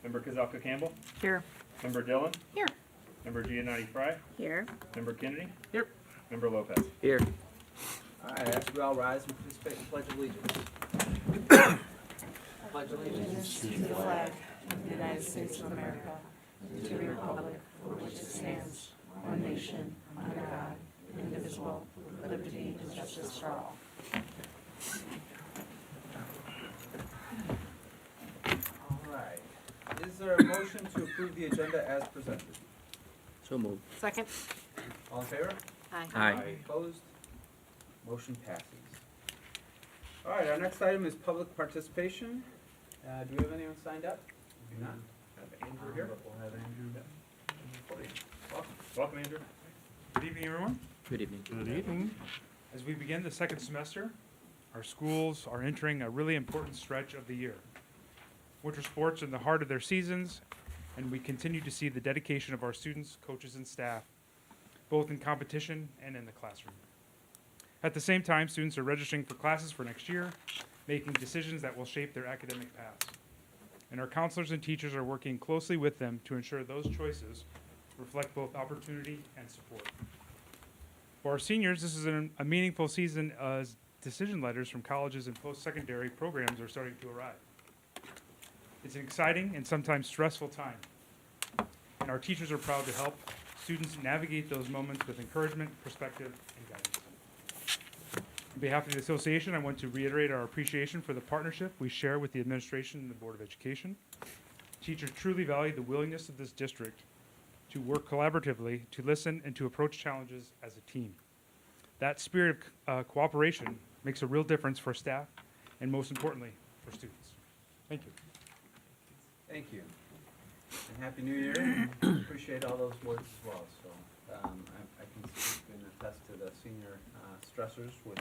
Member Kazalka Campbell. Here. Member Dillon. Here. Member Giannotti Fry. Here. Member Kennedy. Here. Member Lopez. Here. All right, I ask we all rise and participate in the Pledge of Allegiance. Pledge allegiance To the flag of the United States of America, and to the republic for which it stands, one nation, under God, indivisible, with liberty and justice for all. All right. Is there a motion to approve the agenda as presented? So moved. Second. All in favor? Aye. Opposed? Motion passes. All right, our next item is public participation. Do we have anyone signed up? We do not. Have Andrew here? We'll have Andrew. Welcome, Andrew. Good evening, everyone. Good evening. Good evening. As we begin the second semester, our schools are entering a really important stretch of the year. Winter sports are in the heart of their seasons, and we continue to see the dedication of our students, coaches, and staff, both in competition and in the classroom. At the same time, students are registering for classes for next year, making decisions that will shape their academic paths. And our counselors and teachers are working closely with them to ensure those choices reflect both opportunity and support. For our seniors, this is a meaningful season as decision letters from colleges and post-secondary programs are starting to arrive. It's an exciting and sometimes stressful time, and our teachers are proud to help students navigate those moments with encouragement, perspective, and guidance. On behalf of the association, I want to reiterate our appreciation for the partnership we share with the administration and the Board of Education. Teachers truly value the willingness of this district to work collaboratively, to listen, and to approach challenges as a team. That spirit of cooperation makes a real difference for staff and, most importantly, for students. Thank you. Thank you. And Happy New Year. Appreciate all those words as well. So I can speak and attest to the senior stressors with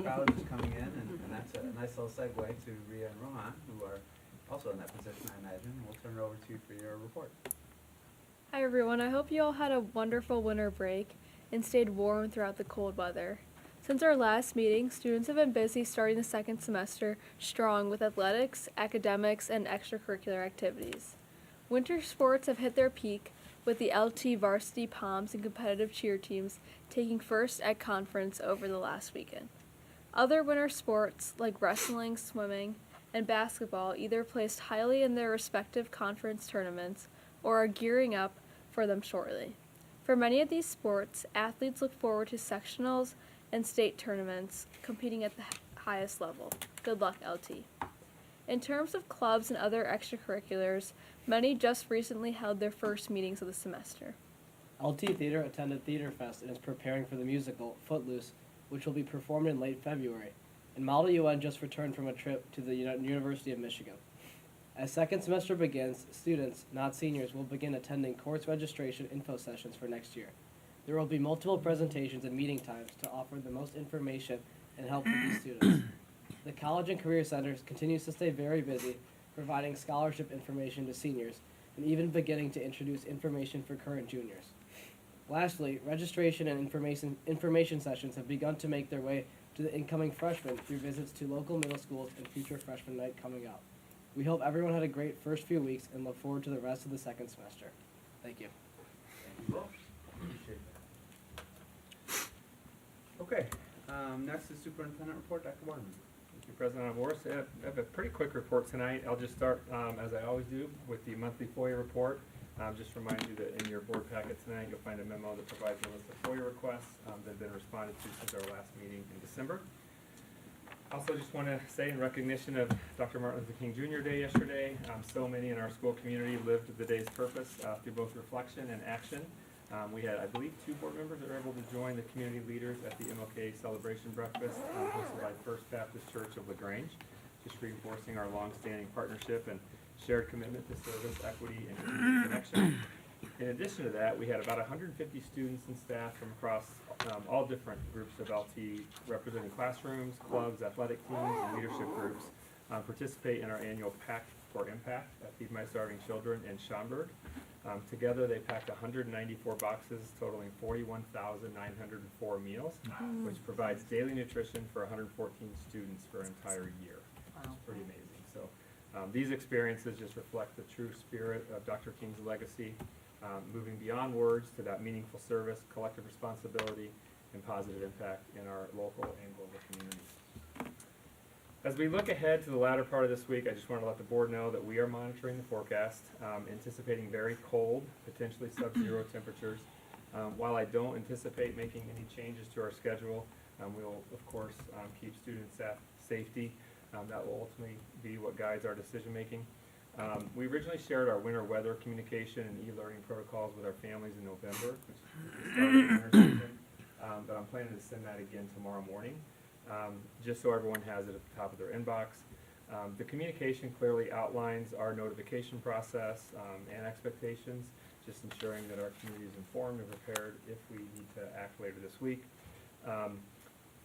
colleges coming in, and that's a nice little segue to Rhea and Rohan, who are also in that position, I imagine. We'll turn it over to you for your report. Hi everyone, I hope you all had a wonderful winter break and stayed warm throughout the cold weather. Since our last meeting, students have been busy starting the second semester strong with athletics, academics, and extracurricular activities. Winter sports have hit their peak with the LT varsity Poms and competitive cheer teams taking first at conference over the last weekend. Other winter sports like wrestling, swimming, and basketball either placed highly in their respective conference tournaments or are gearing up for them shortly. For many of these sports, athletes look forward to sectionals and state tournaments competing at the highest level. Good luck, LT. In terms of clubs and other extracurriculars, many just recently held their first meetings of the semester. LT Theater attended Theater Fest and is preparing for the musical Footloose, which will be performed in late February. And Model UN just returned from a trip to the University of Michigan. As second semester begins, students, not seniors, will begin attending course registration info sessions for next year. There will be multiple presentations and meeting times to offer the most information and help with these students. The College and Career Center continues to stay very busy, providing scholarship information to seniors, and even beginning to introduce information for current juniors. Lastly, registration and information sessions have begun to make their way to the incoming freshmen through visits to local middle schools and future freshman night coming up. We hope everyone had a great first few weeks and look forward to the rest of the second semester. Thank you. Thank you both. Appreciate that. Okay, next is Superintendent Report, Dr. Waterman. Thank you, President Morris. I have a pretty quick report tonight. I'll just start, as I always do, with the monthly FOIA report. Just remind you that in your board packet tonight, you'll find a memo that provides a list of FOIA requests that have been responded to since our last meeting in December. Also, just want to say in recognition of Dr. Martin Luther King Jr. Day yesterday, so many in our school community lived the day's purpose through both reflection and action. We had, I believe, 2 board members that were able to join the community leaders at the MLK celebration breakfast hosted by First Baptist Church of LaGrange, just reinforcing our longstanding partnership and shared commitment to service, equity, and community connection. In addition to that, we had about 150 students and staff from across all different groups of LT, representing classrooms, clubs, athletic teams, and leadership groups, participate in our annual Pack for Impact at Feed My Starving Children in Schaumburg. Together, they packed 194 boxes, totaling 41,904 meals, which provides daily nutrition for 114 students for an entire year. Wow. It's pretty amazing. So These experiences just reflect the true spirit of Dr. King's legacy, moving beyond words to that meaningful service, collective responsibility, and positive impact in our local and global communities. As we look ahead to the latter part of this week, I just want to let the board know that we are monitoring the forecast, anticipating very cold, potentially sub-zero temperatures. While I don't anticipate making any changes to our schedule, we will, of course, keep student staff safety. That will ultimately be what guides our decision-making. We originally shared our winter weather communication and e-learning protocols with our families in November, which is the start of the winter season. But I'm planning to send that again tomorrow morning, just so everyone has it at the top of their inbox. The communication clearly outlines our notification process and expectations, just ensuring that our community is informed and prepared if we need to act later this week.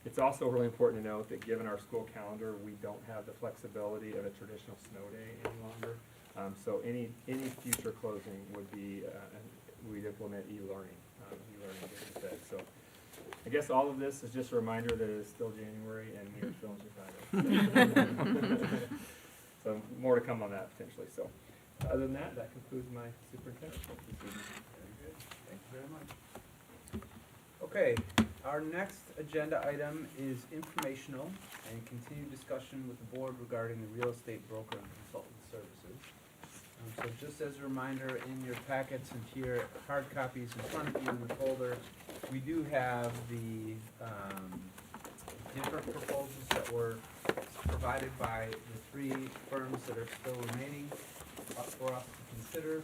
It's also really important to note that given our school calendar, we don't have the flexibility of a traditional snow day any longer. So any future closing would be, we'd implement e-learning instead. So I guess all of this is just a reminder that it is still January and we are still in Chicago. So more to come on that potentially. So other than that, that concludes my superintendent report this evening. Very good. Thank you very much. Okay, our next agenda item is informational and continued discussion with the board regarding the real estate broker and consultant services. So just as a reminder, in your packets and here, hard copies in front of you in the folder, we do have the different proposals that were provided by the three firms that are still remaining for us to consider,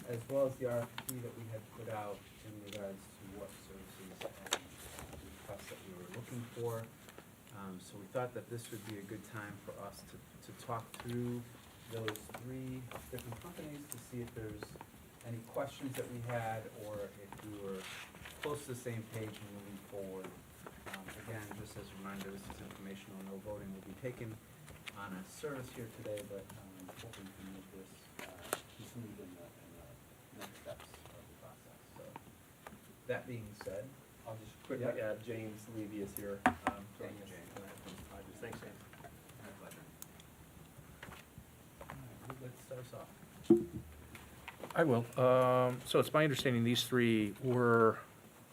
as well as the RFP that we had put out in regards to what services and requests that we were looking for. So we thought that this would be a good time for us to talk through those three different companies to see if there's any questions that we had or if we were close to the same page and moving forward. Again, just as a reminder, this is informational. No voting will be taken on a service here today, but hoping to move this smooth in the next steps of the process. So that being said, I'll just quickly add James Levy is here. Thank you, James. Thanks, James. My pleasure. All right, who'd like to start us off? I will. So it's my understanding these three were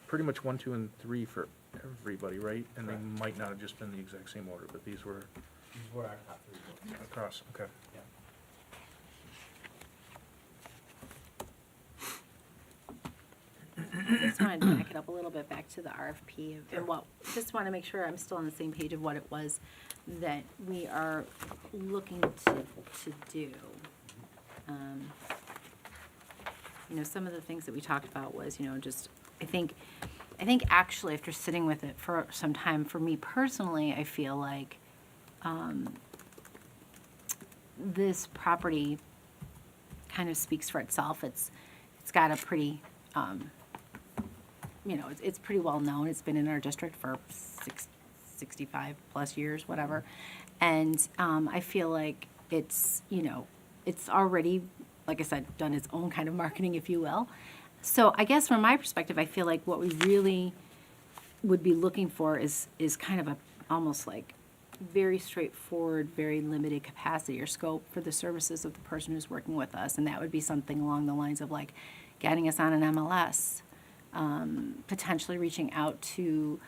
pretty much 1, 2, and 3 for everybody, right? And they Correct. might not have just been the exact same order, but these were These were our top three books. across, okay. Yeah. I just wanted to back it up a little bit back to the RFP and what, just want to make sure I'm still on the same page of what it was that we are looking to do. You know, some of the things that we talked about was, you know, just, I think actually after sitting with it for some time, for me personally, I feel like this property kind of speaks for itself. It's got a pretty, you know, it's pretty well known. It's been in our district for 65 plus years, whatever. And I feel like it's, you know, it's already, like I said, done its own kind of marketing, if you will. So I guess from my perspective, I feel like what we really would be looking for is kind of a, almost like very straightforward, very limited capacity or scope for the services of the person who's working with us. And that would be something along the lines of like getting us on an MLS, potentially reaching out to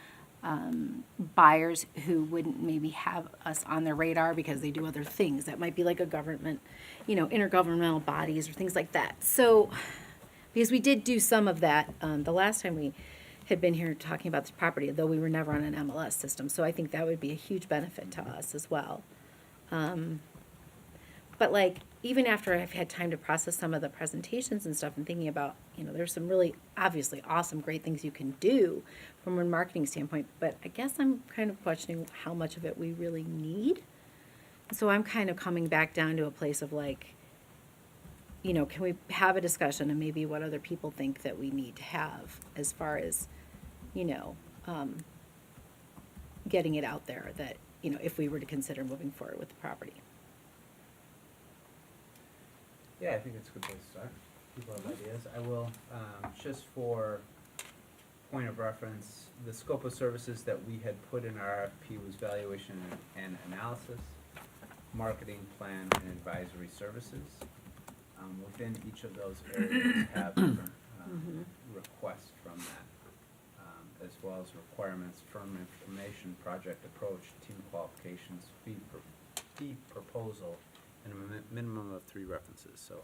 buyers who wouldn't maybe have us on their radar because they do other things. That might be like a government, you know, intergovernmental bodies or things like that. So, because we did do some of that the last time we had been here talking about this property, though we were never on an MLS system. So I think that would be a huge benefit to us as well. But like, even after I've had time to process some of the presentations and stuff and thinking about, you know, there's some really obviously awesome, great things you can do from a marketing standpoint, but I guess I'm kind of questioning how much of it we really need. So I'm kind of coming back down to a place of like, you know, can we have a discussion and maybe what other people think that we need to have as far as, you know, getting it out there that, you know, if we were to consider moving forward with the property. Yeah, I think it's a good place to start. People have ideas. I will, just for point of reference, the scope of services that we had put in our RFP was valuation and analysis. marketing plan and advisory services. Within each of those areas have different requests from that, as well as requirements, firm information, project approach, team qualifications, fee proposal, and a minimum of 3 references. So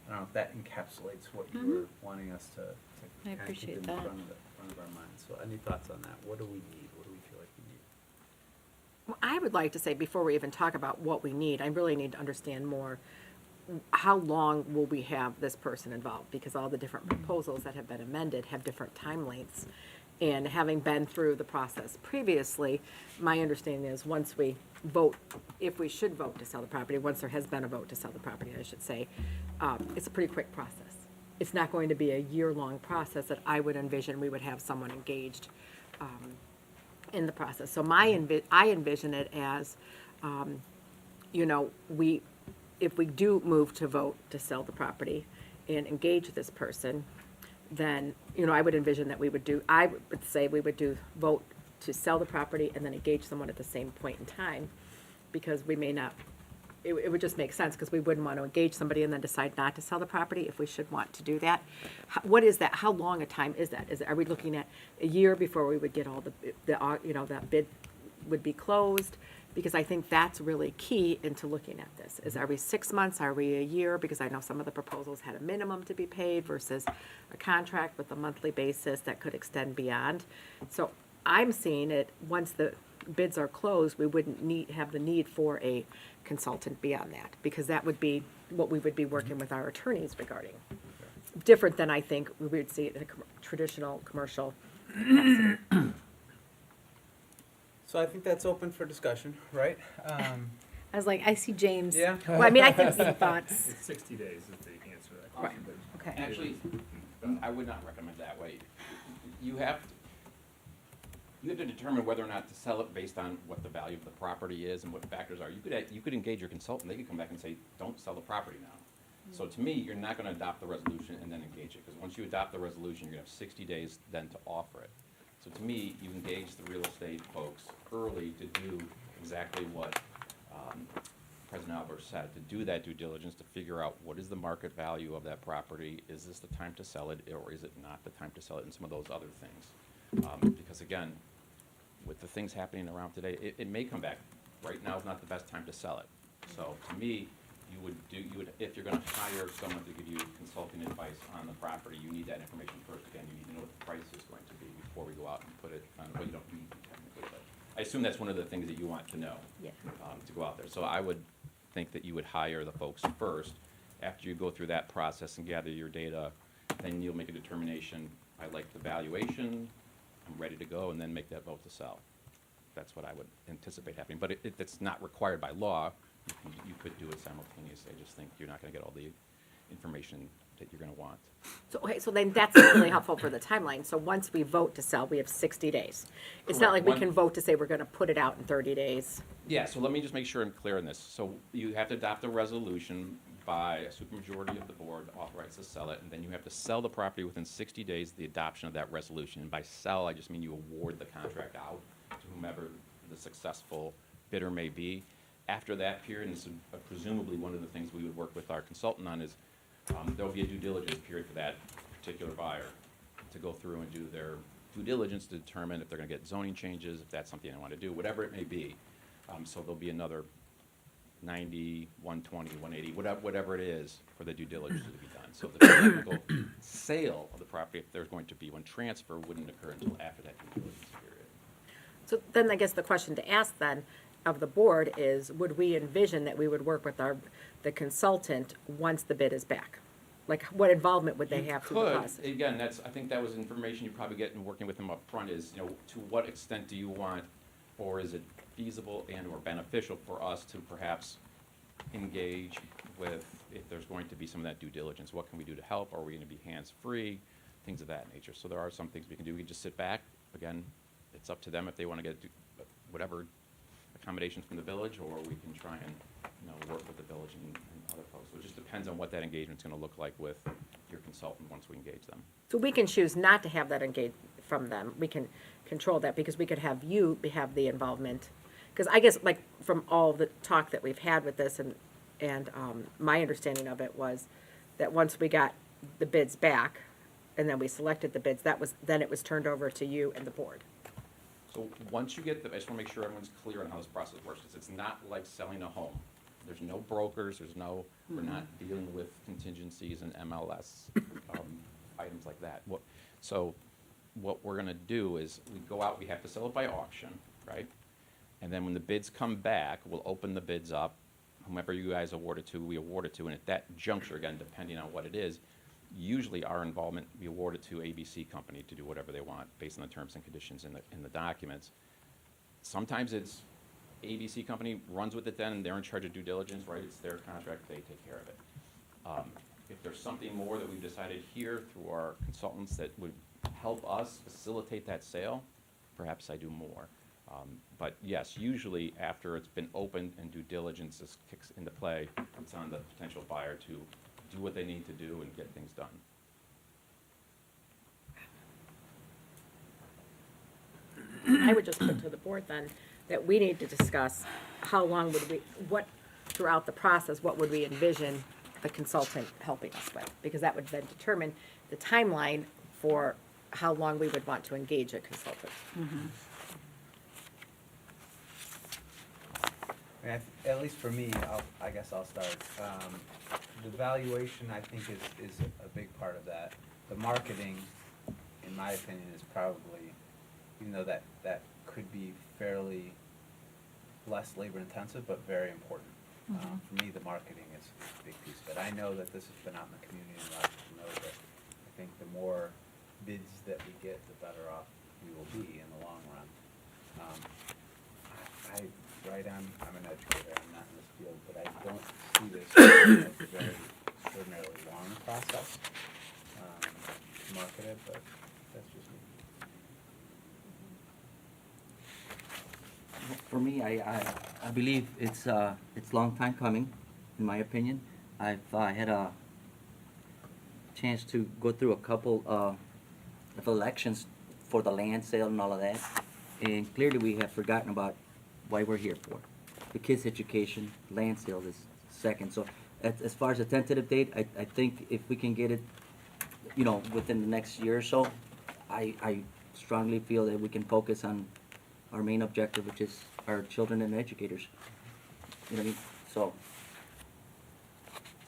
I don't know if that encapsulates what you were wanting us to I kind of keep appreciate in that. front of our minds. So any thoughts on that? What do we need? What do we feel like we need? Well, I would like to say, before we even talk about what we need, I really need to understand more, how long will we have this person involved? Because all the different proposals that have been amended have different time lengths. And having been through the process previously, my understanding is once we vote, if we should vote to sell the property, once there has been a vote to sell the property, I should say, it's a pretty quick process. It's not going to be a year-long process that I would envision we would have someone engaged in the process. So I envision it as, if we do move to vote to sell the property and engage this person, then, I would envision that I would say we would vote to sell the property and then engage someone at the same point in time, because we may not, it would just make sense, because we wouldn't want to engage somebody and then decide not to sell the property if we should want to do that. What is that? How long a time is that? Are we looking at a year before we would get all that bid would be closed? Because I think that's really key into looking at this, is are we 6 months, are we a year? Because I know some of the proposals had a minimum to be paid versus a contract with a monthly basis that could extend beyond. So I'm seeing it, once the bids are closed, we wouldn't have the need for a consultant beyond that, because that would be what we would be working with our attorneys regarding. Different than I think we would see it in a traditional commercial capacity. So I think that's open for discussion, right? I was like, I see James. Yeah. Well, I mean, I think some thoughts. It's 60 days is the answer to that Right. question. Okay. Actually, I would not recommend that way. You have to determine whether or not to sell it based on what the value of the property is and what factors are. You could engage your consultant, they could come back and say, don't sell the property now. So to me, you're not gonna adopt the resolution and then engage it, because once you adopt the resolution, you're gonna have 60 days then to offer it. So to me, you engage the real estate folks early to do exactly what President Albert said, to do that due diligence, to figure out what is the market value of that property, is this the time to sell it, or is it not the time to sell it, and some of those other things. Because again, with the things happening around today, it may come back. Right now is not the best time to sell it. So to me, you would, if you're gonna hire someone to give you consulting advice on the property, you need that information first. Again, you need to know what the price is going to be before we go out and put it on, well, you don't need to technically, but I assume that's one of the things that you want to know. Yeah. To go out there. So I would think that you would hire the folks first. After you go through that process and gather your data, then you'll make a determination, I like the valuation, I'm ready to go, and then make that vote to sell. That's what I would anticipate happening, but it's not required by law. You could do it simultaneously. I just think you're not gonna get all the information that you're gonna want. So, okay, so then that's really helpful for the timeline. So once we vote to sell, we have 60 days. It's not like Correct. we can vote to say we're gonna put it out in 30 days. Yeah, so let me just make sure I'm clear on this. So you have to adopt a resolution by a supermajority of the board authorized to sell it, and then you have to sell the property within 60 days of the adoption of that resolution. And by sell, I just mean you award the contract out to whomever the successful bidder may be. After that period, and this is presumably one of the things we would work with our consultant on, is there'll be a due diligence period for that particular buyer to go through and do their due diligence to determine if they're gonna get zoning changes, if that's something they wanna do, whatever it may be. So there'll be another 90, 120, 180, whatever it is for the due diligence to be done. So the technical sale of the property, if there's going to be one transfer, wouldn't occur until after that due diligence period. So then I guess the question to ask then of the board is, would we envision that we would work with the consultant once the bid is back? Like, what involvement would they have through the process? Again, I think that was information you probably get in working with them up front is, to what extent do you want, or is it feasible and or beneficial for us to perhaps engage with, if there's going to be some of that due diligence, what can we do to help? Are we gonna be hands-free? Things of that nature. So there are some things we can do. We can just sit back. Again, it's up to them if they wanna get whatever accommodations from the village, or we can try and, work with the village and other folks. So it just depends on what that engagement's gonna look like with your consultant once we engage them. So we can choose not to have that engaged from them. We can control that, because we could have you have the involvement because I guess, like, from all the talk that we've had with this, and my understanding of it was that once we got the bids back, and then we selected the bids, then it was turned over to you and the board. So once you get I just wanna make sure everyone's clear on how this process works, because it's not like selling a home. There's no brokers, we're not dealing with contingencies and MLS, items like that. So what we're gonna do is, we go out, we have to sell it by auction, right? And then when the bids come back, we'll open the bids up, whomever you guys award it to, we award it to, and at that juncture, again, depending on what it is, usually our involvement, we award it to ABC Company to do whatever they want, based on the terms and conditions in the documents. Sometimes it's ABC Company runs with it then, and they're in charge of due diligence, right? It's their contract, they take care of it. If there's something more that we've decided here through our consultants that would help us facilitate that sale, perhaps I do more. But yes, usually after it's been opened and due diligence kicks into play, it's on the potential buyer to do what they need to do and get things done. I would just put to the board then that we need to discuss how long throughout the process, what would we envision the consultant helping us with? Because that would then determine the timeline for how long we would want to engage a consultant. At least for me, I guess I'll start. The valuation, I think, is a big part of that. The marketing, in my opinion, is probably, even though that could be fairly less labor intensive, but very important. For me, the marketing is a big piece of it. I know that this has been out in the community, and a lot of people know that I think the more bids that we get, the better off we will be in the long run. I'm an educator, I'm not in this field, but I don't see this as a very extraordinarily long process to market it, but that's just me. For me, I believe it's long time coming, in my opinion. I've had a chance to go through a couple of elections for the land sale and all of that, and clearly we have forgotten about why we're here for. The kids' education, land sale is second. So as far as a tentative date, I think if we can get it, within the next year or so, I strongly feel that we can focus on our main objective, which is our children and educators. You know what I mean? So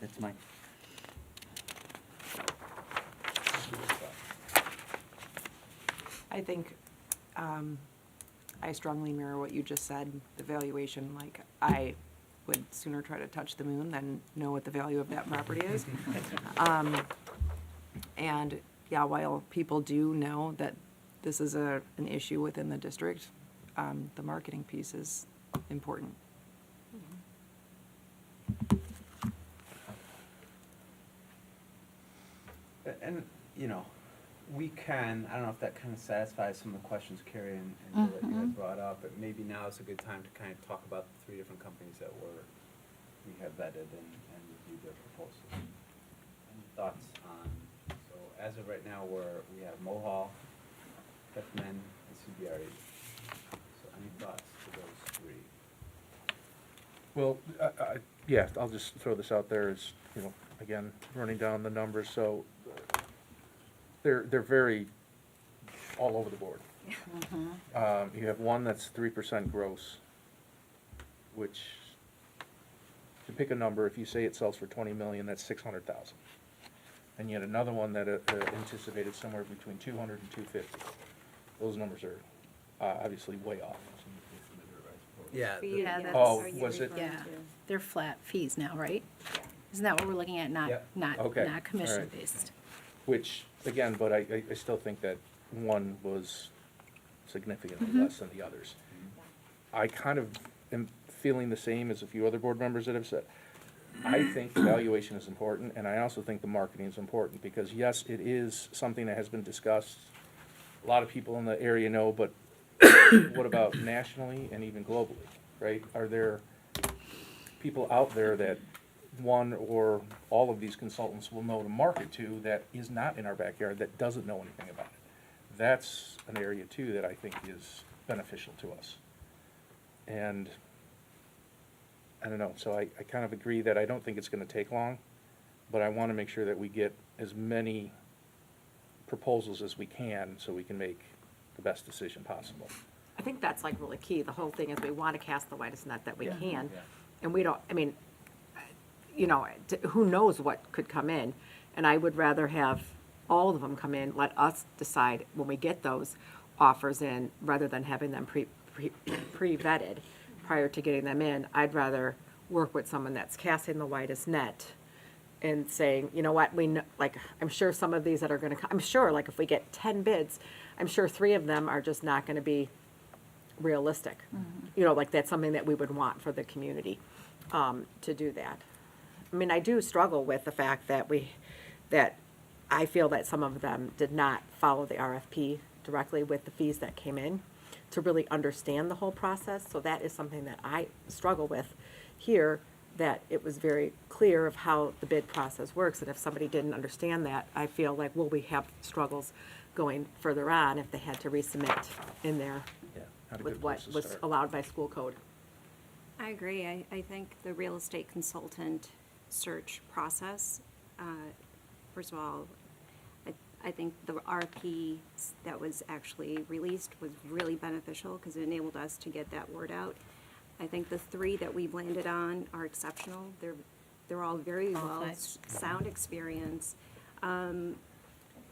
that's my. I think I strongly mirror what you just said. The valuation, like, I would sooner try to touch the moon than know what the value of that property is. And yeah, while people do know that this is an issue within the district, the marketing piece is important. And, we can, I don't know if that kind of satisfies some of the questions Carrie and Bill that you had brought up, but maybe now is a good time to kind of talk about the 3 different companies that we have vetted and reviewed their proposals. Any thoughts on, so as of right now, we have Mohall, Beckman, and CBRE. So any thoughts to those 3? Well, yeah, I'll just throw this out there as, again, running down the numbers, so they're very all over the board. You have one that's 3% gross, which, to pick a number, if you say it sells for 20 million, that's 600,000. And yet another one that anticipated somewhere between 200 and 250. Those numbers are obviously way off. Yeah. Yeah, that's. Oh, was it? Yeah, they're flat fees now, right? Isn't that what we're looking at, not, Yep. not, Okay, not commission all right. based? Which, again, but I still think that one was significantly less than the others. I kind of am feeling the same as a few other board members that have said. I think the valuation is important, and I also think the marketing is important, because yes, it is something that has been discussed. A lot of people in the area know, but what about nationally and even globally, right? Are there people out there that one or all of these consultants will know to market to that is not in our backyard, that doesn't know anything about it? That's an area too that I think is beneficial to us. And I don't know, so I kind of agree that I don't think it's gonna take long, but I wanna make sure that we get as many proposals as we can, so we can make the best decision possible. I think that's like really key. The whole thing is we want to cast the widest net that we Yeah. can. Yeah. And we don't, I mean, you know, who knows what could come in? And I would rather have all of them come in, let us decide when we get those offers in, rather than having them pre-vetted prior to getting them in. I'd rather work with someone that's casting the widest net and saying, you know what, we know, like, I'm sure some of these that are gonna come, I'm sure, like, if we get 10 bids, I'm sure 3 of them are just not gonna be realistic. You know, like, that's something that we would want for the community, to do that. I mean, I do struggle with the fact that that I feel that some of them did not follow the RFP directly with the fees that came in to really understand the whole process. So that is something that I struggle with here, that it was very clear of how the bid process works. And if somebody didn't understand that, I feel like, will we have struggles going further on if they had to resubmit in there Yeah. Not a with good what place to was start. allowed by school code. I agree. I think the real estate consultant search process, first of all, I think the RFP that was actually released was really beneficial because it enabled us to get that word out. I think the 3 that we've landed on are exceptional. They're all very well, sound experience. And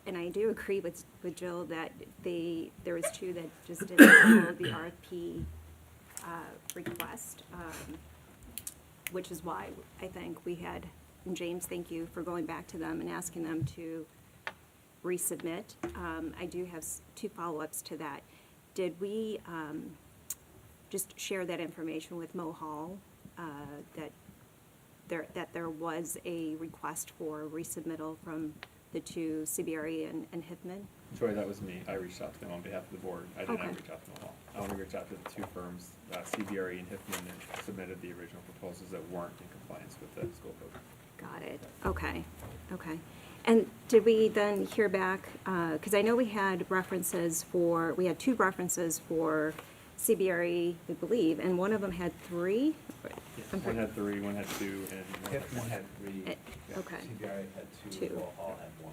I do agree with Jill that there was 2 that just didn't follow the RFP request, which is why I think we had, and James, thank you for going back to them and asking them to resubmit. I do have 2 follow-ups to that. Did we just share that information with Mo Hall, that there was a request for resubmittal from the 2, CBRE and Hiffman? Sorry, that was me. I reached out to them on behalf of the board. I did Okay. not reach out to them all. I only reached out to the 2 firms, CBRE and Hiffman, that submitted the original proposals that weren't in compliance with the school code. Got it. Okay. And did we then hear back, because I know we had 2 references for CBRE, we believe, and one of them had 3? Yes, one had 3, one had 2, and one had Hiffman 1. had 3. Eh, yeah, okay. CBRE had 2, 2. Hall had 1.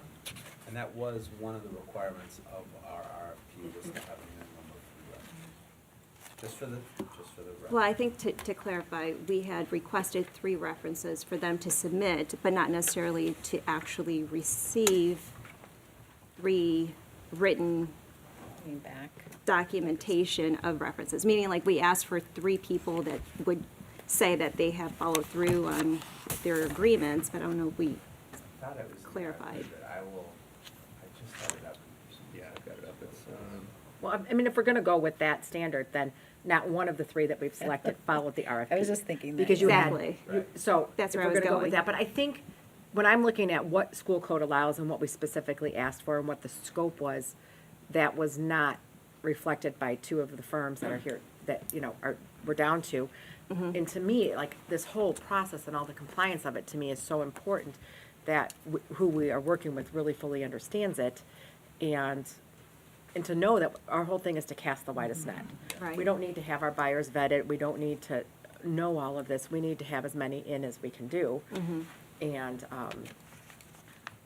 And that was one of the requirements of our RFP, was to have a minimum of 3 references. Just for the record. Well, I think to clarify, we had requested 3 references for them to submit, but not necessarily to actually receive 3 written documentation of references. Meaning, like, we asked for 3 people that would say that they have followed through on their agreements, but I don't know if we I thought it was in the clarified. RFP, but I just had it up. Yeah, I've got it up. It's, Well, I mean, if we're gonna go with that standard, then not one of the 3 that we've selected followed the RFP. I was just thinking that. Because you had, Exactly. so That's if where I we're was gonna go with going. that, but I think when I'm looking at what school code allows and what we specifically asked for and what the scope was, that was not reflected by 2 of the firms that are here, that, you know, we're down to. And to me, like, this whole process and all the compliance of it, to me, is so important that who we are working with really fully understands it, and to know that our whole thing is to cast the widest net. Right. We don't need to have our buyers vetted, we don't need to know all of this, we need to have as many in as we can do. And,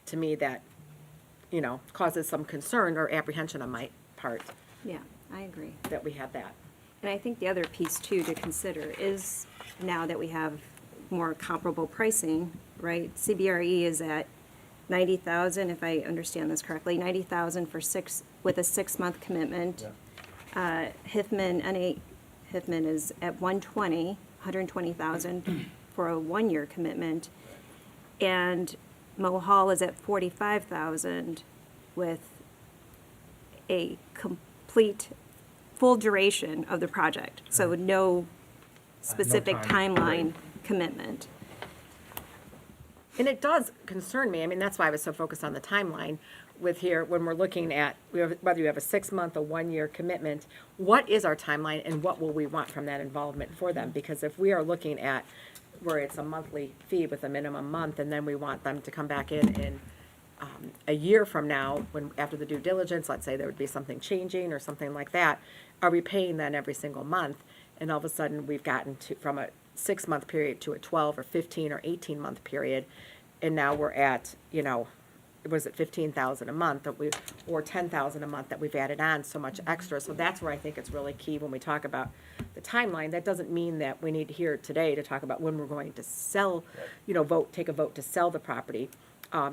to me, that, you know, causes some concern or apprehension on my part Yeah, I agree. that we have that. And I think the other piece too to consider is, now that we have more comparable pricing, right? CBRE is at 90,000, if I understand this correctly, 90,000 for 6, with a 6-month commitment. Hiffman is at 120,000 for a 1-year commitment. And Mo Hall is at 45,000 with a complete, full duration of the project. So no specific timeline commitment. And it does concern me, I mean, that's why I was so focused on the timeline with here, when we're looking at, whether you have a 6-month or 1-year commitment, what is our timeline and what will we want from that involvement for them? Because if we are looking at where it's a monthly fee with a minimum month, and then we want them to come back in a year from now, when, after the due diligence, let's say there would be something changing or something like that, are we paying then every single month? and all of a sudden we've gotten to, from a 6-month period to a 12 or 15 or 18-month period, and now we're at, you know, was it 15,000 a month that we, or 10,000 a month that we've added on so much extra. So that's where I think it's really key when we talk about the timeline. That doesn't mean that we need here today to talk about when we're going to sell, you know, take a vote to sell the property.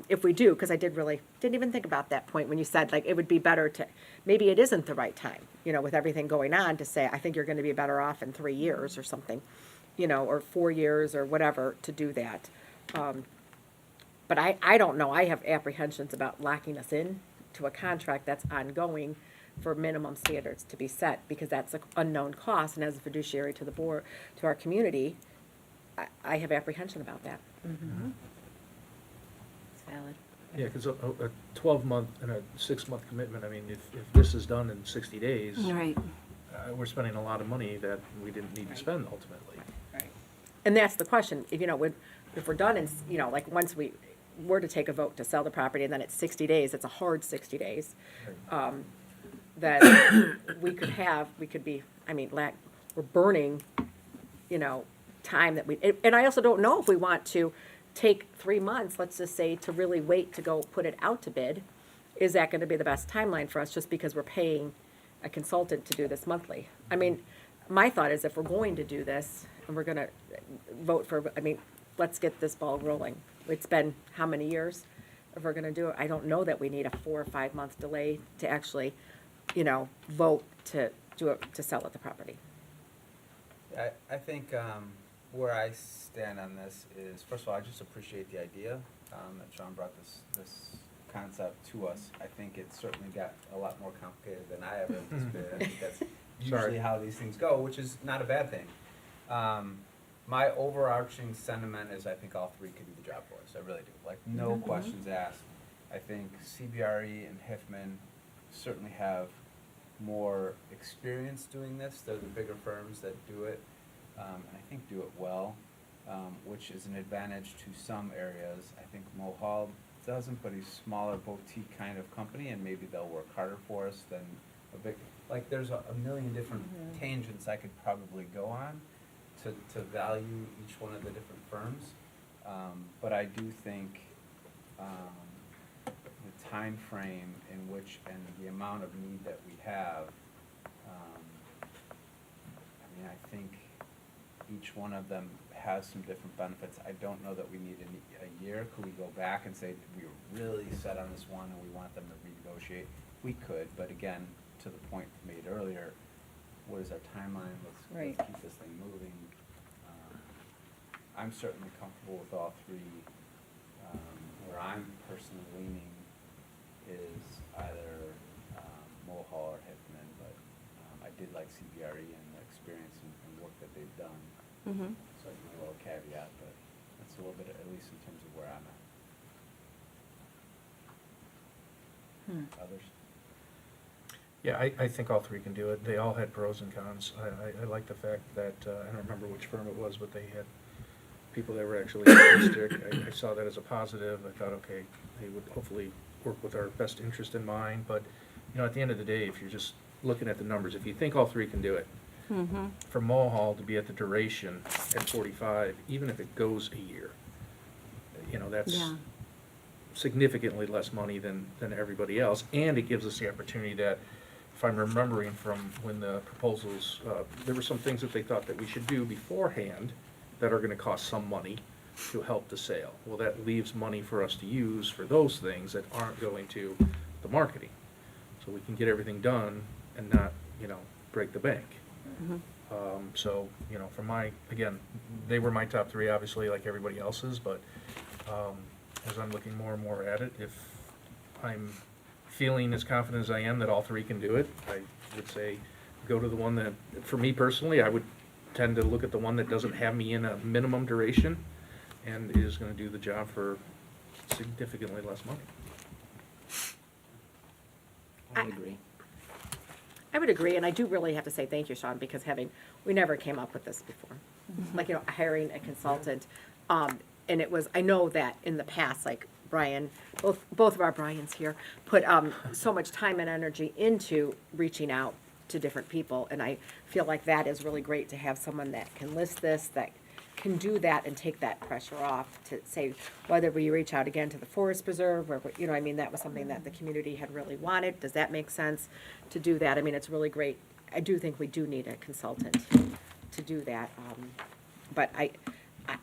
If we do, because I didn't even think about that point when you said, like, it would be better to, maybe it isn't the right time, you know, with everything going on, to say, I think you're gonna be better off in 3 years or something, you know, or 4 years or whatever to do that. But I don't know, I have apprehensions about locking us in to a contract that's ongoing for minimum standards to be set, because that's an unknown cost, and as a fiduciary to the board, to our community, I have apprehension about that. It's valid. Yeah, because a 12-month and a 6-month commitment, I mean, if this is done in 60 days, Right. we're spending a lot of money that we didn't need to spend ultimately. Right. And that's the question, if, you know, if we're done in, you know, like, once we were to take a vote to sell the property, and then it's 60 days, it's a hard 60 days, that we could be, I mean, we're burning, you know, time that and I also don't know if we want to take 3 months, let's just say, to really wait to go put it out to bid. Is that gonna be the best timeline for us, just because we're paying a consultant to do this monthly? I mean, my thought is, if we're going to do this, and we're gonna vote for, I mean, let's get this ball rolling. It's been how many years? If we're gonna do it, I don't know that we need a 4 or 5 month delay to actually, you know, vote to do it, to sell it the property. I think where I stand on this is, first of all, I just appreciate the idea that Sean brought this concept to us. I think it certainly got a lot more complicated than I ever anticipated. I think that's usually how these things go, which is not a bad thing. My overarching sentiment is, I think all three could do the job for us. I really do. Like, no questions asked. I think CBRE and Hiffman certainly have more experience doing this. They're the bigger firms that do it, and I think do it well, which is an advantage to some areas. I think Mohall doesn't, but he's smaller boutique kind of company, and maybe they'll work harder for us than a big, like, there's a million different tangents I could probably go on to value each one of the different firms. But I do think the time frame in which, and the amount of need that we have, I mean, I think each one of them has some different benefits. I don't know that we need a year. Could we go back and say, we were really set on this one and we want them to renegotiate? We could, but again, to the point made earlier, what is our timeline? Let's keep this thing moving. I'm certainly comfortable with all three. Where I'm personally leaning is either Mohall or Hiffman, but I did like CBRE and the experience and work that they've done. So I give a little caveat, but that's a little bit, at least in terms of where I'm at. Others? Yeah, I think all three can do it. They all had pros and cons. I like the fact that, I don't remember which firm it was, but they had people that were actually realistic. I saw that as a positive. I thought, okay, they would hopefully work with our best interest in mind. But, you know, at the end of the day, if you're just looking at the numbers, if you think all three can do it, for Mohall to be at the duration at 45, even if it goes a year, you know, that's significantly less money than everybody else. And it gives us the opportunity that, if I'm remembering from when the proposals, there were some things that they thought that we should do beforehand that are gonna cost some money to help the sale. Well, that leaves money for us to use for those things that aren't going to the marketing. So we can get everything done and not, you know, break the bank. So, you know, again, they were my top three, obviously, like everybody else's, but as I'm looking more and more at it, if I'm feeling as confident as I am that all three can do it, I would say go to the one that, for me personally, I would tend to look at the one that doesn't have me in a minimum duration and is gonna do the job for significantly less money. I agree. I would agree, and I do really have to say thank you, Sean, because we never came up with this before. Like, you know, hiring a consultant, and it was, I know that in the past, like, Brian, both of our Brians here, put so much time and energy into reaching out to different people. And I feel like that is really great to have someone that can list this, that can do that and take that pressure off to say, whether we reach out again to the Forest Preserve, or, you know, I mean, that was something that the community had really wanted. Does that make sense to do that? I mean, it's really great. I do think we do need a consultant to do that. But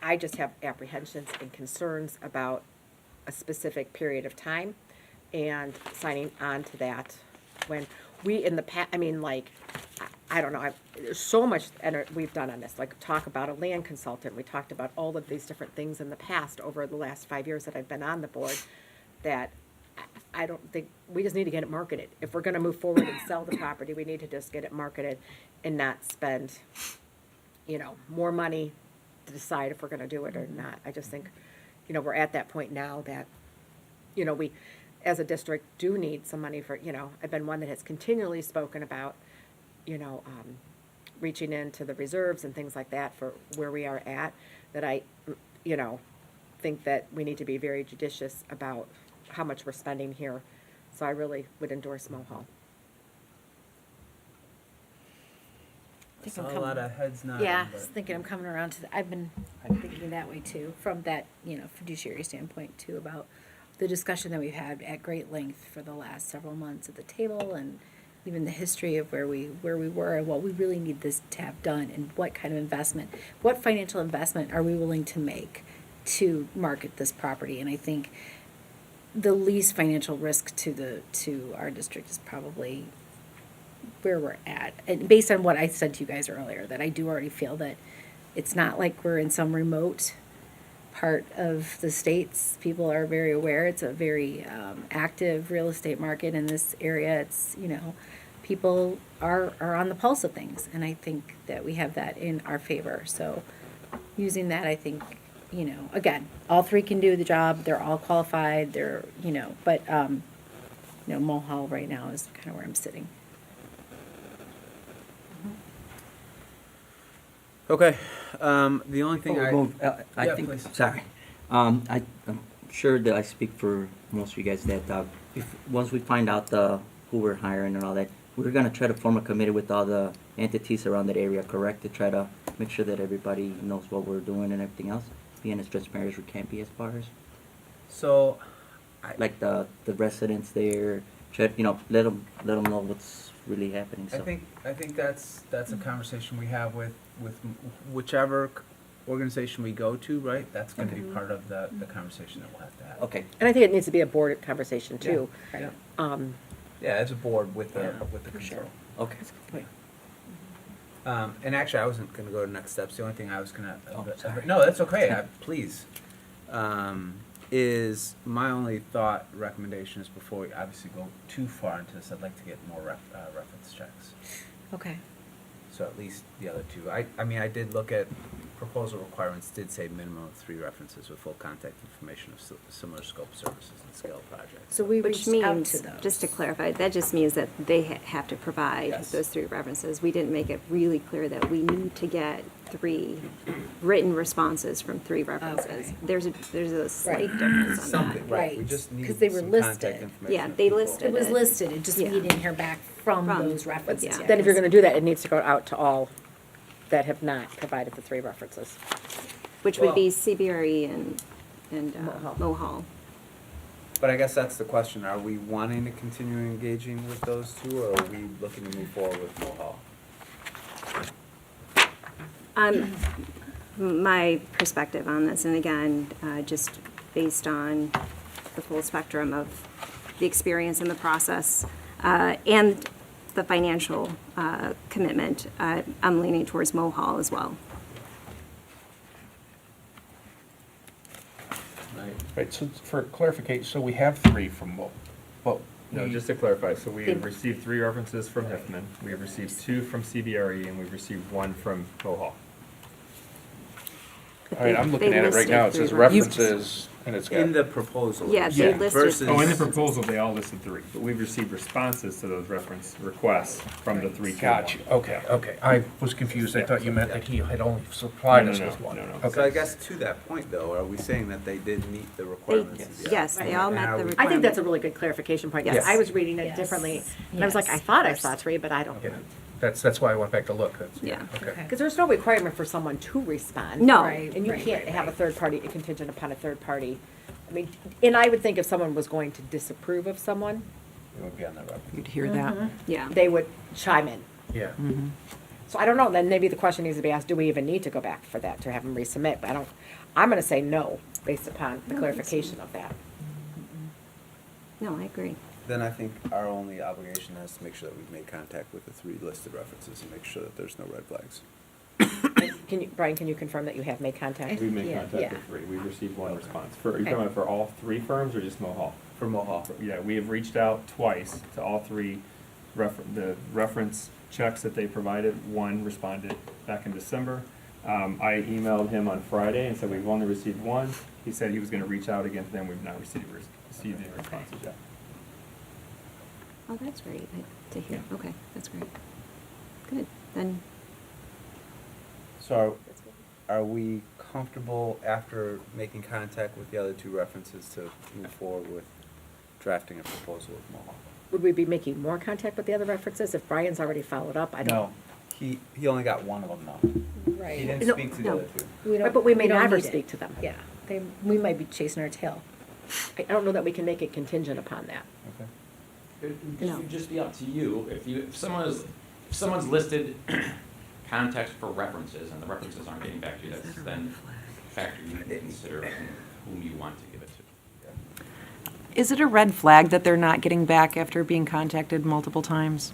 I just have apprehensions and concerns about a specific period of time and signing on to that when we in the past, I mean, like, I don't know, there's so much we've done on this, like talk about a land consultant. We talked about all of these different things in the past over the last 5 years that I've been on the board that I don't think, we just need to get it marketed. If we're gonna move forward and sell the property, we need to just get it marketed and not spend, you know, more money to decide if we're gonna do it or not. I just think, you know, we're at that point now that, you know, we, as a district, do need some money for, you know, I've been one that has continually spoken about, you know, reaching into the reserves and things like that for where we are at, that I, you know, think that we need to be very judicious about how much we're spending here. So I really would endorse Mohall. I saw a lot of heads nodding. Yeah, I but- was thinking I'm coming around to, I'm thinking that way too, from that, you know, fiduciary standpoint too, about the discussion that we've had at great length for the last several months at the table, and even the history of where we were and what we really need this to have done, and what kind of investment, what financial investment are we willing to make to market this property. And I think the least financial risk to our district is probably where we're at. And based on what I said to you guys earlier, that I do already feel that it's not like we're in some remote part of the states. People are very aware. It's a very active real estate market in this area. It's, you know, people are on the pulse of things. And I think that we have that in our favor. So using that, I think, you know, again, all three can do the job. They're all qualified. They're, you know, but, you know, Mohall right now is kind of where I'm sitting. Okay, the only thing I. I Yeah, think, please. sorry. I'm sure that I speak for most of you guys that once we find out who we're hiring and all that, we're going to try to form a committee with all the entities around that area, correct? To try to make sure that everybody knows what we're doing and everything else, being as transparent as we can be as far as. So, Like the residents there, try, you know, let them know what's really happening. So. I think that's a conversation we have with whichever organization we go to, right? That's gonna be part of the conversation that we'll have to have. Okay. And I think it needs to be a board conversation too. Yeah. Um, Yeah, as a board with the Yeah, consultant. sure. Okay. And actually, I wasn't gonna go to next steps. The only thing I was gonna, Oh, sorry. no, that's okay, please. Is my only thought, recommendation is before we obviously go too far into this, I'd like to get more reference checks. Okay. So at least the other two. I mean, I did look at proposal requirements, did say minimum of 3 references with full contact information of similar scope services and scale projects. So we Which reached out means, to those. just to clarify, that just means that they have to provide Yes. those 3 references. We didn't make it really clear that we need to get 3 written responses from 3 references. Okay. There's a slight Right. difference on that. Something, right, we Right, just need 'cause they were some listed. contact information. Yeah, of they people. listed It was it. listed, it just, we Yeah. didn't hear back from From- those references yeah. yet. Then if you're gonna do that, it needs to go out to all that have not provided the 3 references. Which would be Well- CBRE and Mohall. Mohall. But I guess that's the question, are we wanting to continue engaging with those 2, or are we looking to move forward with Mohall? My perspective on this, and again, just based on the full spectrum of the experience in the process, and the financial commitment, I'm leaning towards Mohall as well. Right. Right, so for clarification, so we have 3 from well, No, just to clarify, so we They- have received 3 references from Hiffman, we have received 2 from CBRE, and we've received 1 from Mohall. All right, I'm looking They at it right listed now, it three says references. references, and it's got, In the proposal. Yeah, they Yeah. listed. Versus. Oh, in the proposal, they all listed three, but we've received responses to those reference requests from the three. gotcha, okay, okay. I was confused, I thought you meant that he had only supplied us with one. No. So I Okay. guess to that point, though, are we saying that they did meet the requirements of the? Yes, they all And met are the we- I think that's a requirement. really good clarification point. Yes. Yes, I was reading it Yes. differently. And I was like, I Yes. thought I saw three, but I don't. Yeah, that's why I went back to look, that's, Yeah. okay. Because there's no requirement for someone to respond. No. And you can't have a third party, a contingent upon a third party. I mean, and I would think if someone was going to disapprove of someone, It would be on the record. You'd hear that. Yeah. they would chime in. Yeah, So I don't know, then maybe the question needs to be asked, do we even need to go back for that, to have them resubmit? But I'm gonna say no, based upon the clarification of that. No, I agree. Then I think our only obligation is to make sure that we've made contact with the three listed references and make sure that there's no red flags. Brian, can you confirm that you have made contact? We've made Yeah. contact Yeah. with three, we've received one response. Are you Okay. talking about for all three firms or just Mohawk? For Mohawk. Yeah, we have reached out twice to all three, the reference checks that they provided. One responded back in December. I emailed him on Friday and said we've only received one. He said he was gonna reach out again to them, we've not received any responses yet. Oh, that's great to hear. Okay, that's great. Good, then, So are we comfortable after making contact with the other two references to move forward with drafting a proposal with Mohawk? Would we be making more contact with the other references if Brian's already followed up? I don't. No, he only got one of them now. He Right. didn't No, speak to the no. other two. Right, but we may don't never need it. speak to them. Yeah, we might be chasing our tail. I don't know that we can make it contingent upon that. Okay. It would just be up to you, if someone's listed context for references, and the references aren't getting back to you, that's then a factor you need to consider whom you want to give it to. Is it a red flag that they're not getting back after being contacted multiple times?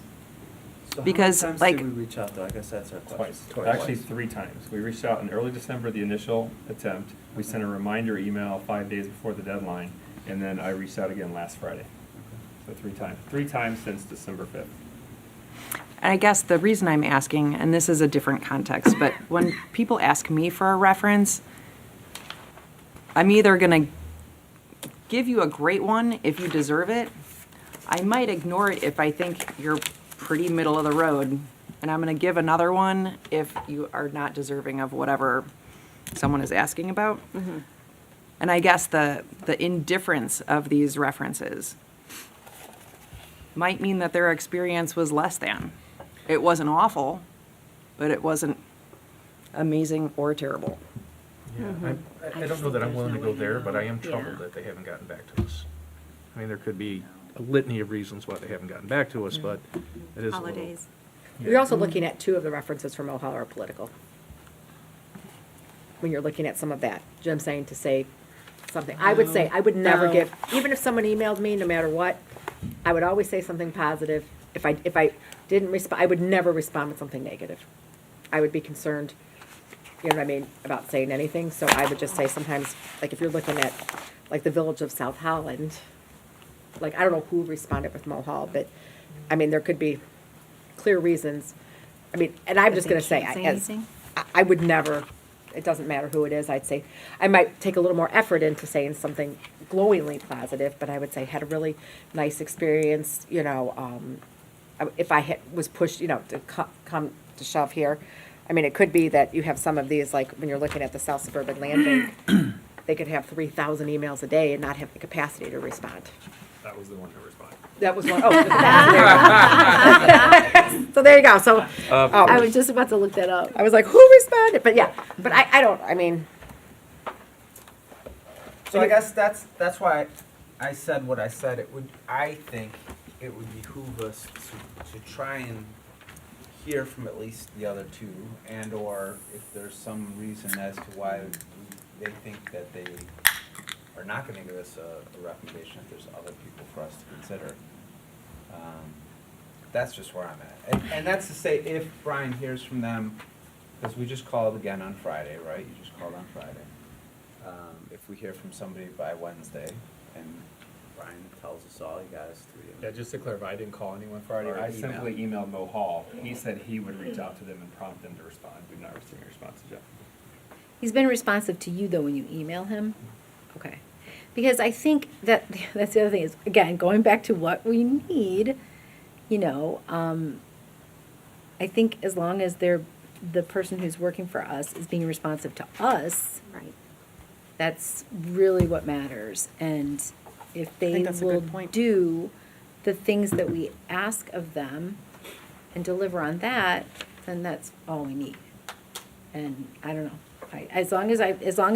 So Because, how many like- times did we reach out though? I guess that's our question. Twice, actually 3 times. We reached out in early December, the initial attempt. We sent a reminder email 5 days before the deadline, and then I reached out again last Friday. So 3 times. 3 times since December 5th. And I guess the reason I'm asking, and this is a different context, but when people ask me for a reference, I'm either gonna give you a great one if you deserve it. I might ignore it if I think you're pretty middle of the road, and I'm gonna give another one if you are not deserving of whatever someone is asking about. And I guess the indifference of these references might mean that their experience was less than. It wasn't awful, but it wasn't amazing or terrible. yeah. I don't know that I'm willing to go there, but I am troubled that they haven't gotten back to us. I mean, there could be a litany of reasons why they haven't gotten back to us, but it is a little. holidays. You're also looking at 2 of the references from Ohio are political. When you're looking at some of that, you know what I'm saying, to say something. I would say, I would never No. give, even if someone emailed me, no matter what, I would always say something positive. If I didn't respond, I would never respond with something negative. I would be concerned, you know what I mean, about saying anything, so I would just say sometimes, like, if you're looking at, like, the village of South Holland, like, I don't know who responded with Mohall, but, I mean, there could be clear reasons. I mean, and I'm just gonna say, I would never, it doesn't matter who it is, I'd say, I might take a little more effort into saying something glowingly positive, but I would say, had a really nice experience, you know, if I was pushed, you know, to come to shove here. I mean, it could be that you have some of these, like, when you're looking at the South Suburban Land Bank, they could have 3,000 emails a day and not have the capacity to respond. That was the one who responded. That was one, oh, there you go. So there you go, so, I was just about to look that up. I was like, who responded? But yeah, but I don't, I mean, So I guess that's why I said what I said. I think it would behoove us to try and hear from at least the other two, and or if there's some reason as to why they think that they are not gonna give us a recommendation, if there's other people for us to consider. That's just where I'm at. And that's to say, if Brian hears from them, because we just called again on Friday, right? You just called on Friday. If we hear from somebody by Wednesday, and Brian tells us all, he got us 3 of them. Yeah, just to clarify, I didn't call anyone Friday. Or I email. simply emailed Mo Hall. He said he would reach out to them and prompt them to respond. We've not received any responses yet. He's been responsive to you, though, when you email him? Okay. Because I think that, that's the other thing is, again, going back to what we need, you know, I think as long as the person who's working for us is being responsive to us, Right. that's really what matters. And if they think that's a will good point. do the things that we ask of them and deliver on that, then that's all we need. And I don't know, as long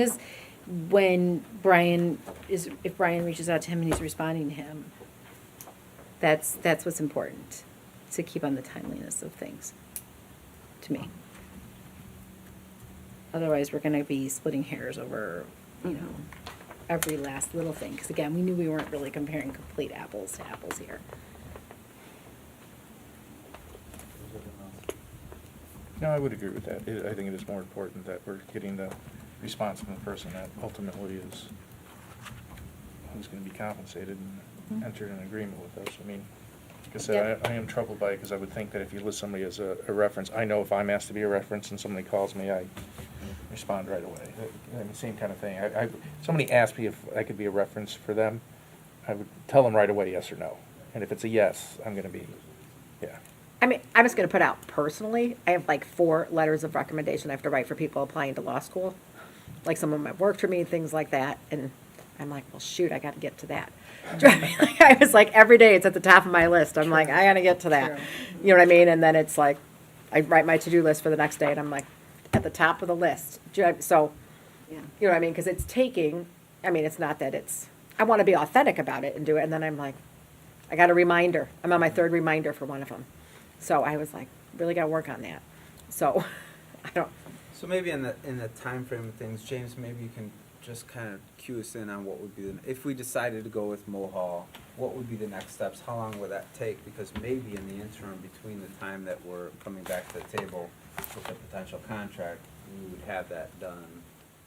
as when if Brian reaches out to him and he's responding to him, that's what's important, to keep on the timeliness of things, to me. Otherwise, we're gonna be splitting hairs over, you know, every last little thing, because again, we knew we weren't really comparing complete apples to apples here. No, I would agree with that. I think it is more important that we're getting the response from the person that ultimately is, who's gonna be compensated and entered an agreement with us. I mean, like I said, I am troubled by it, because I would think that if you list somebody as a reference, I know if I'm asked to be a reference and somebody calls me, I respond right away. I mean, same kind of thing. Somebody asked me if I could be a reference for them, I would tell them right away, yes or no. And if it's a yes, I'm gonna be, yeah. I mean, I'm just gonna put out personally, I have like 4 letters of recommendation I have to write for people applying to law school. Like some of them have worked for me, things like that, and I'm like, well, shoot, I gotta get to that. I was like, every day it's at the top of my list, I'm like, I gotta get to that. You know what I mean? And then it's like, I write my to-do list for the next day, and I'm like, at the top of the list. So, Yeah. you know what I mean? Because it's taking, I mean, it's not that it's, I want to be authentic about it and do it, and then I'm like, I got a reminder. I'm on my 3rd reminder for one of them. So I was like, really got to work on that. So, I don't, So maybe in the time frame of things, James, maybe you can just kind of cue us in on what would be, if we decided to go with Mohall, what would be the next steps? How long would that take? Because maybe in the interim, between the time that we're coming back to the table with a potential contract, we would have that done.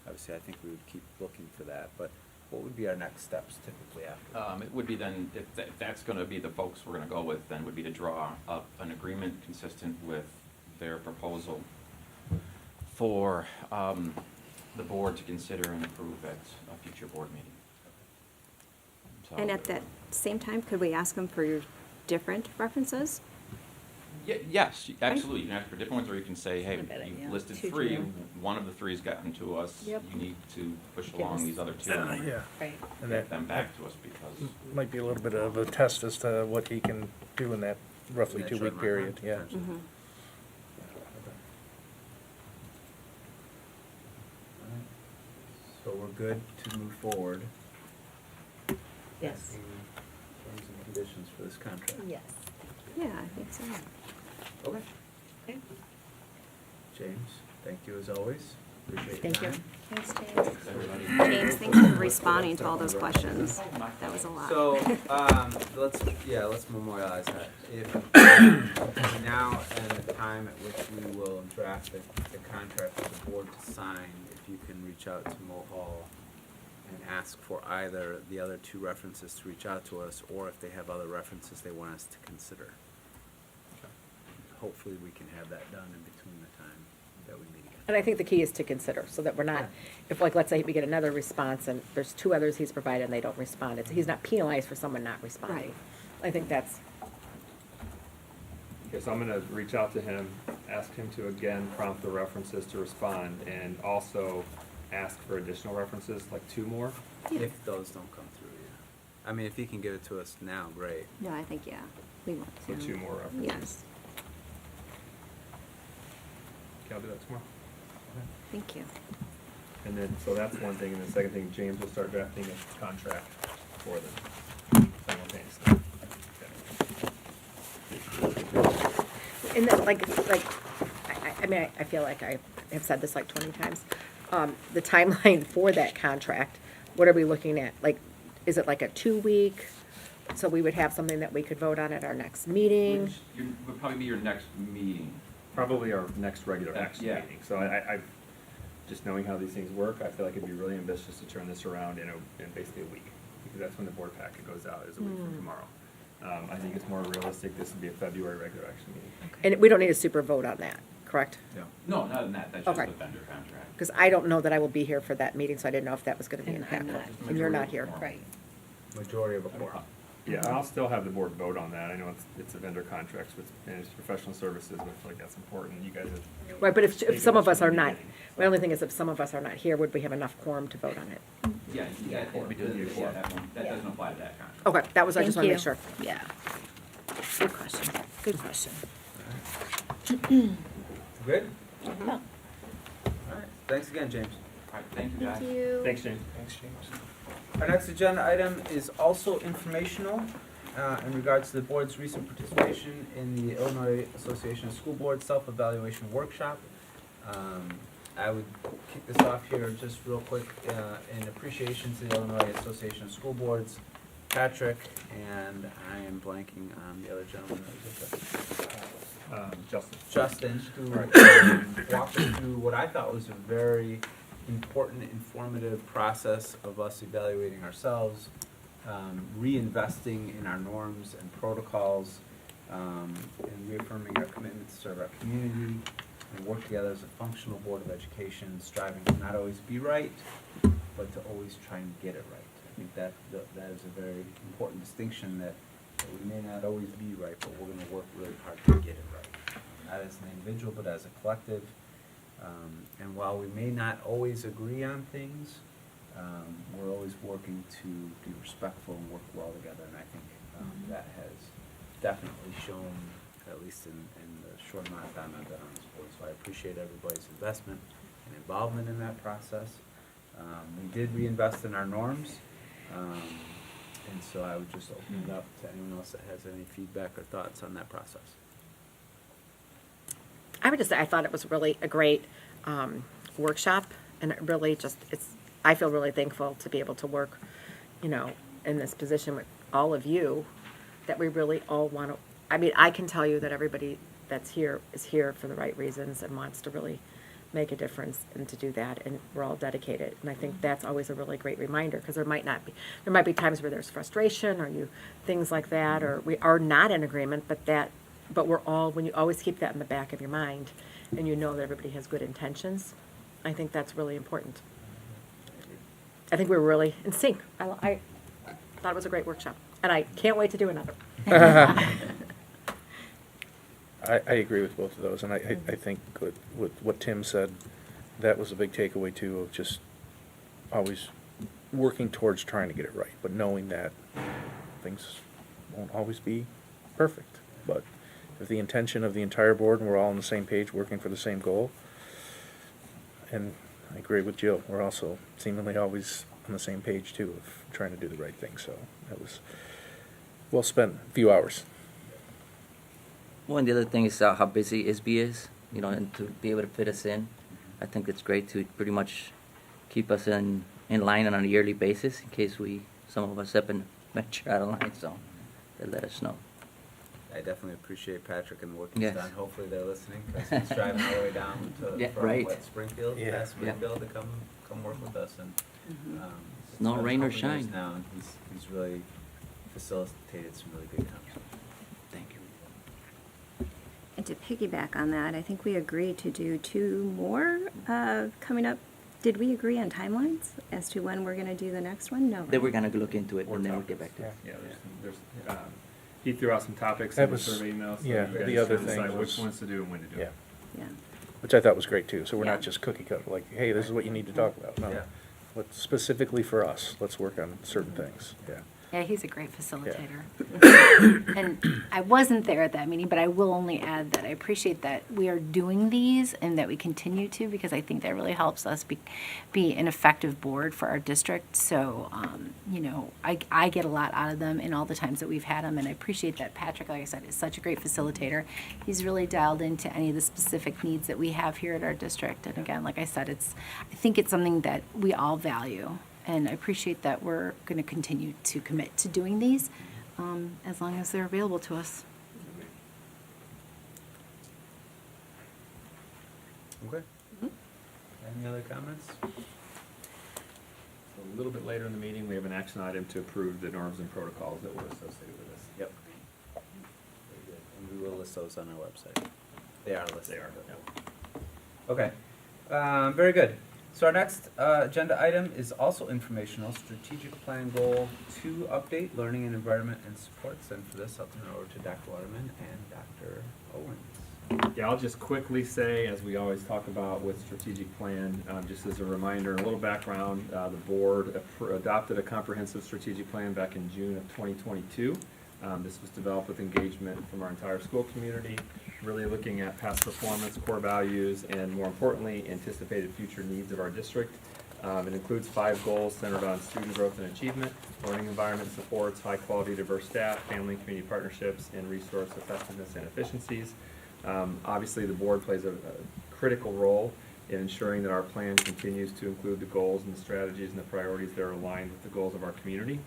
Obviously, I think we would keep looking for that, but what would be our next steps typically after? It would be then, if that's gonna be the folks we're gonna go with, then would be to draw up an agreement consistent with their proposal for, the board to consider and approve at a future board meeting. So- And at that same time, could we ask them for your different references? Yes, absolutely. You can ask for different ones, or you can say, hey, Not a bad idea. you've listed 2 3, together. one of the 3's gotten to us. Yep. You need to push Give along us- these other 2 Yeah. and Right. And get that them back to us, because might be a little bit of a test as to what he can do in that roughly That 2-week short period, run, yeah. potentially. Mhm. So we're good to move forward. Yes. Terms and conditions for this contract. Yes. Yeah, I think so. Okay. Okay. James, thank you as always. Appreciate your Thank you. time. Thanks, James. everybody. James, thanks for responding to all those questions. That was a lot. So, let's memorialize that. If now and the time at which we will draft the contract for the board to sign, if you can reach out to Mohall and ask for either the other 2 references to reach out to us, or if they have other references they want us to consider. Hopefully, we can have that done in between the time that we meet again. and I think the key is to consider, so that we're not, if like, let's say we get another response and there's 2 others he's provided and they don't respond, he's not penalized for someone not responding. Right. I think that's, Okay, so I'm gonna reach out to him, ask him to again prompt the references to respond, and also ask for additional references, like 2 more. If those don't come through, yeah. I mean, if he can give it to us now, great. No, I think, yeah, we want So to. 2 more references. Yes, Okay, I'll do that tomorrow. thank you. And then, so that's one thing, and the second thing, James will start drafting a contract for them simultaneously. Okay. and then, I mean, I feel like I have said this like 20 times. The timeline for that contract, what are we looking at? Like, is it like a 2-week? So we would have something that we could vote on at our next meeting? Would probably be your next meeting. Probably our next regular action Yeah. meeting. So I, just knowing how these things work, I feel like it'd be really ambitious to turn this around in basically a week, because that's when the board packet goes out, is a week from tomorrow. I think it's more realistic, this would be a February regular action meeting. And we don't need a super vote on that. correct? No, not in that, that's just Okay. the vendor contract. Because I don't know that I will be here for that meeting, so I didn't know if that was gonna be And I'm impactful. not. And you're not here. Right. Majority of a quorum. Yeah, I'll still have the board vote on that. I know it's a vendor contracts with, and it's professional services, but I feel like that's important. You guys have. Right, but if taken some of this us from are the not, beginning, so. my only thing is if some of us are not here, would we have enough quorum to vote on it? Yeah, yeah, We do need a quorum. that doesn't apply to that contract. Okay, that was, I just Thank wanna make you. sure. Yeah. Good question. Good question. Good? Mm-hmm. All right, thanks again, James. All right, thank you, guys. Thank you. Thanks, James. Our next agenda item is also informational in regards to the board's recent participation in the Illinois Association of School Boards Self-Evaluation Workshop. I would kick this off here just real quick in appreciation to the Illinois Association of School Boards, Patrick, and I am blanking on the other gentleman. Justin. Justin, who walked us through what I thought was a very important, informative process of us evaluating ourselves, reinvesting in our norms and protocols, and reaffirming our commitment to serve our community and work together as a functional board of education, striving to not always be right, but to always try and get it right. I think that is a very important distinction, that we may not always be right, but we're gonna work really hard to get it right. Not as an individual, but as a collective. And while we may not always agree on things, we're always working to be respectful and work well together. And I think that has definitely shown, at least in the short amount of time I've been on this board. So I appreciate everybody's investment and involvement in that process. We did reinvest in our norms. And so I would just open it up to anyone else that has any feedback or thoughts on that process. I would just say, I thought it was really a great workshop, and it really just, I feel really thankful to be able to work, you know, in this position with all of you, that we really all want to, I mean, I can tell you that everybody that's here is here for the right reasons and wants to really make a difference and to do that, and we're all dedicated. And I think that's always a really great reminder, because there might be times where there's frustration or things like that, or we are not in agreement, but we're all, when you always keep that in the back of your mind and you know that everybody has good intentions, I think that's really important. I think we were really in sync. I thought it was a great workshop, and I can't wait to do another. I agree with both of those, and I think with what Tim said, that was a big takeaway too, of just always working towards trying to get it right, but knowing that things won't always be perfect. But if the intention of the entire board, and we're all on the same page, working for the same goal, and I agree with Jill, we're also seemingly always on the same page too, of trying to do the right thing, so that was well spent, few hours. One of the other thing is how busy ISB is, you know, and to be able to fit us in. I think it's great to pretty much keep us in line on a yearly basis in case some of us have been venture out of line, so they let us know. I definitely appreciate Patrick and the work he's Yes. done. Hopefully they're listening, because he's driving all the way down Yeah, from right. Springfield, Yeah. past Springfield, to come work with us. And it's No been a rain or couple years shine. now, and he's really facilitated some really good times. Thank you. And to piggyback on that, I think we agreed to do 2 more coming up. Did we agree on timelines as to when we're going to do the next one? No. They right? were gonna look into it Or and then we'll topics. get back to it. Yeah, there's he threw out some topics That in the was- survey email, so yeah, you guys the other can thing decide was- which ones to do and when to do Yeah, it. Yeah. which I thought was great too, so we're Yeah. not just cookie cutter, like, hey, this is what you need to talk about, no. Yeah. Let's specifically for us, let's work on certain things, yeah. Yeah, he's a great facilitator. And I wasn't there at that meeting, but I will only add that I appreciate that we are doing these and that we continue to, because I think that really helps us be an effective board for our district. So, you know, I get a lot out of them in all the times that we've had them, and I appreciate that Patrick, like I said, is such a great facilitator. He's really dialed into any of the specific needs that we have here at our district. And again, like I said, I think it's something that we all value. And I appreciate that we're going to continue to commit to doing these as long as they're available to us. Okay. Any other comments? So a little bit later in the meeting, we have an action item to approve the norms and protocols that were associated with this. Yep. Very good. And we will list those on our website. They are listed. They are, yeah. Okay, very good. So our next agenda item is also informational, strategic plan goal 2 update, learning and environment and supports. And for this, I'll turn it over to Dr. Waterman and Dr. Owens. Yeah, I'll just quickly say, as we always talk about with strategic plan, just as a reminder, a little background, the board adopted a comprehensive strategic plan back in June of 2022. This was developed with engagement from our entire school community, really looking at past performance, core values, and more importantly, anticipated future needs of our district. It includes 5 goals centered on student growth and achievement, learning environment supports, high-quality diverse staff, family and community partnerships, and resource effectiveness and efficiencies. Obviously, the board plays a critical role in ensuring that our plan continues to include the goals and the strategies and the priorities that are aligned with the goals of our community.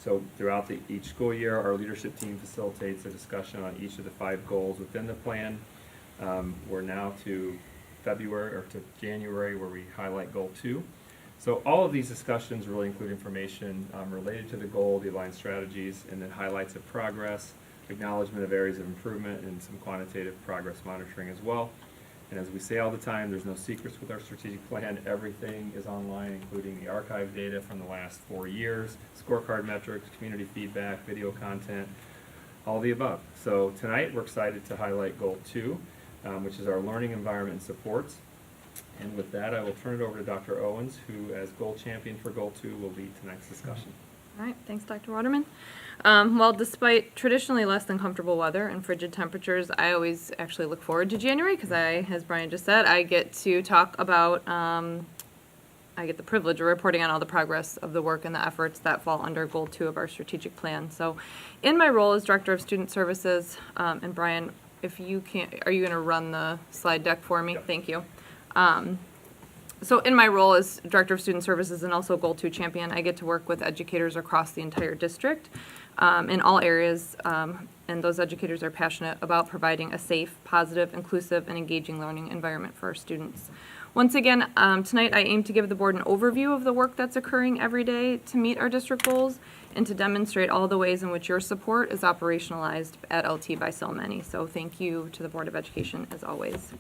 So throughout each school year, our leadership team facilitates a discussion on each of the 5 goals within the plan. We're now to February or to January where we highlight goal 2. So all of these discussions really include information related to the goal, the aligned strategies, and then highlights of progress, acknowledgement of areas of improvement, and some quantitative progress monitoring as well. And as we say all the time, there's no secrets with our strategic plan. Everything is online, including the archive data from the last 4 years, scorecard metrics, community feedback, video content, all the above. So tonight, we're excited to highlight goal 2, which is our learning environment and supports. And with that, I will turn it over to Dr. Owens, who, as goal champion for goal 2, will lead tonight's discussion. All right, thanks, Dr. Waterman. Well, despite traditionally less than comfortable weather and frigid temperatures, I always actually look forward to January because as Brian just said, I get to talk about, I get the privilege of reporting on all the progress of the work and the efforts that fall under Goal 2 of our strategic plan. So in my role as Director of Student Services, and Brian, if you can't, are you going to run the slide deck for me? Yep. Thank you. So in my role as Director of Student Services and also Goal 2 champion, I get to work with educators across the entire district in all areas, and those educators are passionate about providing a safe, positive, inclusive, and engaging learning environment for our students. Once again, tonight I aim to give the board an overview of the work that's occurring every day to meet our district goals and to demonstrate all the ways in which your support is operationalized at LT by so many. So thank you to the Board of Education as always.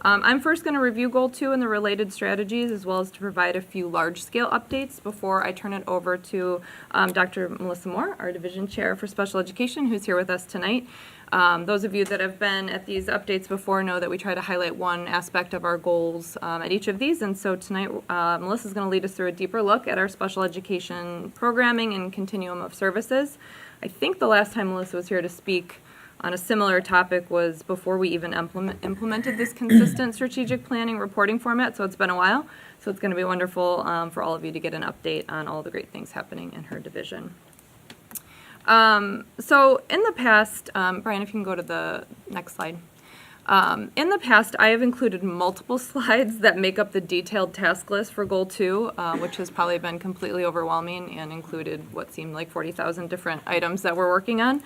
I'm first going to review Goal 2 and the related strategies, as well as to provide a few large-scale updates before I turn it over to Dr. Melissa Moore, our Division Chair for Special Education, who's here with us tonight. Those of you that have been at these updates before know that we try to highlight one aspect of our goals at each of these, and so tonight Melissa's going to lead us through a deeper look at our special education programming and continuum of services. I think the last time Melissa was here to speak on a similar topic was before we even implemented this consistent strategic planning reporting format, so it's been a while. So it's going to be wonderful for all of you to get an update on all the great things happening in her division. So in the past, Brian, if you can go to the next slide. In the past, I have included multiple slides that make up the detailed task list for Goal 2, which has probably been completely overwhelming and included what seemed like 40,000 different items that we're working on.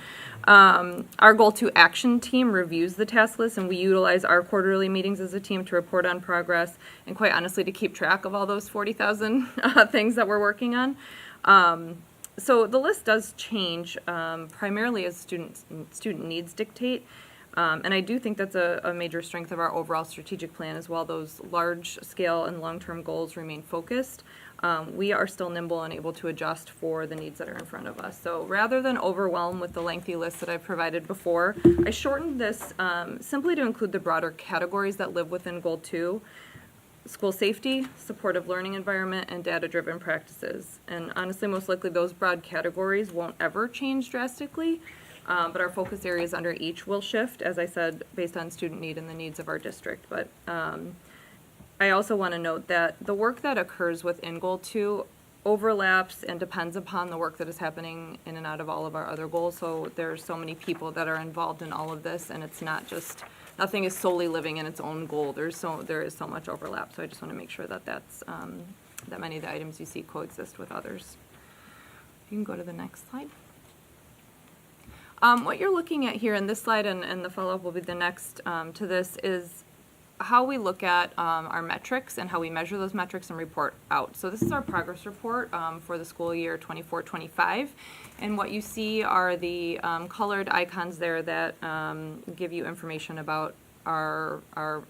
Our Goal 2 action team reviews the task list, and we utilize our quarterly meetings as a team to report on progress and, quite honestly, to keep track of all those 40,000 things that we're working on. So the list does change, primarily as student needs dictate. And I do think that's a major strength of our overall strategic plan as well. Those large-scale and long-term goals remain focused. We are still nimble and able to adjust for the needs that are in front of us. So rather than overwhelm with the lengthy list that I've provided before, I shortened this simply to include the broader categories that live within Goal 2. School safety, supportive learning environment, and data-driven practices. And honestly, most likely those broad categories won't ever change drastically. But our focus areas under each will shift, as I said, based on student need and the needs of our district. But I also want to note that the work that occurs within Goal 2 overlaps and depends upon the work that is happening in and out of all of our other goals. So there's so many people that are involved in all of this, and it's not just, nothing is solely living in its own goal. There is so much overlap. So I just want to make sure that that many of the items you see coexist with others. You can go to the next slide. What you're looking at here in this slide, and the follow-up will be the next to this, is how we look at our metrics and how we measure those metrics and report out. So this is our progress report for the school year 24-25. And what you see are the colored icons there that give you information about our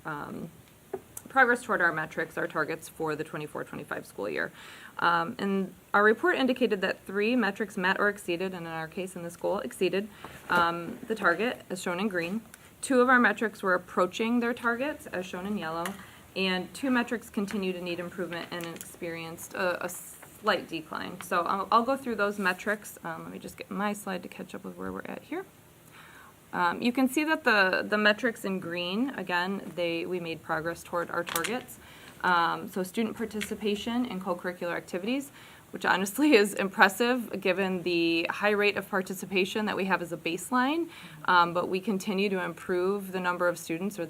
progress toward our metrics, our targets for the 24-25 school year. And our report indicated that 3 metrics met or exceeded, and in our case in the school, exceeded the target, as shown in green. 2 of our metrics were approaching their targets, as shown in yellow, and 2 metrics continue to need improvement and experienced a slight decline. So I'll go through those metrics. Let me just get my slide to catch up with where we're at here. You can see that the metrics in green, again, we made progress toward our targets. So student participation in co-curricular activities, which honestly is impressive given the high rate of participation that we have as a baseline. But we continue to improve the number of students, or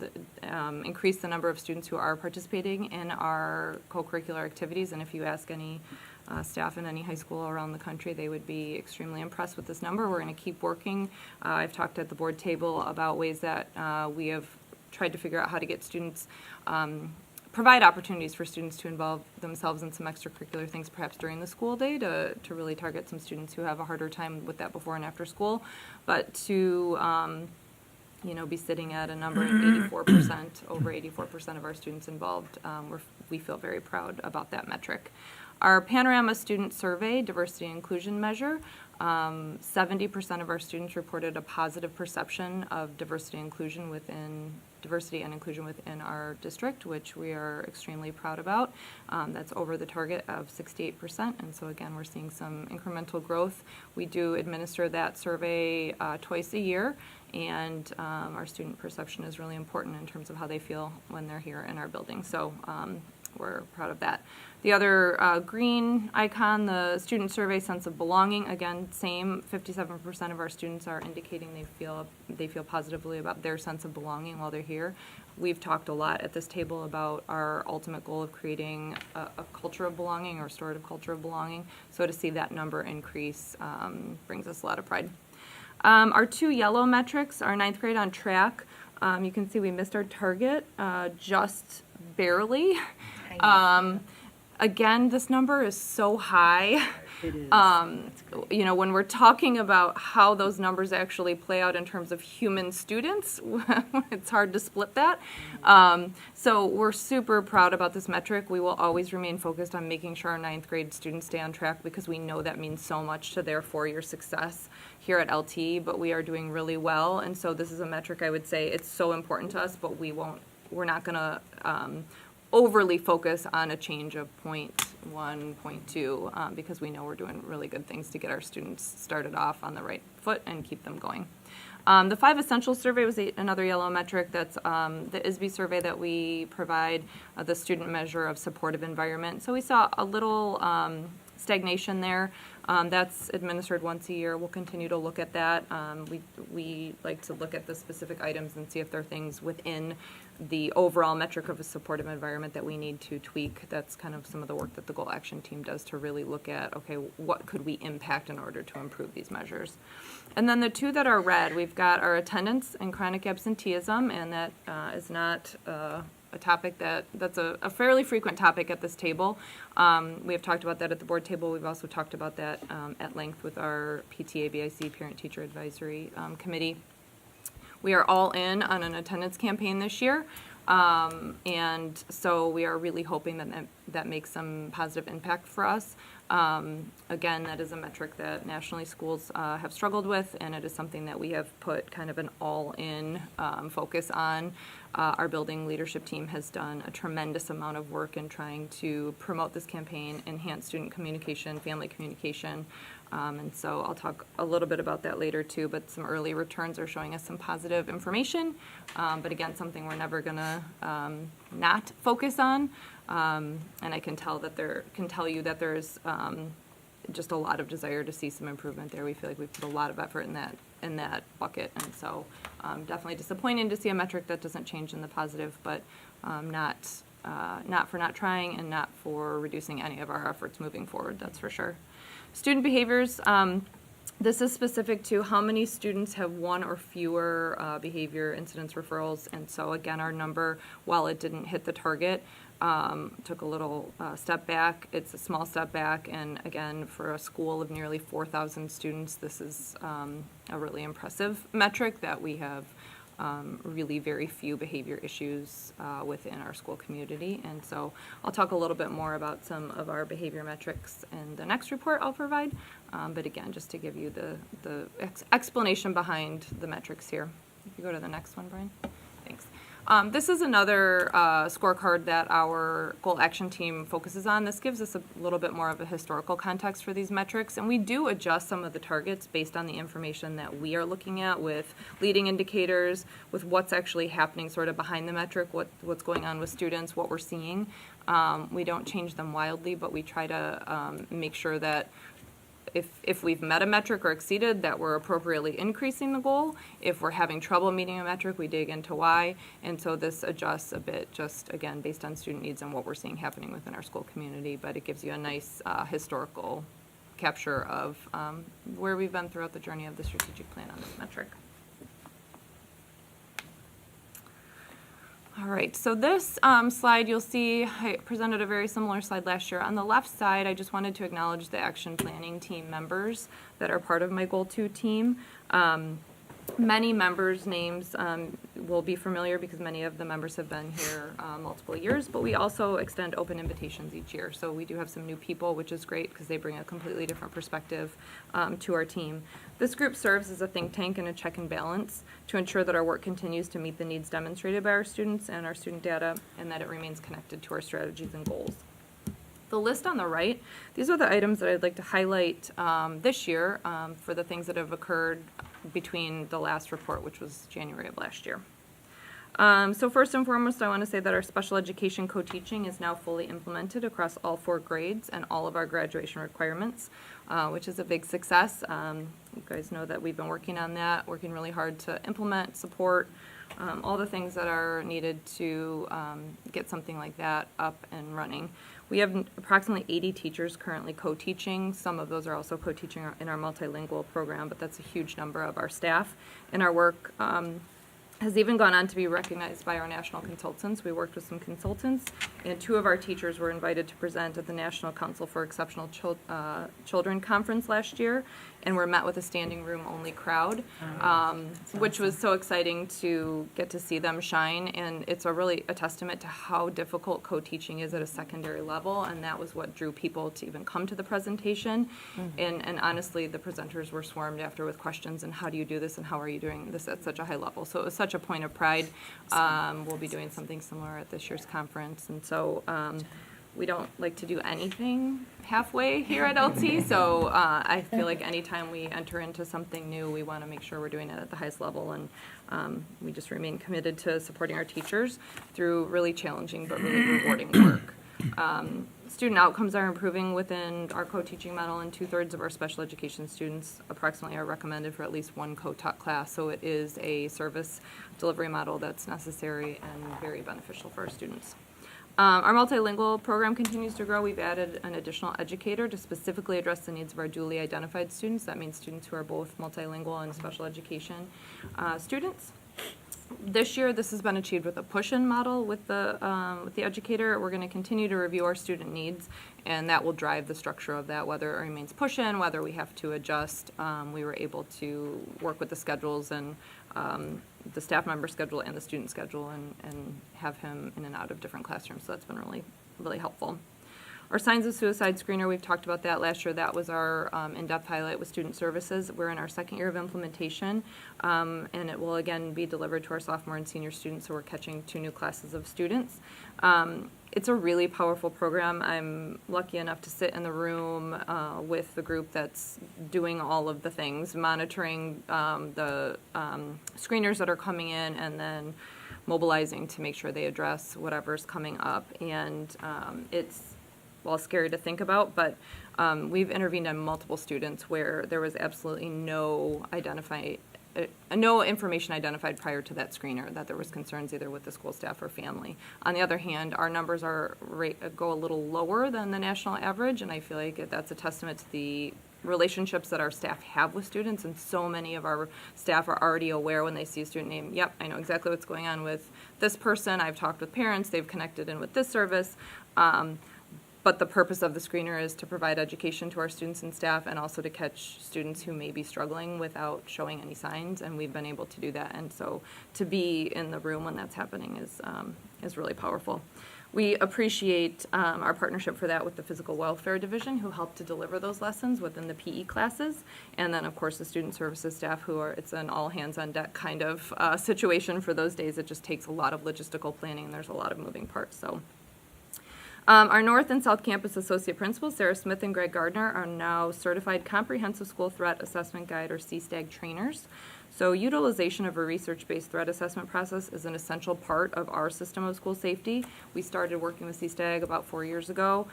increase the number of students who are participating in our co-curricular activities. And if you ask any staff in any high school around the country, they would be extremely impressed with this number. We're going to keep working. I've talked at the board table about ways that we have tried to figure out how to get students, provide opportunities for students to involve themselves in some extracurricular things perhaps during the school day to really target some students who have a harder time with that before and after school, but to be sitting at a number of 84%, over 84% of our students involved. We feel very proud about that metric. Our Panorama Student Survey Diversity and Inclusion measure, 70% of our students reported a positive perception of diversity and inclusion within our district, which we are extremely proud about. That's over the target of 68%, and so again, we're seeing some incremental growth. We do administer that survey twice a year, and our student perception is really important in terms of how they feel when they're here in our building. So we're proud of that. The other green icon, the student survey sense of belonging, again, same, 57% of our students are indicating they feel positively about their sense of belonging while they're here. We've talked a lot at this table about our ultimate goal of creating a culture of belonging, or restorative culture of belonging. So to see that number increase brings us a lot of pride. Our 2 yellow metrics, our 9th grade on track. You can see we missed our target just barely. Again, this number is so high. It is. When we're talking about how those numbers actually play out in terms of human students, it's hard to split that. So we're super proud about this metric. We will always remain focused on making sure our 9th grade students stay on track, because we know that means so much to their 4-year success here at LT, but we are doing really well. And so this is a metric I would say it's so important to us, but we're not going to overly focus on a change of 0.1, 0.2, because we know we're doing really good things to get our students started off on the right foot and keep them going. The 5 Essentials survey was another yellow metric. That's the ISB survey that we provide, the student measure of supportive environment. So we saw a little stagnation there. That's administered once a year. We'll continue to look at that. We like to look at the specific items and see if there are things within the overall metric of a supportive environment that we need to tweak. That's kind of some of the work that the goal action team does to really look at, okay, what could we impact in order to improve these measures. And then the 2 that are red, we've got our attendance and chronic absenteeism, and that is not a topic that's a fairly frequent topic at this table. We have talked about that at the board table. We've also talked about that at length with our PTA, BIC, Parent Teacher Advisory Committee. We are all in on an attendance campaign this year, and so we are really hoping that makes some positive impact for us. Again, that is a metric that nationally schools have struggled with, and it is something that we have put kind of an all-in focus on. Our building leadership team has done a tremendous amount of work in trying to promote this campaign, enhance student communication, family communication, and so I'll talk a little bit about that later too, but some early returns are showing us some positive information, but again, something we're never going to not focus on. And I can tell you that there's just a lot of desire to see some improvement there. We feel like we've put a lot of effort in that bucket, and so definitely disappointing to see a metric that doesn't change in the positive, but not for not trying and not for reducing any of our efforts moving forward, that's for sure. Student behaviors. This is specific to how many students have 1 or fewer behavior incidents referrals, and so again, our number, while it didn't hit the target, took a little step back. It's a small step back, and again, for a school of nearly 4,000 students, this is a really impressive metric that we have really very few behavior issues within our school community. And so I'll talk a little bit more about some of our behavior metrics in the next report I'll provide. But again, just to give you the explanation behind the metrics here. If you go to the next one, Brian. Thanks. This is another scorecard that our goal action team focuses on. This gives us a little bit more of a historical context for these metrics, and we do adjust some of the targets based on the information that we are looking at with leading indicators, with what's actually happening sort of behind the metric, what's going on with students, what we're seeing. We don't change them wildly, but we try to make sure that if we've met a metric or exceeded, that we're appropriately increasing the goal. If we're having trouble meeting a metric, we dig into why. And so this adjusts a bit, just again, based on student needs and what we're seeing happening within our school community. But it gives you a nice historical capture of where we've been throughout the journey of the strategic plan on this metric. All right, so this slide, you'll see I presented a very similar slide last year. On the left side, I just wanted to acknowledge the action planning team members that are part of my Goal 2 team. Many members' names will be familiar because many of the members have been here multiple years, but we also extend open invitations each year. So we do have some new people, which is great because they bring a completely different perspective to our team. This group serves as a think tank and a check and balance to ensure that our work continues to meet the needs demonstrated by our students and our student data, and that it remains connected to our strategies and goals. The list on the right, these are the items that I'd like to highlight this year for the things that have occurred between the last report, which was January of last year. So first and foremost, I want to say that our special education co-teaching is now fully implemented across all 4 grades and all of our graduation requirements, which is a big success. You guys know that we've been working on that, working really hard to implement, support, all the things that are needed to get something like that up and running. We have approximately 80 teachers currently co-teaching. Some of those are also co-teaching in our multilingual program, but that's a huge number of our staff. And our work has even gone on to be recognized by our national consultants. We worked with some consultants, and 2 of our teachers were invited to present at the National Council for Exceptional Children Conference last year, and were met with a standing room only crowd, which was so exciting to get to see them shine. And it's really a testament to how difficult co-teaching is at a secondary level, and that was what drew people to even come to the presentation. And honestly, the presenters were swarmed after with questions, and how do you do this, and how are you doing this at such a high level? So it was such a point of pride. We'll be doing something similar at this year's conference, and so we don't like to do anything halfway here at LT, so I feel like anytime we enter into something new, we want to make sure we're doing it at the highest level, and we just remain committed to supporting our teachers through really challenging but really rewarding work. Student outcomes are improving within our co-teaching model, and 2/3 of our special education students approximately are recommended for at least 1 co-taught class, so it is a service delivery model that's necessary and very beneficial for our students. Our multilingual program continues to grow. We've added an additional educator to specifically address the needs of our dually identified students. That means students who are both multilingual and special education students. This year, this has been achieved with a push-in model with the educator. We're going to continue to review our student needs, and that will drive the structure of that, whether it remains push-in, whether we have to adjust. We were able to work with the schedules and the staff member schedule and the student schedule, and have him in and out of different classrooms. So that's been really, really helpful. Our signs of suicide screener, we've talked about that last year. That was our in-depth highlight with student services. We're in our 2nd year of implementation, and it will again be delivered to our sophomore and senior students, so we're catching 2 new classes of students. It's a really powerful program. I'm lucky enough to sit in the room with the group that's doing all of the things, monitoring the screeners that are coming in, and then mobilizing to make sure they address whatever's coming up. And it's scary to think about, but we've intervened on multiple students where there was absolutely no information identified prior to that screener that there was concerns either with the school staff or family. On the other hand, our numbers go a little lower than the national average, and I feel like that's a testament to the relationships that our staff have with students, and so many of our staff are already aware when they see a student name, yep, I know exactly what's going on with this person, I've talked with parents, they've connected in with this service. But the purpose of the screener is to provide education to our students and staff and also to catch students who may be struggling without showing any signs, and we've been able to do that. And so to be in the room when that's happening is really powerful. We appreciate our partnership for that with the Physical Welfare Division, who helped to deliver those lessons within the PE classes. And then, of course, the Student Services staff, it's an all-hands-on-deck kind of situation for those days. It just takes a lot of logistical planning, and there's a lot of moving parts. So, our North and South Campus Associate Principals, Sarah Smith and Greg Gardner, are now Certified Comprehensive School Threat Assessment Guide, or CSTAG trainers. So utilization of a research-based threat assessment process is an essential part of our system of school safety. We started working with CSTAG about 4 years ago.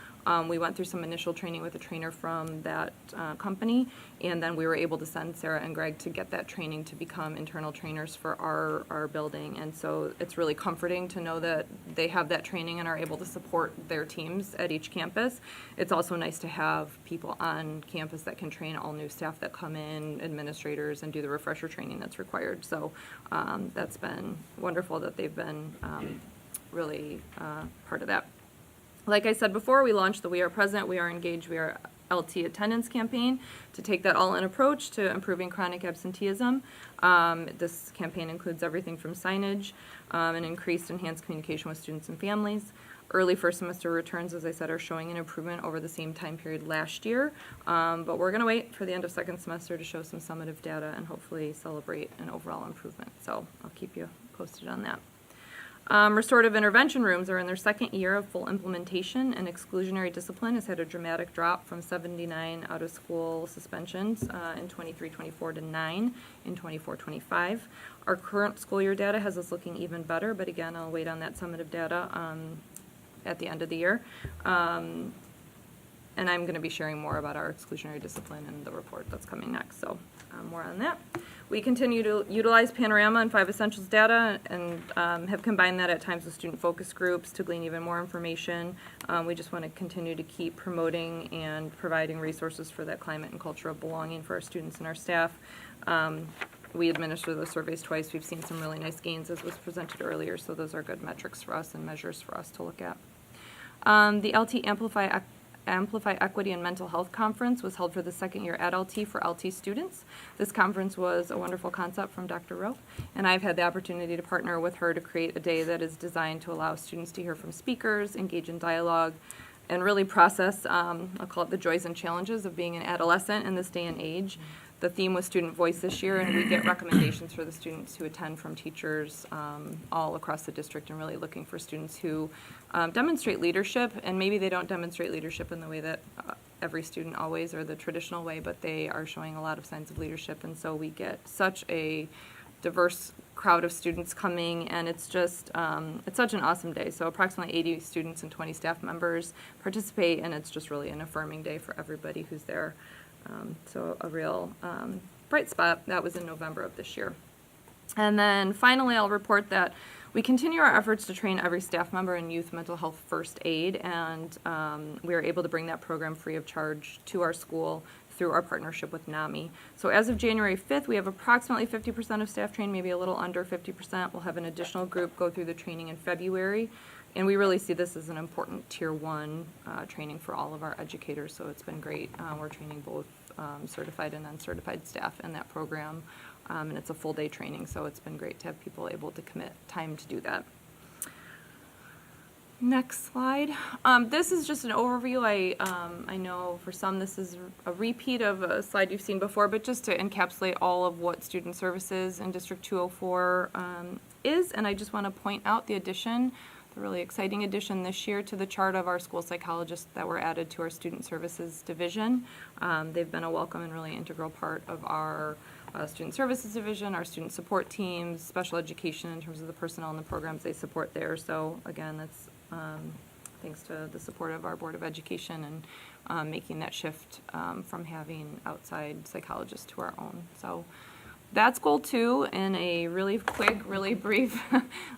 We went through some initial training with a trainer from that company, and then we were able to send Sarah and Greg to get that training to become internal trainers for our building. And so it's really comforting to know that they have that training and are able to support their teams at each campus. It's also nice to have people on campus that can train all new staff that come in, administrators, and do the refresher training that's required. So that's been wonderful that they've been really part of that. Like I said before, we launched the We Are Present, We Are Engaged, We Are LT attendance campaign to take that all-in approach to improving chronic absenteeism. This campaign includes everything from signage and increased enhanced communication with students and families. Early first semester returns, as I said, are showing an improvement over the same time period last year, but we're going to wait for the end of second semester to show some summative data and hopefully celebrate an overall improvement. So I'll keep you posted on that. Restorative intervention rooms are in their second year of full implementation, and exclusionary discipline has had a dramatic drop from 79 out-of-school suspensions in 23-24 to 9 in 24-25. Our current school year data has us looking even better, but again, I'll wait on that summative data at the end of the year. And I'm going to be sharing more about our exclusionary discipline in the report that's coming next, so more on that. We continue to utilize Panorama and 5 Essentials data and have combined that at times with student focus groups to glean even more information. We just want to continue to keep promoting and providing resources for that climate and culture of belonging for our students and our staff. We administer those surveys twice. We've seen some really nice gains, as was presented earlier, so those are good metrics for us and measures for us to look at. The LT Amplify Equity and Mental Health Conference was held for the second year at LT for LT students. This conference was a wonderful concept from Dr. Rowe, and I've had the opportunity to partner with her to create a day that is designed to allow students to hear from speakers, engage in dialogue, and really process, I'll call it the joys and challenges of being an adolescent in this day and age. The theme was student voice this year, and we get recommendations for the students who attend from teachers all across the district, and really looking for students who demonstrate leadership, and maybe they don't demonstrate leadership in the way that every student always, or the traditional way, but they are showing a lot of signs of leadership, and so we get such a diverse crowd of students coming, and it's just, it's such an awesome day. So approximately 80 students and 20 staff members participate, and it's just really an affirming day for everybody who's there. So a real bright spot. That was in November of this year. And then finally, I'll report that we continue our efforts to train every staff member in youth mental health first aid, and we are able to bring that program free of charge to our school through our partnership with NAMI. So as of January 5th, we have approximately 50% of staff trained, maybe a little under 50%. We'll have an additional group go through the training in February. And we really see this as an important Tier 1 training for all of our educators, so it's been great. We're training both certified and uncertified staff in that program, and it's a full day training, so it's been great to have people able to commit time to do that. Next slide. This is just an overview. I know for some this is a repeat of a slide you've seen before, but just to encapsulate all of what Student Services in District 204 is, and I just want to point out the addition, the really exciting addition this year to the chart of our school psychologists that were added to our Student Services division. They've been a welcome and really integral part of our Student Services division, our student support teams, special education in terms of the personnel and the programs they support there. So again, that's thanks to the support of our Board of Education and making that shift from having outside psychologists to our own. So that's goal 2 in a really quick, really brief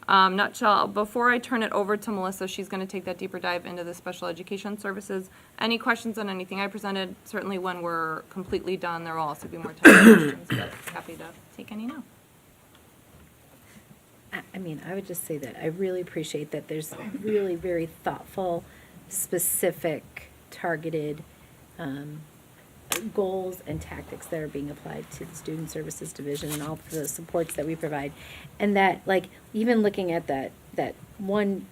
nutshell. Before I turn it over to Melissa, she's going to take that deeper dive into the special education services. Any questions on anything I presented? Certainly when we're completely done, there will also be more time for questions, but happy to take any now. I mean, I would just say that I really appreciate that there's really very thoughtful specific, targeted goals and tactics that are being applied to the Student Services Division and all the supports that we provide. And that, like, even looking at that one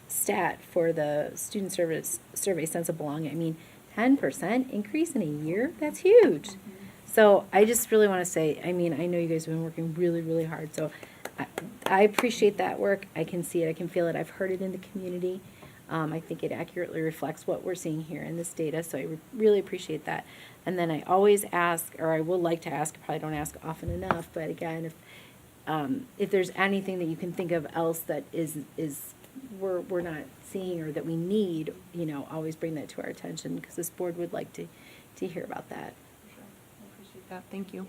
stat for the Student Service Survey Sense of Belonging, I mean, 10% increase in a year, that's huge. So I just really want to say, I mean, I know you guys have been working really, really hard, so I appreciate that work. I can see it, I can feel it, I've heard it in the community. I think it accurately reflects what we're seeing here in this data, so I really appreciate that. And then I always ask, or I would like to ask, probably don't ask often enough, but again, if there's anything that you can think of else that is we're not seeing or that we need, you know, always bring that to our attention, because this board would like to hear about that. Sure. I appreciate that. Thank you.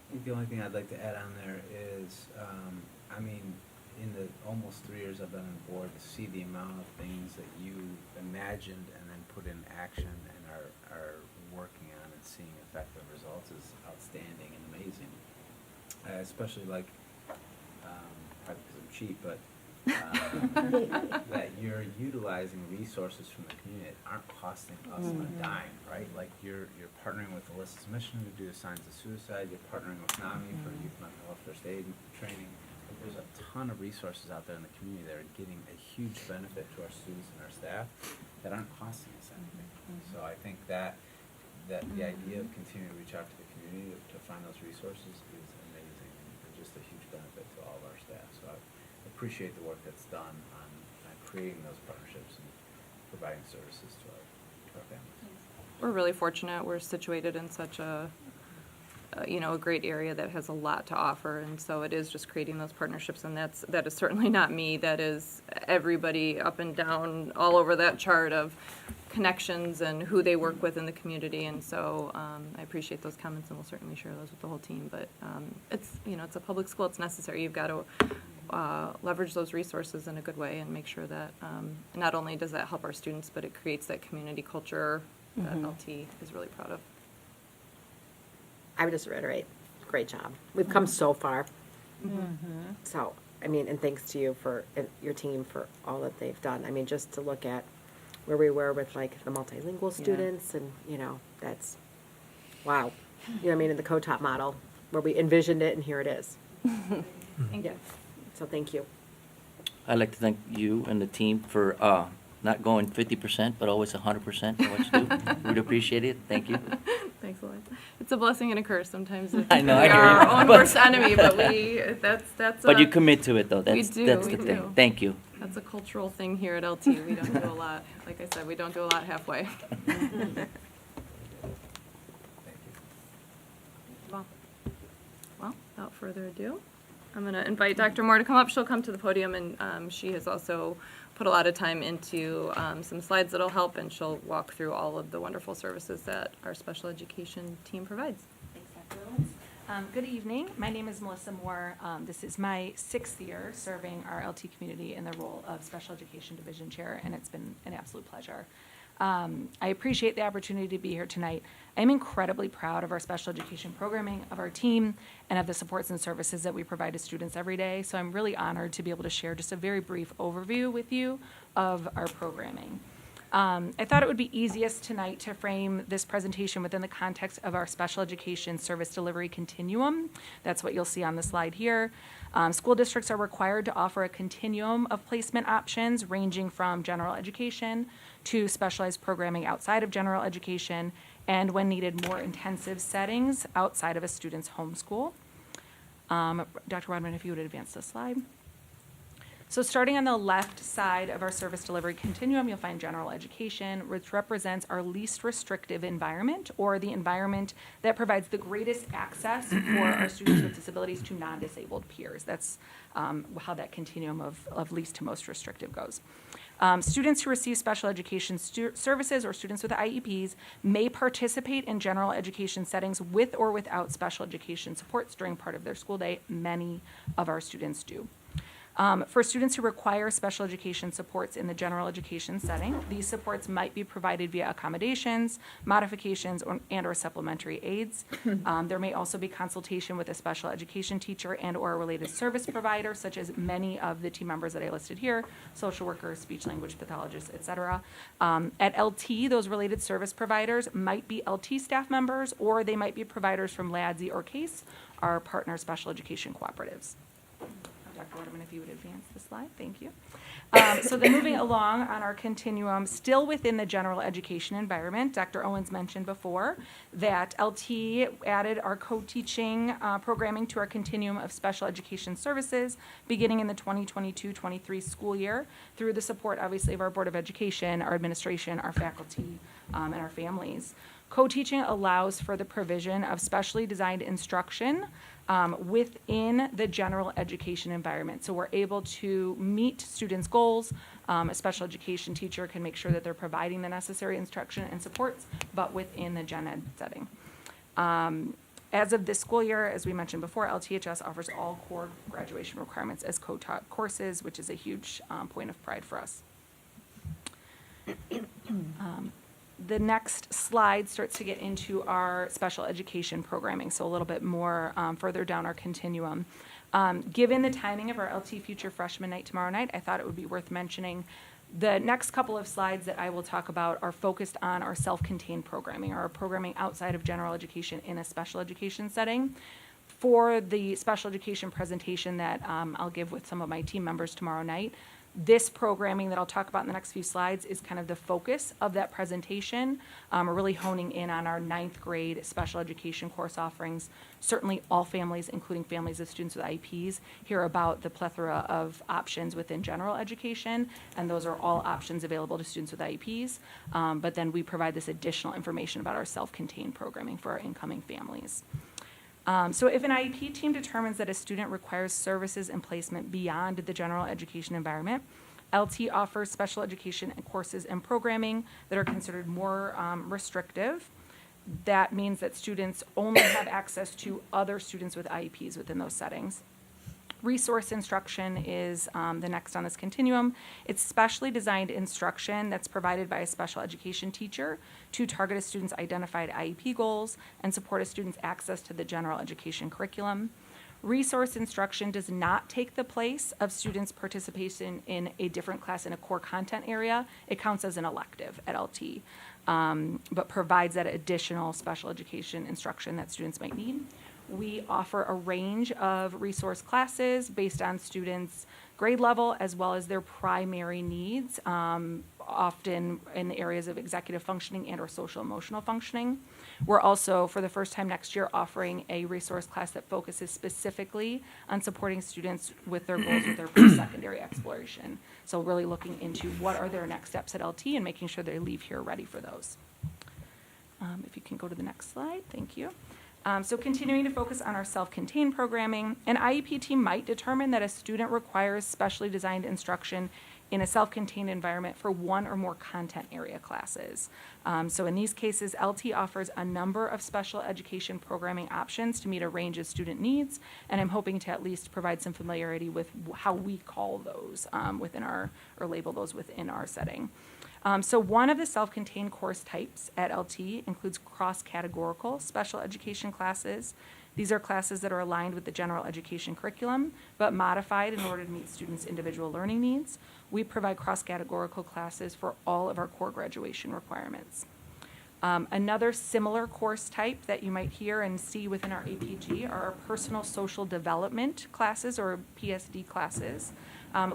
I think the only thing I'd like to add on there is, I mean, in the almost 3 years I've been on board, to see the amount of things that you imagined and then put in action and are working on and seeing effective results is outstanding and amazing. Especially like, probably because I'm cheap, but that you're utilizing resources from the community that aren't costing us a dime, right? Like you're partnering with Alyssa's Mission to do the signs of suicide. You're partnering with NAMI for youth mental health first aid training. There's a ton of resources out there in the community that are getting a huge benefit to our students and our staff that aren't costing us anything. So I think that the idea of continuing to reach out to the community to find those resources is amazing and just a huge benefit to all of our staff. So I appreciate the work that's done on creating those partnerships and providing services to our families. We're really fortunate. We're situated in such a great area that has a lot to offer, and so it is just creating those partnerships, and that is certainly not me. That is everybody up and down all over that chart of connections and who they work with in the community, and so I appreciate those comments, and we'll certainly share those with the whole team. But it's a public school. It's necessary. You've got to leverage those resources in a good way and make sure that not only does that help our students, but it creates that community culture that LT is really proud of. I would just reiterate, great job. We've come so far. So, I mean, and thanks to you and your team for all that they've done. I mean, just to look at where we were with like the multilingual students and, that's, wow. You know what I mean, in the co-top model, where we envisioned it and here it is. Thank you. So thank you. I'd like to thank you and the team for not going 50%, but always 100% for what you do. We'd appreciate it. Thank you. Thanks a lot. It's a blessing and a curse sometimes. I know, We I hear are you. our own worst enemy, but that's. But you commit to it, though. That's do, that's we the do. thing. Thank you. That's a cultural thing here at LT. We don't do a lot. Like I said, we don't do a lot halfway. Well, without further ado, I'm going to invite Dr. Moore to come up. She'll come to the podium, and she has also put a lot of time into some slides that'll help, and she'll walk through all of the wonderful services that our special education team provides. Thanks, Dr. Lewis. Good evening. My name is Melissa Moore. This is my 6th year serving our LT community in the role of Special Education Division Chair, and it's been an absolute pleasure. I appreciate the opportunity to be here tonight. I'm incredibly proud of our special education programming, of our team, and of the supports and services that we provide to students every day. So I'm really honored to be able to share just a very brief overview with you of our programming. I thought it would be easiest tonight to frame this presentation within the context of our special education service delivery continuum. That's what you'll see on the slide here. School districts are required to offer a continuum of placement options ranging from general education to specialized programming outside of general education, and when needed, more intensive settings outside of a student's home school. Dr. Rodman, if you would advance the slide. So starting on the left side of our service delivery continuum, you'll find general education, which represents our least restrictive environment, or the environment that provides the greatest access for our students with disabilities to non-disabled peers. That's how that continuum of least to most restrictive goes. Students who receive special education services or students with IEPs may participate in general education settings with or without special education supports during part of their school day. Many of our students do. For students who require special education supports in the general education setting, these supports might be provided via accommodations, modifications, and/or supplementary aids. There may also be consultation with a special education teacher and/or a related service provider, such as many of the team members that I listed here, social workers, speech language pathologists, et cetera. At LT, those related service providers might be LT staff members, or they might be providers from LADSI or CASE, our partner special education cooperatives. Dr. Waterman, if you would advance the slide, thank you. So then moving along on our continuum, still within the general education environment, Dr. Owens mentioned before that LT added our co-teaching programming to our continuum of special education services beginning in the 2022-23 school year through the support, obviously, of our Board of Education, our administration, our faculty, and our families. Co-teaching allows for the provision of specially designed instruction within the general education environment. So we're able to meet students' goals. A special education teacher can make sure that they're providing the necessary instruction and supports, but within the gen ed setting. As of this school year, as we mentioned before, LTHS offers all core graduation requirements as co-taught courses, which is a huge point of pride for us. The next slide starts to get into our special education programming, so a little bit more further down our continuum. Given the timing of our LT Future Freshman Night tomorrow night, I thought it would be worth mentioning the next couple of slides that I will talk about are focused on our self-contained programming, or our programming outside of general education in a special education setting. For the special education presentation that I'll give with some of my team members tomorrow night, this programming that I'll talk about in the next few slides is kind of the focus of that presentation. We're really honing in on our 9th grade special education course offerings. Certainly all families, including families of students with IEPs, hear about the plethora of options within general education, and those are all options available to students with IEPs. But then we provide this additional information about our self-contained programming for our incoming families. So if an IEP team determines that a student requires services and placement beyond the general education environment, LT offers special education and courses and programming that are considered more restrictive. That means that students only have access to other students with IEPs within those settings. Resource instruction is the next on this continuum. It's specially designed instruction that's provided by a special education teacher to target a student's identified IEP goals and support a student's access to the general education curriculum. Resource instruction does not take the place of students' participation in a different class in a core content area. It counts as an elective at LT, but provides that additional special education instruction that students might need. We offer a range of resource classes based on students' grade level as well as their primary needs, often in the areas of executive functioning and or social emotional functioning. We're also, for the first time next year, offering a resource class that focuses specifically on supporting students with their goals with their post-secondary exploration. So really looking into what are their next steps at LT and making sure they leave here ready for those. If you can go to the next slide, thank you. So continuing to focus on our self-contained programming, an IEP team might determine that a student requires specially designed instruction in a self-contained environment for one or more content area classes. So in these cases, LT offers a number of special education programming options to meet a range of student needs, and I'm hoping to at least provide some familiarity with how we call those within our, or label those within our setting. So one of the self-contained course types at LT includes cross-categorical special education classes. These are classes that are aligned with the general education curriculum, but modified in order to meet students' individual learning needs. We provide cross-categorical classes for all of our core graduation requirements. Another similar course type that you might hear and see within our APG are our personal social development classes, or PSD classes.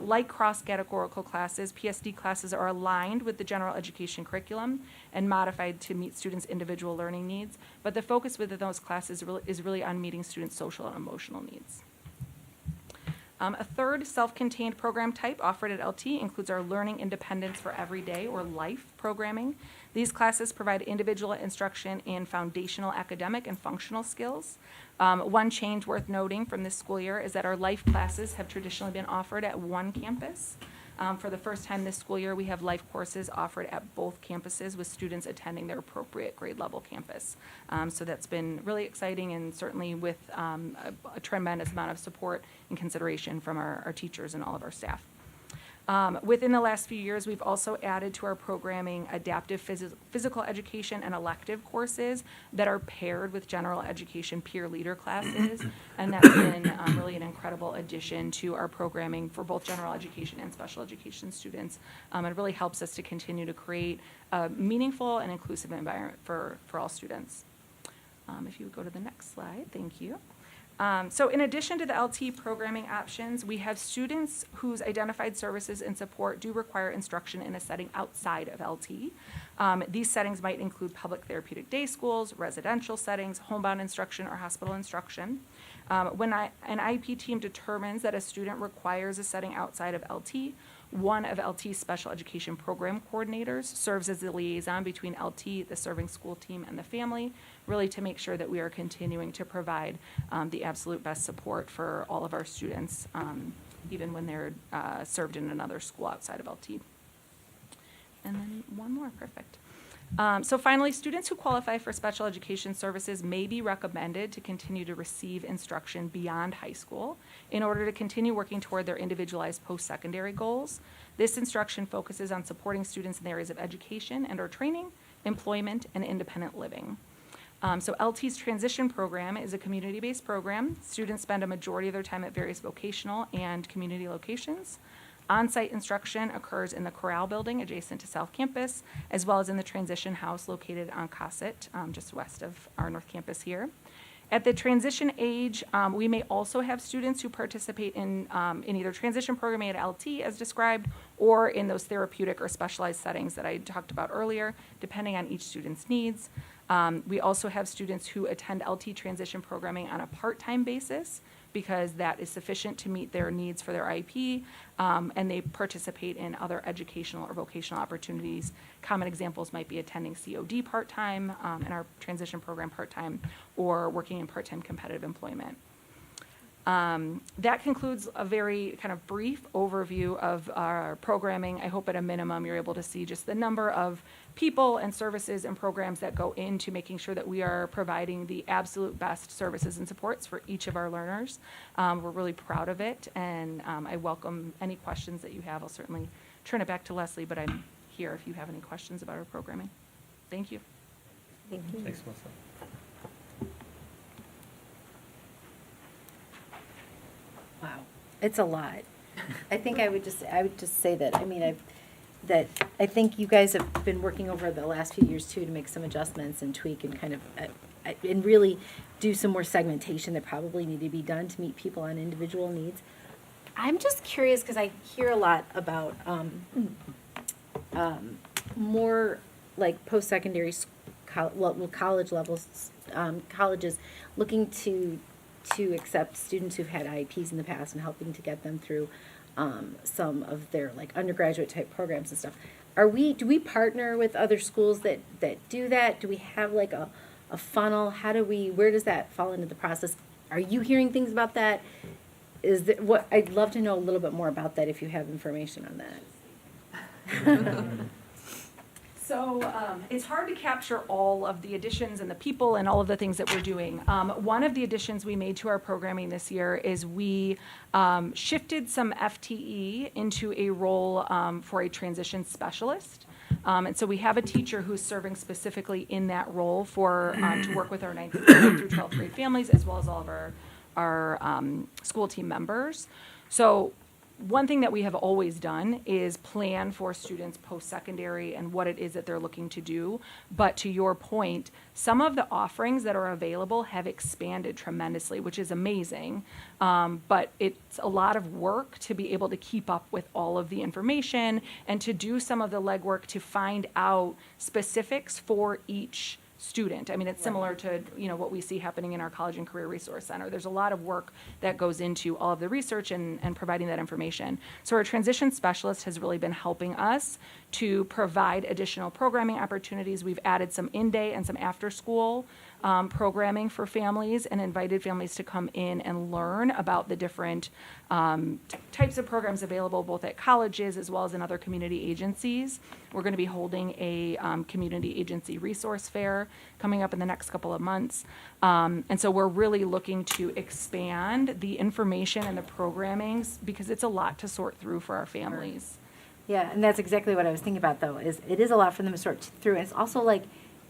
Like cross-categorical classes, PSD classes are aligned with the general education curriculum and modified to meet students' individual learning needs, but the focus within those classes is really on meeting students' social and emotional needs. A third self-contained program type offered at LT includes our Learning Independence for Everyday, or LIFE programming. These classes provide individual instruction in foundational academic and functional skills. One change worth noting from this school year is that our LIFE classes have traditionally been offered at one campus. For the first time this school year, we have life courses offered at both campuses with students attending their appropriate grade level campus. So that's been really exciting, and certainly with a tremendous amount of support and consideration from our teachers and all of our staff. Within the last few years, we've also added to our programming adaptive physical education and elective courses that are paired with general education peer leader classes, and that's been really an incredible addition to our programming for both general education and special education students. It really helps us to continue to create a meaningful and inclusive environment for all students. If you would go to the next slide, thank you. So in addition to the LT programming options, we have students whose identified services and support do require instruction in a setting outside of LT. These settings might include public therapeutic day schools, residential settings, homebound instruction, or hospital instruction. When an IEP team determines that a student requires a setting outside of LT, one of LT's special education program coordinators serves as the liaison between LT, the serving school team, and the family, really to make sure that we are continuing to provide the absolute best support for all of our students, even when they're served in another school outside of LT. And then one more, perfect. So finally, students who qualify for special education services may be recommended to continue to receive instruction beyond high school in order to continue working toward their individualized post-secondary goals. This instruction focuses on supporting students in the areas of education and/or training, employment, and independent living. So LT's transition program is a community-based program. Students spend a majority of their time at various vocational and community locations. On-site instruction occurs in the Corral building adjacent to South Campus, as well as in the transition house located on Cossett, just west of our North Campus here. At the transition age, we may also have students who participate in either transition programming at LT as described, or in those therapeutic or specialized settings that I talked about earlier, depending on each student's needs. We also have students who attend LT transition programming on a part-time basis, because that is sufficient to meet their needs for their IEP, and they participate in other educational or vocational opportunities. Common examples might be attending COD part-time in our transition program part-time, or working in part-time competitive employment. That concludes a very kind of brief overview of our programming. I hope at a minimum you're able to see just the number of people and services and programs that go into making sure that we are providing the absolute best services and supports for each of our learners. We're really proud of it, and I welcome any questions that you have. I'll certainly turn it back to Leslie, but I'm here if you have any questions about our programming. Thank you. Thank you. Thanks, Melissa. Wow, it's a lot. I think I would just say that, I think you guys have been working over the last few years too to make some adjustments and tweak and kind of, and really do some more segmentation that probably need to be done to meet people on individual needs. I'm just curious, because I hear a lot about more like post-secondary college levels, colleges looking to accept students who've had IEPs in the past and helping to get them through some of their like undergraduate type programs and stuff. Do we partner with other schools that do that? Do we have like a funnel? Where does that fall into the process? Are you hearing things about that? I'd love to know a little bit more about that if you have information on that. So it's hard to capture all of the additions and the people and all of the things that we're doing. One of the additions we made to our programming this year is we shifted some FTE into a role for a transition specialist. And so we have a teacher who's serving specifically in that role to work with our 9th through 12th grade families, as well as all of our school team members. So one thing that we have always done is plan for students post-secondary and what it is that they're looking to do. But to your point, some of the offerings that are available have expanded tremendously, which is amazing. But it's a lot of work to be able to keep up with all of the information and to do some of the legwork to find out specifics for each student. I mean, it's similar to, what we see happening in our College and Career Resource Center. There's a lot of work that goes into all of the research and providing that information. So our transition specialist has really been helping us to provide additional programming opportunities. We've added some in-day and some after-school programming for families and invited families to come in and learn about the different types of programs available both at colleges as well as in other community agencies. We're going to be holding a community agency resource fair coming up in the next couple of months. And so we're really looking to expand the information and the programmings because it's a lot to sort through for our families. Yeah, and that's exactly what I was thinking about, though, is it is a lot for them to sort through. And it's also like,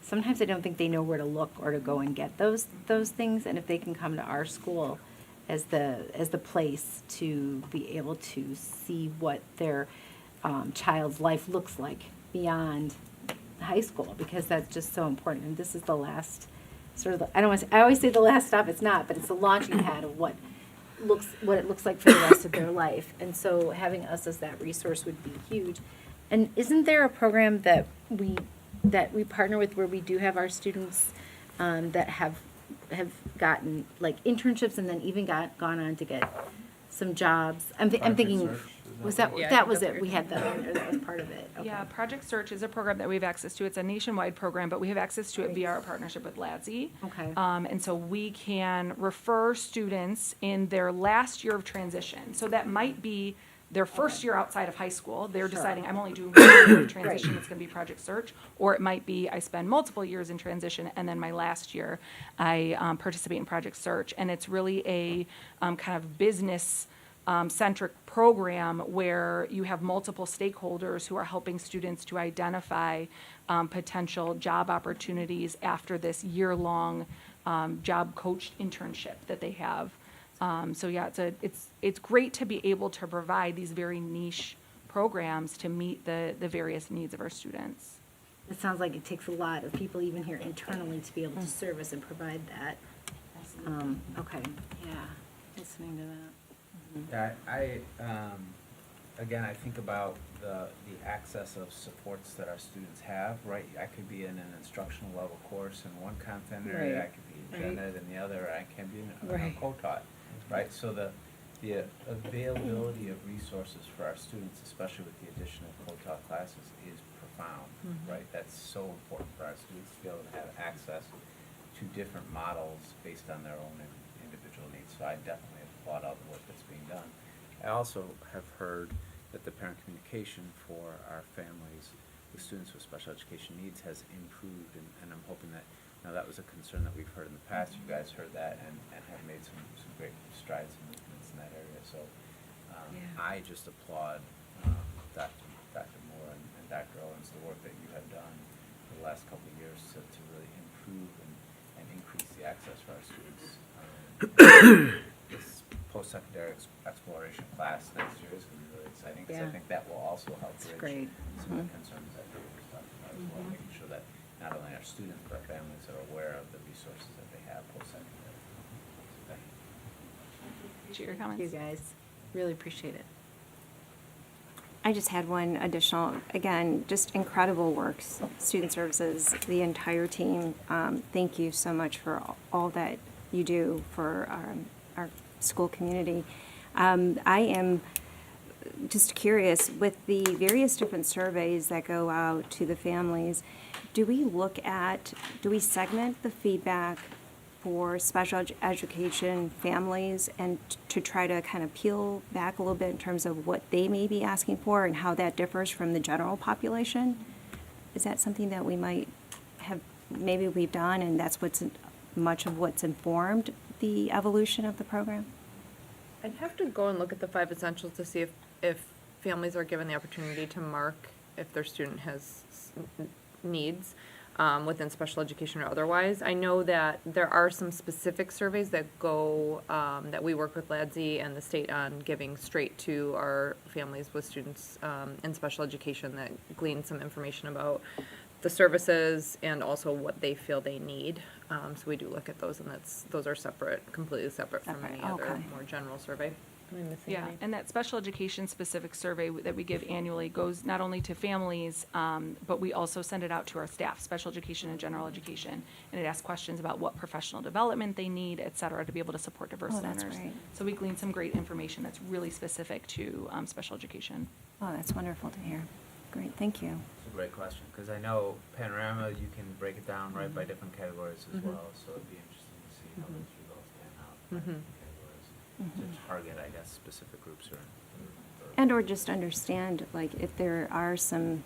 sometimes I don't think they know where to look or to go and get those things. And if they can come to our school as the place to be able to see what their child's life looks like beyond high school, because that's just so important. And this is the last sort of, I always say the last stop, it's not, but it's the launching pad of what it looks like for the rest of their life. And so having us as that resource would be huge. And isn't there a program that we partner with where we do have our students that have gotten like internships and then even gone on to get some jobs? I'm thinking, was that was it? We had that, or that was part of it. Okay. Yeah, Project Search is a program that we have access to. It's a nationwide program, but we have access to it via our partnership with LADSI. Okay. And so we can refer students in their last year of transition. So that might be their first year outside of high school. They're deciding, I'm only doing 1 year of transition, it's going to be Project Search. Or it might be, I spend multiple years in transition, and then my last year, I participate in Project Search. And it's really a kind of business centric program where you have multiple stakeholders who are helping students to identify potential job opportunities after this year-long job coached internship that they have. So yeah, it's great to be able to provide these very niche programs to meet the various needs of our students. It sounds like it takes a lot of people even here internally to be able to service and provide that. Okay, yeah, listening to that. Yeah, again, I think about the access of supports that our students have, right? I could be in an instructional level course in one content area, I could be in gen ed in the other, I can be in a co-taught, right? So the availability of resources for our students, especially with the addition of co-taught classes, is profound, right? That's so important for our students to be able to have access to different models based on their own individual needs. So I definitely applaud all the work that's being done. I also have heard that the parent communication for our families with students with special education needs has improved, and I'm hoping that, that was a concern that we've heard in the past. You guys heard that and have made some great strides and movements in that area. So I just applaud Dr. Moore and Dr. Owens, the work that you have done for the last couple of years to really improve and increase the access for our students. This post-secondary exploration class next year is going to be really exciting because I think that will also help bridge some of the concerns that we were talking about as well, making sure that not only our students but our families are aware of the resources that they have post-secondary. Thank you. Appreciate your comments. Thank you guys, really appreciate it. I just had one additional, again, just incredible work, student services, the entire team. Thank you so much for all that you do for our school community. I am just curious, with the various different surveys that go out to the families, do we segment the feedback for special education families and to try to kind of peel back a little bit in terms of what they may be asking for and how that differs from the general population? Is that something that we might have, maybe we've done, and that's much of what's informed the evolution of the program? I'd have to go and look at the 5 essentials to see if families are given the opportunity to mark if their student has needs within special education or otherwise. I know that there are some specific surveys that go, that we work with LADSI and the state on giving straight to our families with students in special education that glean some information about the services and also what they feel they need. So we do look at those, and those are separate, completely separate from any other more general survey. Am I missing Yeah, any? and that special education specific survey that we give annually goes not only to families, but we also send it out to our staff, special education and general education. And it asks questions about what professional development they need, et cetera, to be able to support diverse learners. Great. So we glean some great information that's really specific to special education. Oh, that's wonderful to hear. Great, thank you. So great question, because I know Panorama, you can break it down right by different categories as well, so it'd be interesting to see how those results pan out by different categories. To target, I guess, specific groups or. And or just understand, like, if there are some,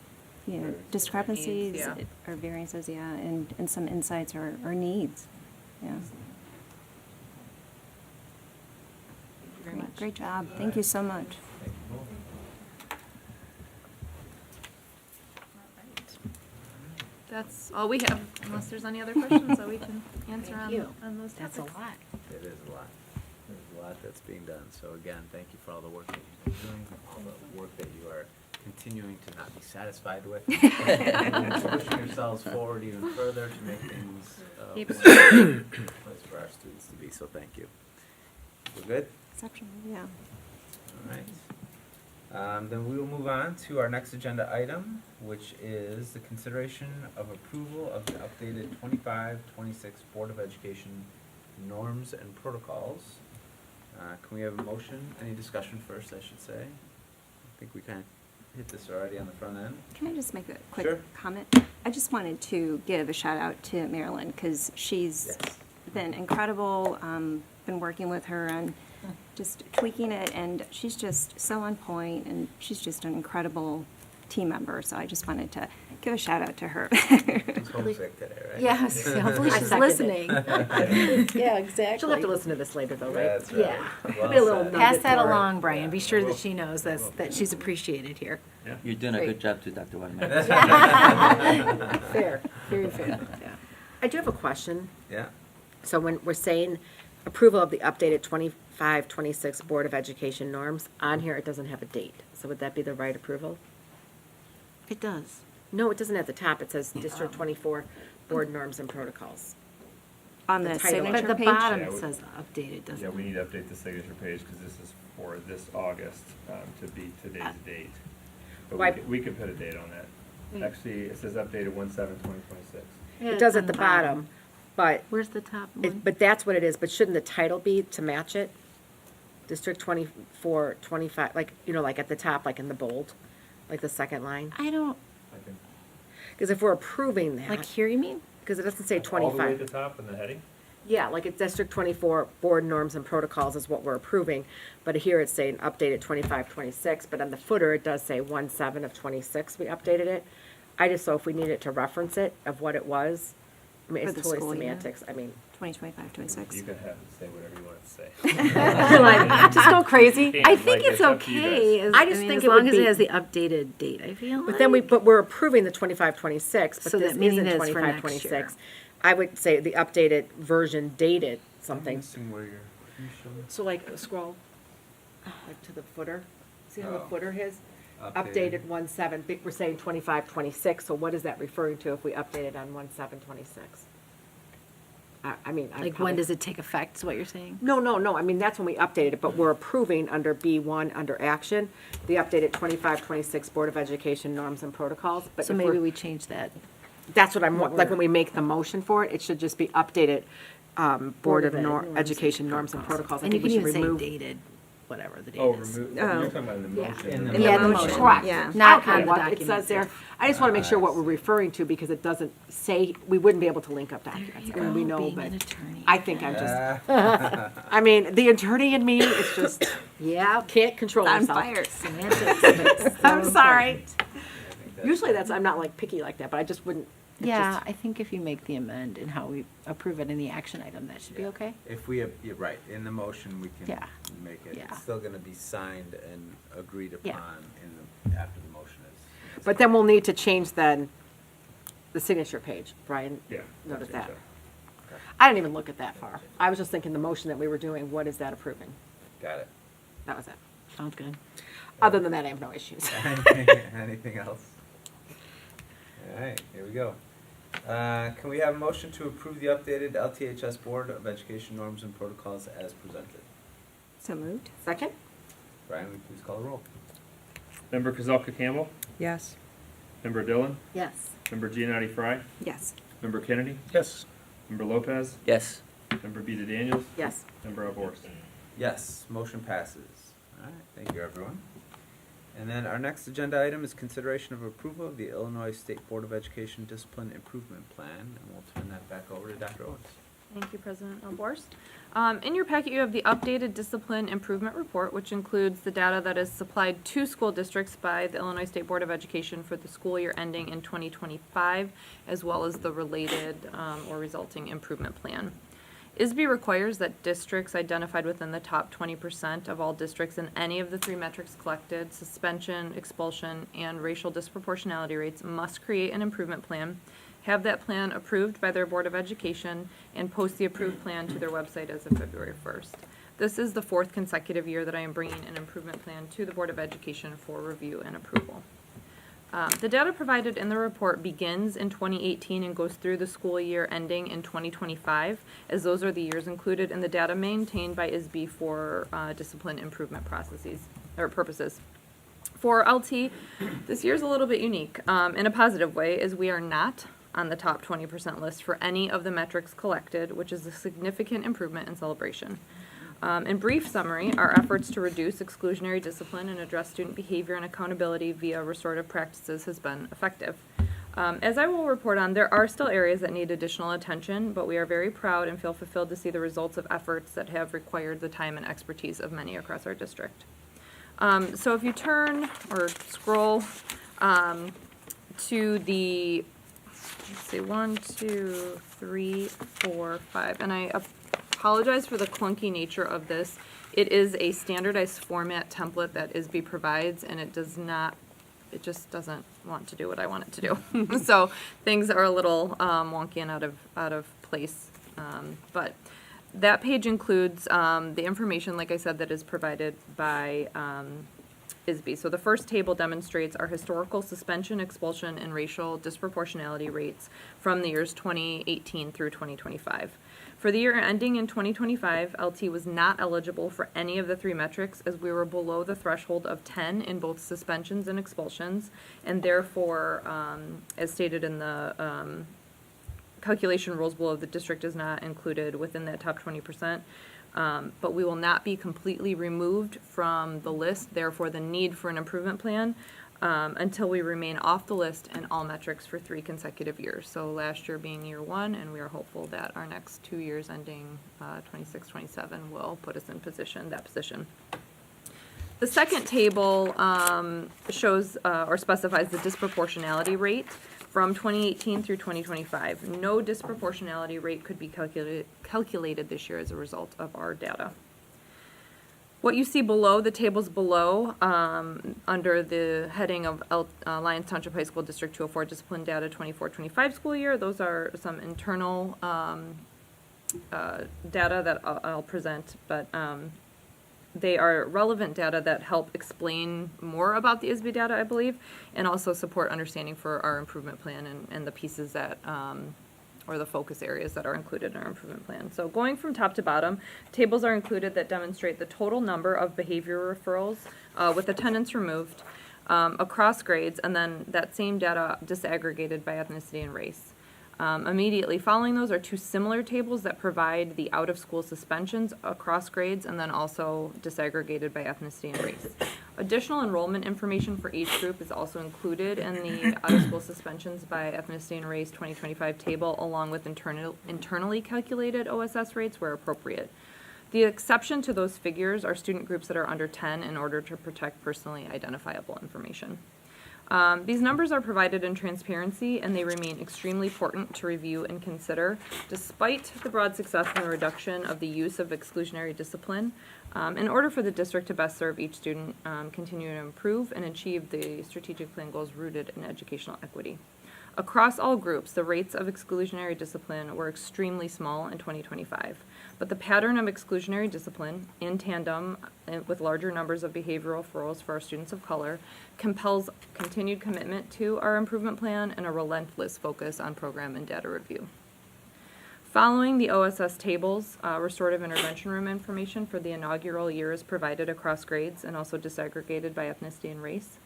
you know, discrepancies yeah. or variances, yeah, and some insights or needs, yeah. Thank you very much. Great job. Thank you so much. Thank you both. That's all we have, unless there's any other questions that we can answer Thank on, you. on those topics. That's a lot. It is a lot. There's a lot that's being done. So again, thank you for all the work that you've been doing, all the work that you are continuing to not be satisfied with. And pushing yourselves forward even further to make things a Keep wonderful place for our students to be. So thank you. We're good? Exceptional, yeah. All right. Then we will move on to our next agenda item, which is the consideration of approval of the updated 25-26 Board of Education norms and protocols. Can we have a motion? Any discussion first, I should say? I think we kind of hit this already on the front end. Can I just make a Sure. quick comment? I just wanted to give a shout out to Marilyn, because she's Yes. been incredible, been working with her on just tweaking it, and she's just so on point, and she's just an incredible team member, so I just wanted to give a shout out to her. She's homesick today, right? Yes, hopefully I she's second it. listening. Yeah, exactly. She'll have to listen to this later, though, right? That's right. Yeah. Well Be a little said. nugget Pass that for her. along, Brian. Be sure Well, that she knows that she's appreciated here. You're doing a Great. good job too, Dr. Waterman. Fair, very fair. Yeah. I do have a question. Yeah. So when we're saying approval of the updated 25-26 Board of Education norms, on here it doesn't have a date. So would that be the right approval? It does. No, it doesn't at the top. It says District 24 Board Norms and Protocols. On the The title. signature But at the page. bottom Yeah, it we- says updated, doesn't Yeah, it? we need to update the signature page, because this is for this August, to be today's date. But Why- we could put a date on that. Actually, it says updated 1/7/2026. Yeah, It it's does on at the bottom, but, Where's the top one? but that's what it is. But shouldn't the title be to match it? District 24, 25, like, you know, like at the top, like in the bold, like the second line? I don't, I think. Because if we're approving like that, here you mean? because it doesn't say All the way at 25. the top in the heading? Yeah, like it's District 24 Board Norms and Protocols is what we're approving, but here it's saying updated 25-26, but on the footer, it does say 1/7 of 26, we updated it. I just, so if we needed to reference it of what it was, I mean, For it's the totally school year. semantics, I mean. 2025, 26. You can have it say whatever you want to say. You're like, just go crazy. Can't, I like, think it's up to you okay. guys. As, I just mean, think as it would long as be- it has the updated date, I feel But then like. but we're approving the 25-26, but So this that meaning isn't that it's for 25-26. next year. I would say the updated version dated something. Missing where you're, can you show me? So like, scroll, like to the footer, see how the Oh. footer is? Updated 1/7, we're saying 25-26, so what is that referring to if we update it on 1/7/26? I mean, I Like, probably- when does it take effect, is what you're saying? No, I mean, that's when we updated it, but we're approving under B1, under action, the updated 25-26 Board of Education norms and protocols, but So if maybe we're- we change that. that's what I'm, what like, we're- when we make the motion for it, it should just be updated, Board of Norms and Education norms and protocols. I And you think can we should even say remove. dated, whatever the date Oh, is. remove, Oh. you're talking about in the Yeah. motion. In the or- Yeah, the motion, motion. Correct. yeah. Not Okay, on the what it document says there. itself. I just want to make sure what we're referring to, because it doesn't say, we wouldn't be able to link up There documents. you I mean, we go, know, being but an attorney. I think I'm just, Ah. I mean, the attorney in me is just, Yeah. can't control On myself. fire. Semantics. I'm sorry. I think Usually that's, I'm not like picky like that, but I just wouldn't. it Yeah, just- I think if you make the amend and how we approve it in the action item, that should be Yeah. okay. If we have, you're right, in the motion, we can Yeah. make it, Yeah. it's still gonna be signed and agreed Yeah. upon in the, after the motion is. But then we'll need to change then the signature page. Brian Yeah. noted I'll that. change I didn't even look at that far. I was just thinking the motion that we were doing, what is that approving? Got it. That was it. Sounds good. Other than that, I have no issues. Anything else? All right, here we go. Can we have a motion to approve the updated LTHS Board of Education norms and protocols as presented? So moved. Second? Brian, will you please call the roll? Member Kozalka Campbell, Yes. Member Dillon, Yes. Member Giannotti Fry, Yes. Member Kennedy, Yes. Member Lopez, Yes. Member Beta Daniels, Yes. Member Alvorst. Yes, motion passes. All right, thank you, everyone. And then our next agenda item is consideration of approval of the Illinois State Board of Education Discipline Improvement Plan, and we'll turn that back over to Dr. Owens. Thank you, President Alborst. In your packet, you have the updated discipline improvement report, which includes the data that is supplied to school districts by the Illinois State Board of Education for the school year ending in 2025, as well as the related or resulting improvement plan. ISB requires that districts identified within the top 20% of all districts in any of the three metrics collected, suspension, expulsion, and racial disproportionality rates, must create an improvement plan, have that plan approved by their Board of Education, and post the approved plan to their website as of February 1st. This is the fourth consecutive year that I am bringing an improvement plan to the Board of Education for review and approval. The data provided in the report begins in 2018 and goes through the school year ending in 2025, as those are the years included in the data maintained by ISB for discipline improvement processes or purposes. For LT, this year is a little bit unique in a positive way, as we are not on the top 20% list for any of the metrics collected, which is a significant improvement in celebration. In brief summary, our efforts to reduce exclusionary discipline and address student behavior and accountability via restorative practices has been effective. As I will report on, there are still areas that need additional attention, but we are very proud and feel fulfilled to see the results of efforts that have required the time and expertise of many across our district. So if you turn or scroll to the, let's see, 1, 2, 3, 4, 5, and I apologize for the clunky nature of this. It is a standardized format template that ISB provides, and it just doesn't want to do what I want it to do. So things are a little wonky and out of place. But that page includes the information, like I said, that is provided by ISB. So the first table demonstrates our historical suspension, expulsion, and racial disproportionality rates from the years 2018 through 2025. For the year ending in 2025, LT was not eligible for any of the three metrics, as we were below the threshold of 10 in both suspensions and expulsions, and therefore, as stated in the calculation rules below, the district is not included within that top 20%. But we will not be completely removed from the list, therefore the need for an improvement plan, until we remain off the list in all metrics for 3 consecutive years. So last year being year 1, and we are hopeful that our next 2 years ending 26, 27 will put us in that position. The second table shows or specifies the disproportionality rate from 2018 through 2025. No disproportionality rate could be calculated this year as a result of our data. What you see below, the tables below, under the heading of Lyons Township High School District 204 Discipline Data 24-25 school year, those are some internal data that I'll present, but they are relevant data that help explain more about the ISB data, I believe, and also support understanding for our improvement plan and the pieces that or the focus areas that are included in our improvement plan. So going from top to bottom, tables are included that demonstrate the total number of behavior referrals with attendance removed across grades, and then that same data disaggregated by ethnicity and race. Immediately following those are 2 similar tables that provide the out-of-school suspensions across grades, and then also disaggregated by ethnicity and race. Additional enrollment information for each group is also included in the out-of-school suspensions by ethnicity and race 2025 table, along with internally calculated OSS rates where appropriate. The exception to those figures are student groups that are under 10 in order to protect personally identifiable information. These numbers are provided in transparency, and they remain extremely important to review and consider. Despite the broad success in the reduction of the use of exclusionary discipline, in order for the district to best serve each student, continue to improve and achieve the strategic plan goals rooted in educational equity. Across all groups, the rates of exclusionary discipline were extremely small in 2025, but the pattern of exclusionary discipline, in tandem with larger numbers of behavioral referrals for our students of color, compels continued commitment to our improvement plan and a relentless focus on program and data review. Following the OSS tables, restorative intervention room information for the inaugural year is provided across grades and also disaggregated by ethnicity and race.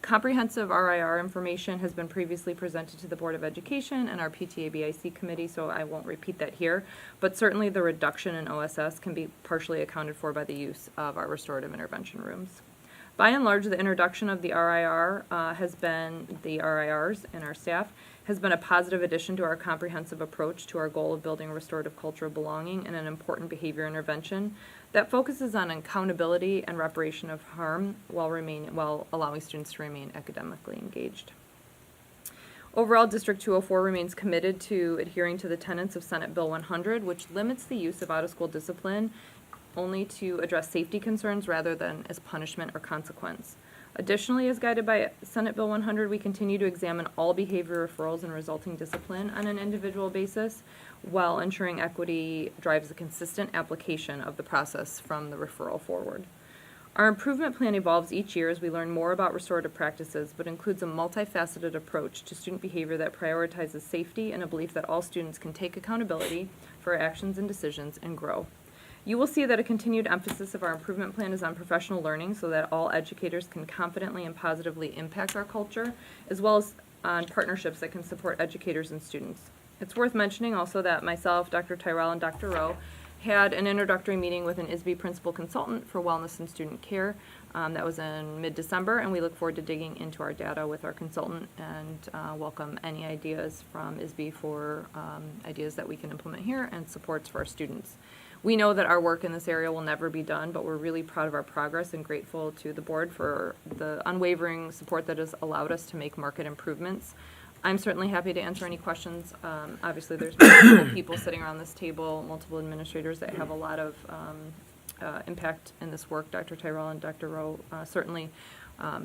Comprehensive RIR information has been previously presented to the Board of Education and our PTA-BIC committee, so I won't repeat that here, but certainly the reduction in OSS can be partially accounted for by the use of our restorative intervention rooms. By and large, the introduction of the RIRs and our staff has been a positive addition to our comprehensive approach to our goal of building a restorative culture of belonging and an important behavior intervention that focuses on accountability and reparation of harm while allowing students to remain academically engaged. Overall, District 204 remains committed to adhering to the tenets of Senate Bill 100, which limits the use of out-of-school discipline only to address safety concerns rather than as punishment or consequence. Additionally, as guided by Senate Bill 100, we continue to examine all behavior referrals and resulting discipline on an individual basis while ensuring equity drives a consistent application of the process from the referral forward. Our improvement plan evolves each year as we learn more about restorative practices, but includes a multifaceted approach to student behavior that prioritizes safety and a belief that all students can take accountability for actions and decisions and grow. You will see that a continued emphasis of our improvement plan is on professional learning so that all educators can confidently and positively impact our culture, as well as on partnerships that can support educators and students. It's worth mentioning also that myself, Dr. Tyrell, and Dr. Rowe had an introductory meeting with an ISB principal consultant for wellness and student care. That was in mid-December, and we look forward to digging into our data with our consultant and welcome any ideas from ISB for ideas that we can implement here and supports for our students. We know that our work in this area will never be done, but we're really proud of our progress and grateful to the board for the unwavering support that has allowed us to make market improvements. I'm certainly happy to answer any questions. Obviously, there's multiple people sitting around this table, multiple administrators that have a lot of impact in this work, Dr. Tyrell and Dr. Rowe certainly.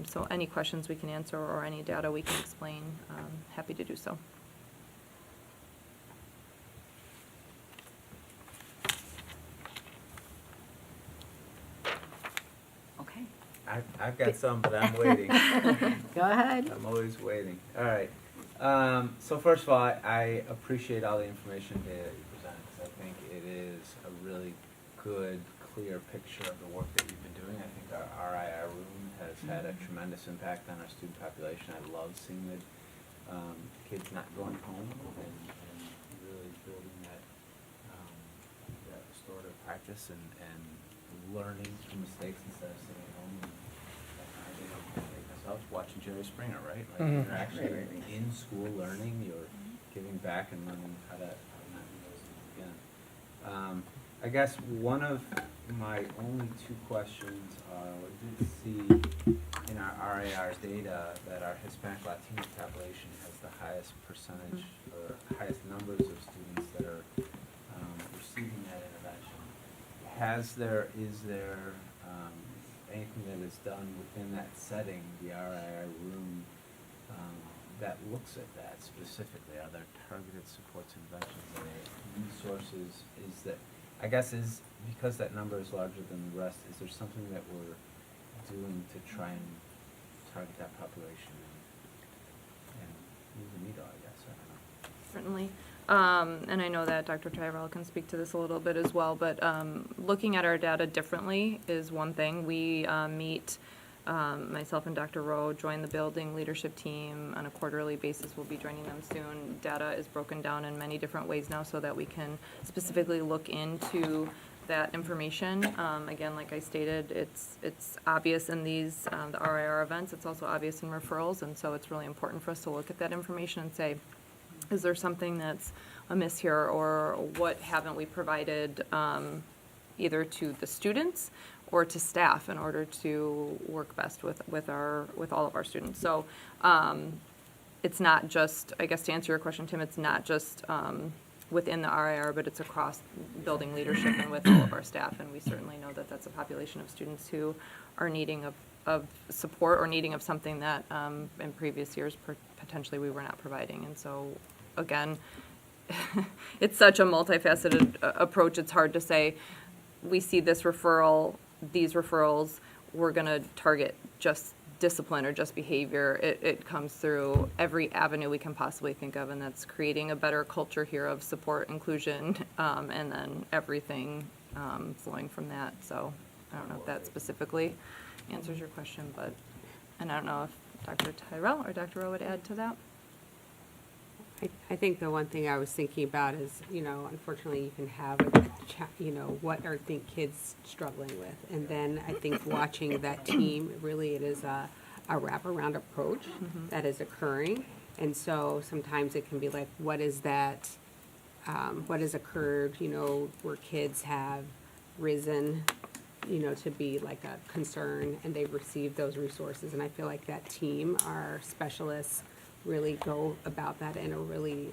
So any questions we can answer or any data we can explain, happy to do so. Okay. I've got some, but I'm waiting. Go ahead. I'm always waiting. All right. So first of all, I appreciate all the information data that you presented, because I think it is a really good, clear picture of the work that you've been doing. I think our RIR room has had a tremendous impact on our student population. I love seeing the kids not going home and really building that restorative practice and learning from mistakes instead of sitting at home. I was watching Jerry Springer, right? Like you're actually in school learning, you're giving back and learning how to not do those things again. I guess one of my only two questions are, we did see in our RAR's data that our Hispanic Latino population has the highest percentage or highest numbers of students that are receiving that intervention. Is there anything that is done within that setting, the RIR room, that looks at that specifically? Are there targeted supports, interventions, are there resources? Is that, I guess, is because that number is larger than the rest, is there something that we're doing to try and target that population and move the needle, I guess? I don't know. Certainly. And I know that Dr. Tyrell can speak to this a little bit as well, but looking at our data differently is one thing. We meet, myself and Dr. Rowe join the building leadership team on a quarterly basis. We'll be joining them soon. Data is broken down in many different ways now so that we can specifically look into that information. Again, like I stated, it's obvious in these, the RIR events. It's also obvious in referrals, and so it's really important for us to look at that information and say, is there something that's amiss here, or what haven't we provided either to the students or to staff in order to work best with all of our students? So it's not just, I guess to answer your question, Tim, it's not just within the RIR, but it's across building leadership and with all of our staff, and we certainly know that that's a population of students who are needing of support or needing of something that in previous years potentially we were not providing. And so again, it's such a multifaceted approach. It's hard to say we see this referral, these referrals, we're going to target just discipline or just behavior. It comes through every avenue we can possibly think of, and that's creating a better culture here of support, inclusion, and then everything flowing from that. So I don't know if that specifically answers your question, but, and I don't know if Dr. Tyrell or Dr. Rowe would add to that. I think the one thing I was thinking about is, unfortunately you can have, what are kids struggling with? And then I think watching that team, really it is a wraparound approach that is occurring. And so sometimes it can be like, what is that, what has occurred, where kids have risen, to be like a concern and they've received those resources. And I feel like that team, our specialists, really go about that in a really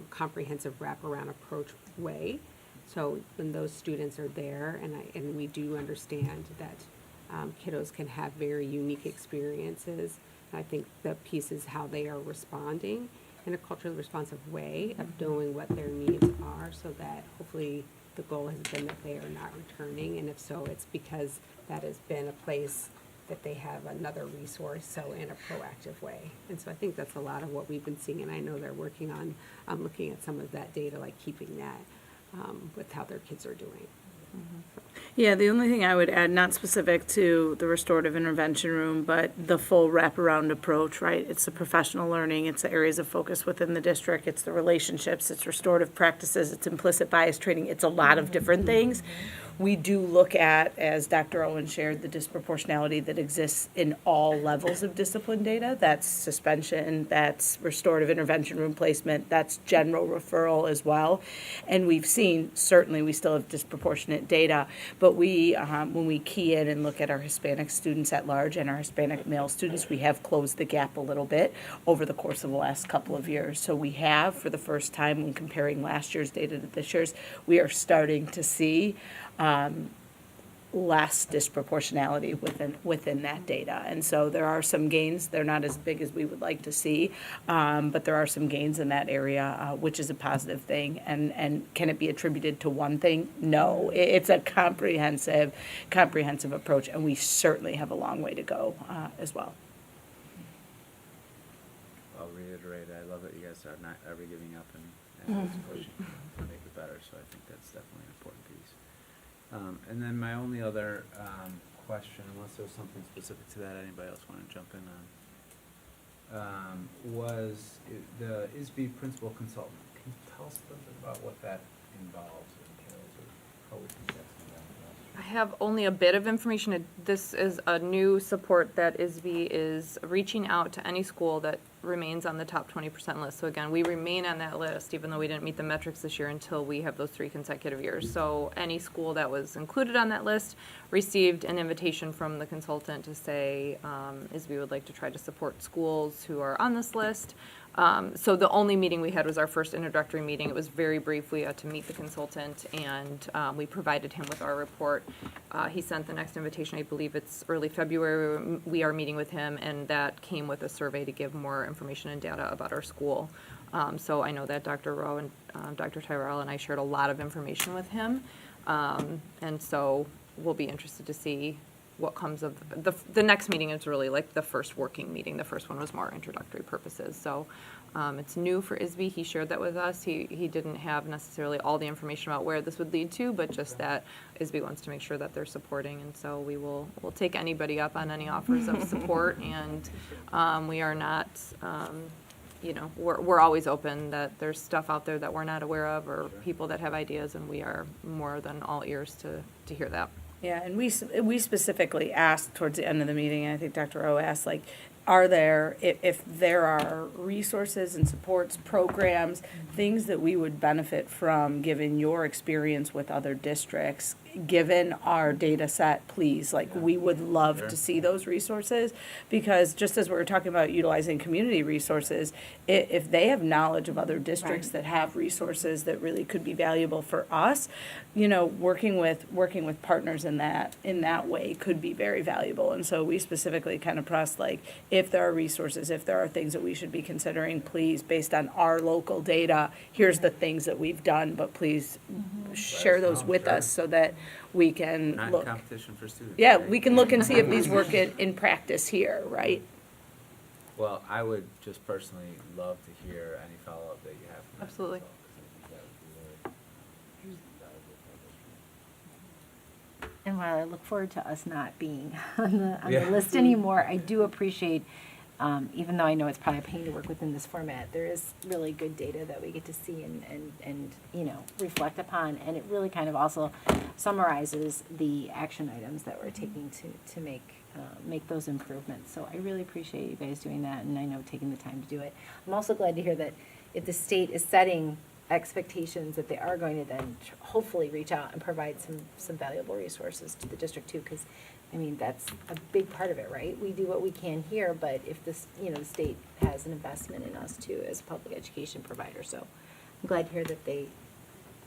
comprehensive wraparound approach way. So when those students are there, and we do understand that kiddos can have very unique experiences, and I think the piece is how they are responding in a culturally responsive way of knowing what their needs are, so that hopefully the goal has been that they are not returning, and if so, it's because that has been a place that they have another resource, so in a proactive way. And so I think that's a lot of what we've been seeing, and I know they're working on looking at some of that data, like keeping that with how their kids are doing. Yeah, the only thing I would add, not specific to the restorative intervention room, but the full wraparound approach, right? It's the professional learning, it's the areas of focus within the district, it's the relationships, it's restorative practices, it's implicit bias training, it's a lot of different things. We do look at, as Dr. Owen shared, the disproportionality that exists in all levels of discipline data. That's suspension, that's restorative intervention room placement, that's general referral as well. And we've seen, certainly we still have disproportionate data, but we, when we key in and look at our Hispanic students at large and our Hispanic male students, we have closed the gap a little bit over the course of the last couple of years. So we have, for the first time when comparing last year's data to this year's, we are starting to see less disproportionality within that data. And so there are some gains. They're not as big as we would like to see, but there are some gains in that area, which is a positive thing. And can it be attributed to one thing? No. It's a comprehensive approach, and we certainly have a long way to go as well. I'll reiterate, I love that you guys are not ever giving up and always pushing to make it better, so I think that's definitely an important piece. And then my only other question, unless there's something specific to that anybody else want to jump in on, was the ISB principal consultant. Can you tell us a little bit about what that involves or entails, or how we think that's going to I have only a bit of information. This is a new support that ISB is reaching out to any school that remains on the top 20% list. So again, we remain on that list even though we didn't meet the metrics this year until we have those 3 consecutive years. So any school that was included on that list received an invitation from the consultant to say ISB would like to try to support schools who are on this list. So the only meeting we had was our first introductory meeting. It was very brief. We had to meet the consultant, and we provided him with our report. He sent the next invitation. I believe it's early February. We are meeting with him, and that came with a survey to give more information and data about our school. So I know that Dr. Rowe and Dr. Tyrell and I shared a lot of information with him, and so we'll be interested to see what comes of the next meeting. Is really like the first working meeting. The first one was more introductory purposes. So it's new for ISB. He shared that with us. He didn't have necessarily all the information about where this would lead to, but just that ISB wants to make sure that they're supporting. And so we'll take anybody up on any offers of support. And we are not, we're always open that there's stuff out there that we're not aware of, or people that have ideas, and we are more than all ears to hear that. Yeah, and we specifically asked towards the end of the meeting, and I think Dr. O asked, like, are there, if there are resources and supports, programs, things that we would benefit from, given your experience with other districts, given our data set, please, like, we would love to see those resources, because just as we were talking about utilizing community resources, if they have knowledge of other districts that have resources that really could be valuable for us, working with partners in that way could be very valuable. And so we specifically kind of pressed, like, if there are resources, if there are things that we should be considering, please, based on our local data, here's the things that we've done, but please share those with us so that we can Not look. in competition for students. Yeah, right? we can look and see if these work in practice here, right? Well, I would just personally love to hear any follow-up that you have from that Absolutely. consult, 'cause I think that would be really valuable for our district. And while I look forward to us not being on the Yeah. list anymore, I do appreciate even though I know it's probably a pain to work within this format, there is really good data that we get to see and reflect upon. And it really kind of also summarizes the action items that we're taking to make those improvements. So I really appreciate you guys doing that, and I know taking the time to do it. I'm also glad to hear that if the state is setting expectations, that they are going to then hopefully reach out and provide some valuable resources to the district too, because I mean, that's a big part of it, right? We do what we can here, but if this, the state has an investment in us too as a public education provider. So I'm glad to hear that they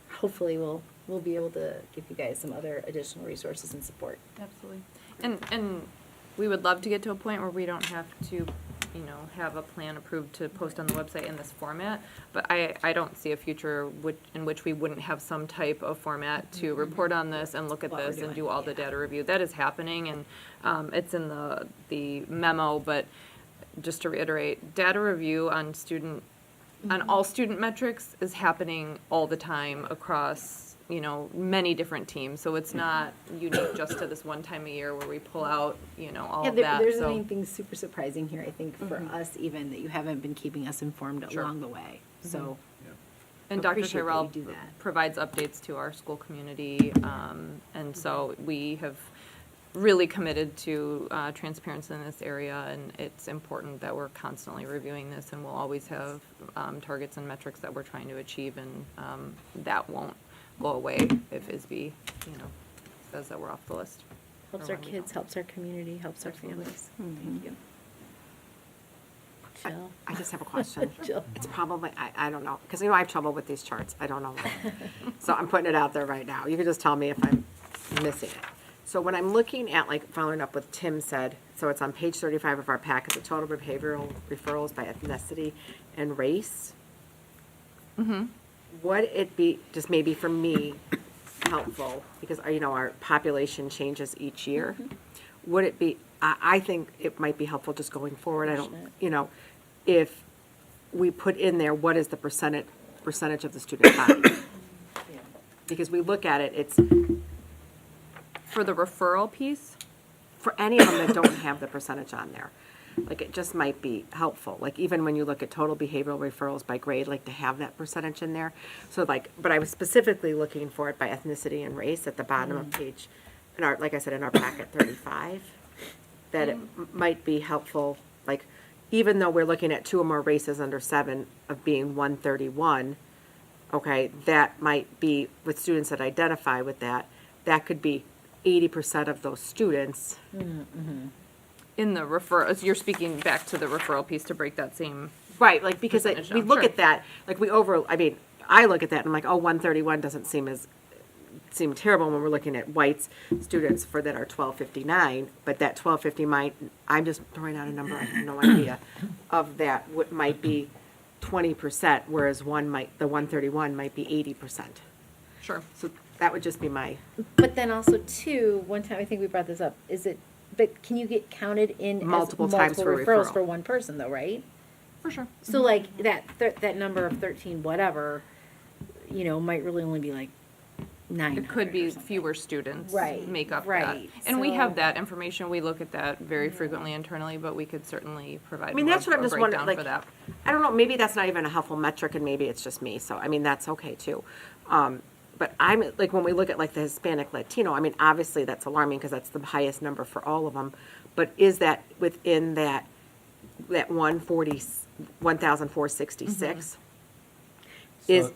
hopefully will be able to give you guys some other additional resources and support. Absolutely. And we would love to get to a point where we don't have to, have a plan approved to post on the website in this format. But I don't see a future in which we wouldn't have some type of format to report on this and look at What we're this and doing, do all the data review. That is happening, and it's in the memo. But just to reiterate, data review on all student metrics is happening all the time across many different teams. So it's not unique just to this one time a year where we pull out, all of that. There's So anything super surprising here, I think, for us even, that you haven't been keeping us informed Sure. along the way. So And Dr. appreciate that Tyrell you do that. provides updates to our school community, and so we have really committed to transparency in this area, and it's important that we're constantly reviewing this, and we'll always have targets and metrics that we're trying to achieve, and that won't go away if ISB, says that we're off the list. helps or our when we kids, don't. helps our community, helps our Absolutely. families. Thank you. Jill? I just have a question. Jill. It's probably, I don't know, because I have trouble with these charts. I don't know why. So I'm putting it out there right now. You can just tell me if I'm missing it. So when I'm looking at, following up what Tim said, so it's on page 35 of our packet, the total behavioral referrals by ethnicity and race. Mm-hmm. Would it be, just maybe for me, helpful, because, our population changes each year? Would it be, I think it might be helpful just going forward, if we put in there, what is the percentage of the student body? Because we look at it, it's, For the referral piece, for any of them that don't have the percentage on there, it just might be helpful. Even when you look at total behavioral referrals by grade, to have that percentage in there. So but I was specifically looking for it by ethnicity and race at the bottom of page, in our packet 35, that it might be helpful, even though we're looking at 2 or more races under 7 of being 131, okay, that might be, with students that identify with that could be 80% of those students. in the referral, you're speaking back to the referral piece to break that same. Right, because percentage we down. look Sure. at that, I look at that and I'm like, oh, 131 doesn't seem terrible when we're looking at whites students that are 1259, but that 1250 I'm just throwing out a number, I have no idea, of that, might be 20%, whereas the 131 might be 80%. Sure. So that would just be my, But then also too, one time I think we brought this up, but can you get counted in Multiple as times multiple for referrals referral. for one person though, right? For sure. So that number of 13 whatever, might really only be 900. It could be or something. fewer students Right, make up right. that. And we So- have that information. We look at that very frequently internally, but we could certainly provide that's what I'm a just breakdown wondering, for that. I don't know, maybe that's not even a helpful metric and maybe it's just me, so, that's okay too. But I'm, when we look at the Hispanic Latino, obviously that's alarming because that's the highest number for all of them. But is that within that 1,466? Is, sorry, go ahead.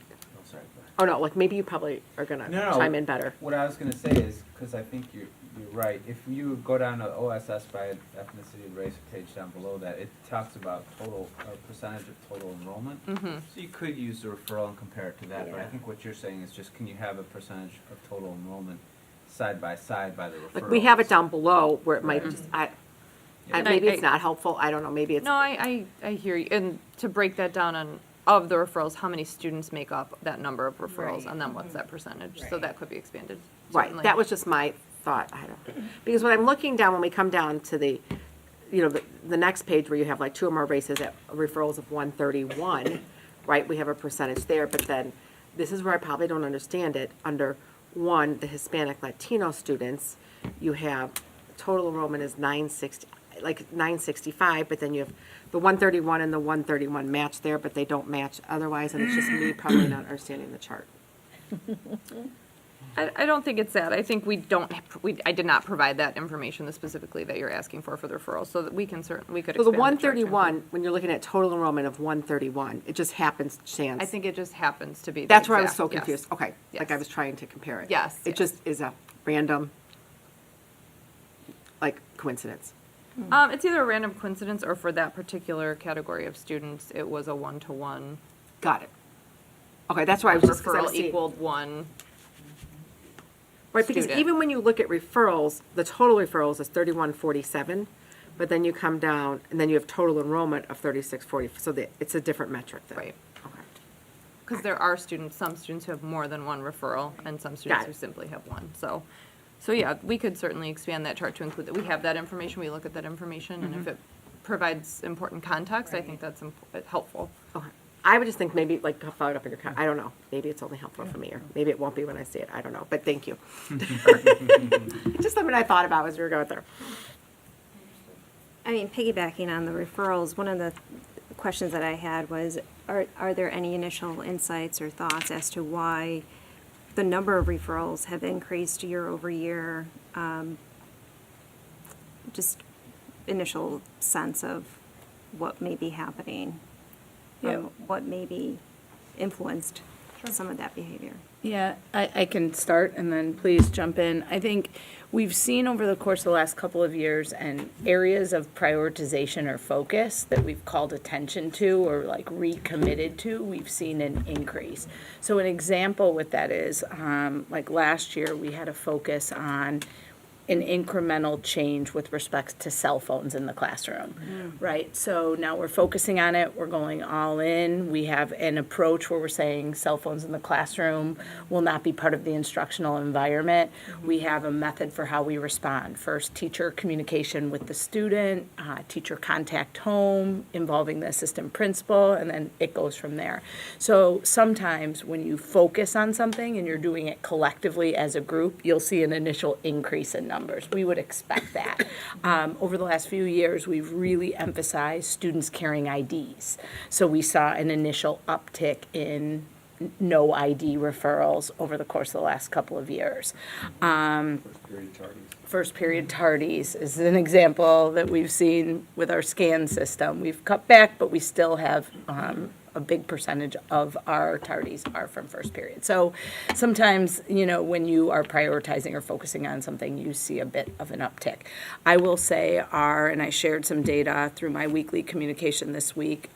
oh no, maybe you probably are gonna No, chime in better. What I was gonna say is, because I think you're right, if you go down to OSS by ethnicity and race page down below that, it talks about total, percentage of total enrollment. Mm-hmm. So you could use the referral and compare it to that, but I Yeah. think what you're saying is just, can you have a percentage of total enrollment side by side by the referrals? We have it down below where it might Right. just, And maybe I- it's not helpful, I don't know, maybe it's. No, I hear you. And to break that down of the referrals, how many students make up that number of referrals, Right. and then what's that percentage? So Right. that could be expanded. Right, certainly. that was just my thought, because when I'm looking down, when we come down to the next page where you have 2 or more races at referrals of 131, right, we have a percentage there, but then, this is where I probably don't understand it, under 1, the Hispanic Latino students, you have, total enrollment is 960, like 965, but then you have the 131 and the 131 match there, but they don't match otherwise, and it's just me probably not understanding the chart. I don't think it's that. I think I did not provide that information specifically that you're asking for the referral, so that we could So the expand chart to 131, when you're looking at total enrollment of 131, it just happens chance. I think it just happens to be. That's where I was so yes. confused. Okay, like I Yes. was trying to compare it. Yes, It yes. just is a random, like, coincidence. It's either a random coincidence or for that particular category of students, it was a one-to-one. Got it. Okay, that's why I was just, because I was Referral seeing. equaled one. Right, because student. even when you look at referrals, the total referrals is 3147, but then you come down, and then you have total enrollment of 3640, so it's a different metric then. Right. Okay. Because there are some students who have more than one referral, and some students Got who it. simply have one. So yeah, we could certainly expand that chart to include that. We have that information, we look at that information, and if it provides important context, I think that's helpful. Okay. I would just think maybe, like, follow it up in your, I don't know, maybe it's only helpful for me, or maybe it won't be when I see it, I don't know, but thank you. Just something I thought about as we were going through. I mean, piggybacking on the referrals, one of the questions that I had was, are there any initial insights or thoughts as to why the number of referrals have increased year over year? Just initial sense of what may be happening, what may be influenced some of that behavior. Yeah, I can start and then please jump in. I think we've seen over the course of the last couple of years and areas of prioritization or focus that we've called attention to or like recommitted to, we've seen an increase. So an example with that is, like last year, we had a focus on an incremental change with respect to cell phones in the classroom, right? So now we're focusing on it, we're going all in. We have an approach where we're saying cell phones in the classroom will not be part of the instructional environment. We have a method for how we respond. First, teacher communication with the student, teacher contact home, involving the assistant principal, and then it goes from there. So sometimes when you focus on something and you're doing it collectively as a group, you'll see an initial increase in numbers. We would expect that. Over the last few years, we've really emphasized students carrying IDs. So we saw an initial uptick in no ID referrals over the course of the last couple of years. First period tardies is an example that we've seen with our scan system. We've cut back, but we still have a big percentage of our tardies are from first period. So sometimes, when you are prioritizing or focusing on something, you see a bit of an uptick. I will say and I shared some data through my weekly communication this week,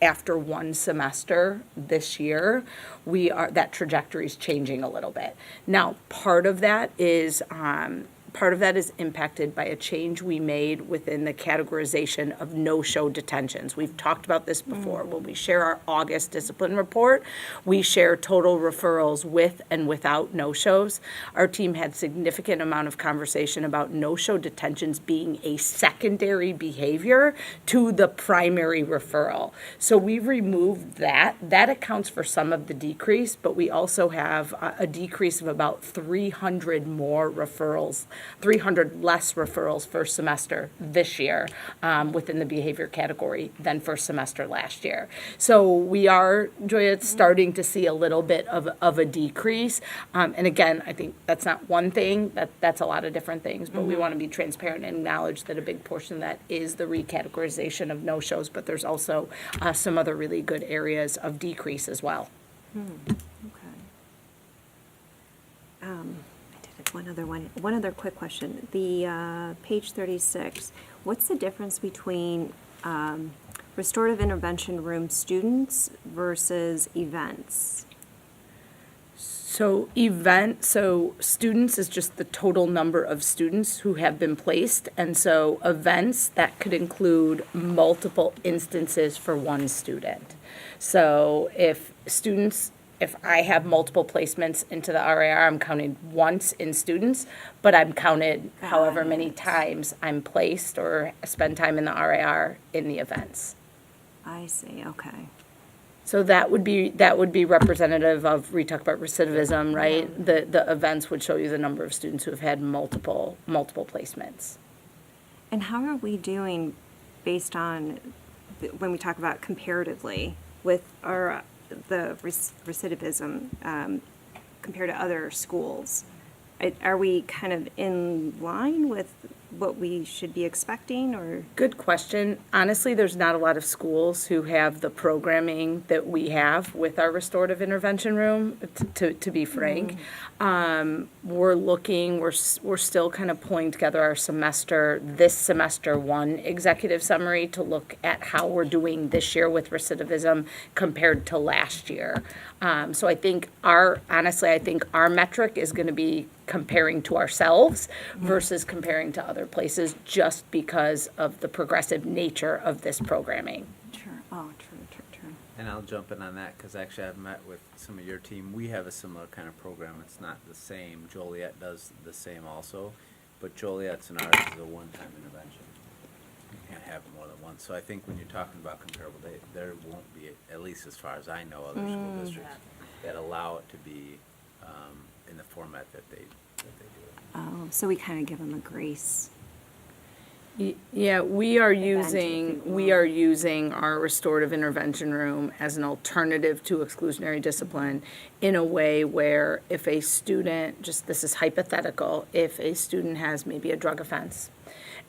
after one semester this year, that trajectory is changing a little bit. Now, part of that is impacted by a change we made within the categorization of no-show detentions. We've talked about this before. When we share our August discipline report, we share total referrals with and without no-shows. Our team had significant amount of conversation about no-show detentions being a secondary behavior to the primary referral. So we've removed that. That accounts for some of the decrease, but we also have a decrease of about 300 more referrals, 300 less referrals first semester this year within the behavior category than first semester last year. So we are, Joya, starting to see a little bit of a decrease. And again, I think that's not one thing, that's a lot of different things, but we want to be transparent and acknowledge that a big portion of that is the recategorization of no-shows, but there's also some other really good areas of decrease as well. Okay. I did have one other quick question. The page 36, what's the difference between restorative intervention room students versus events? So students is just the total number of students who have been placed. And so events, that could include multiple instances for one student. So if I have multiple placements into the RAR, I'm counted once in students, but I'm counted however many times I'm placed or spend time in the RAR in the events. I see, okay. So that would be representative of, we talk about recidivism, right? The events would show you the number of students who have had multiple placements. And how are we doing based on, when we talk about comparatively, with our, the recidivism compared to other schools? Are we kind of in line with what we should be expecting, or? Good question. Honestly, there's not a lot of schools who have the programming that we have with our restorative intervention room, to be frank. We're still kind of pulling together our this semester one executive summary to look at how we're doing this year with recidivism compared to last year. So I think our metric is going to be comparing to ourselves versus comparing to other places, just because of the progressive nature of this programming. Sure. Oh, true. And I'll jump in on that, because actually I've met with some of your team. We have a similar kind of program. It's not the same. Joliet does the same also, but Joliet's and ours is a one-time intervention. You can't have more than one. So I think when you're talking about comparable, there won't be, at least as far as I know, other school districts that allow it to be in the format that they do it. Oh, so we kind of give them a grace. Yeah, we are Advantage, using our restorative intervention room as an alternative to exclusionary discipline in a way where if a student, this is hypothetical, if a student has maybe a drug offense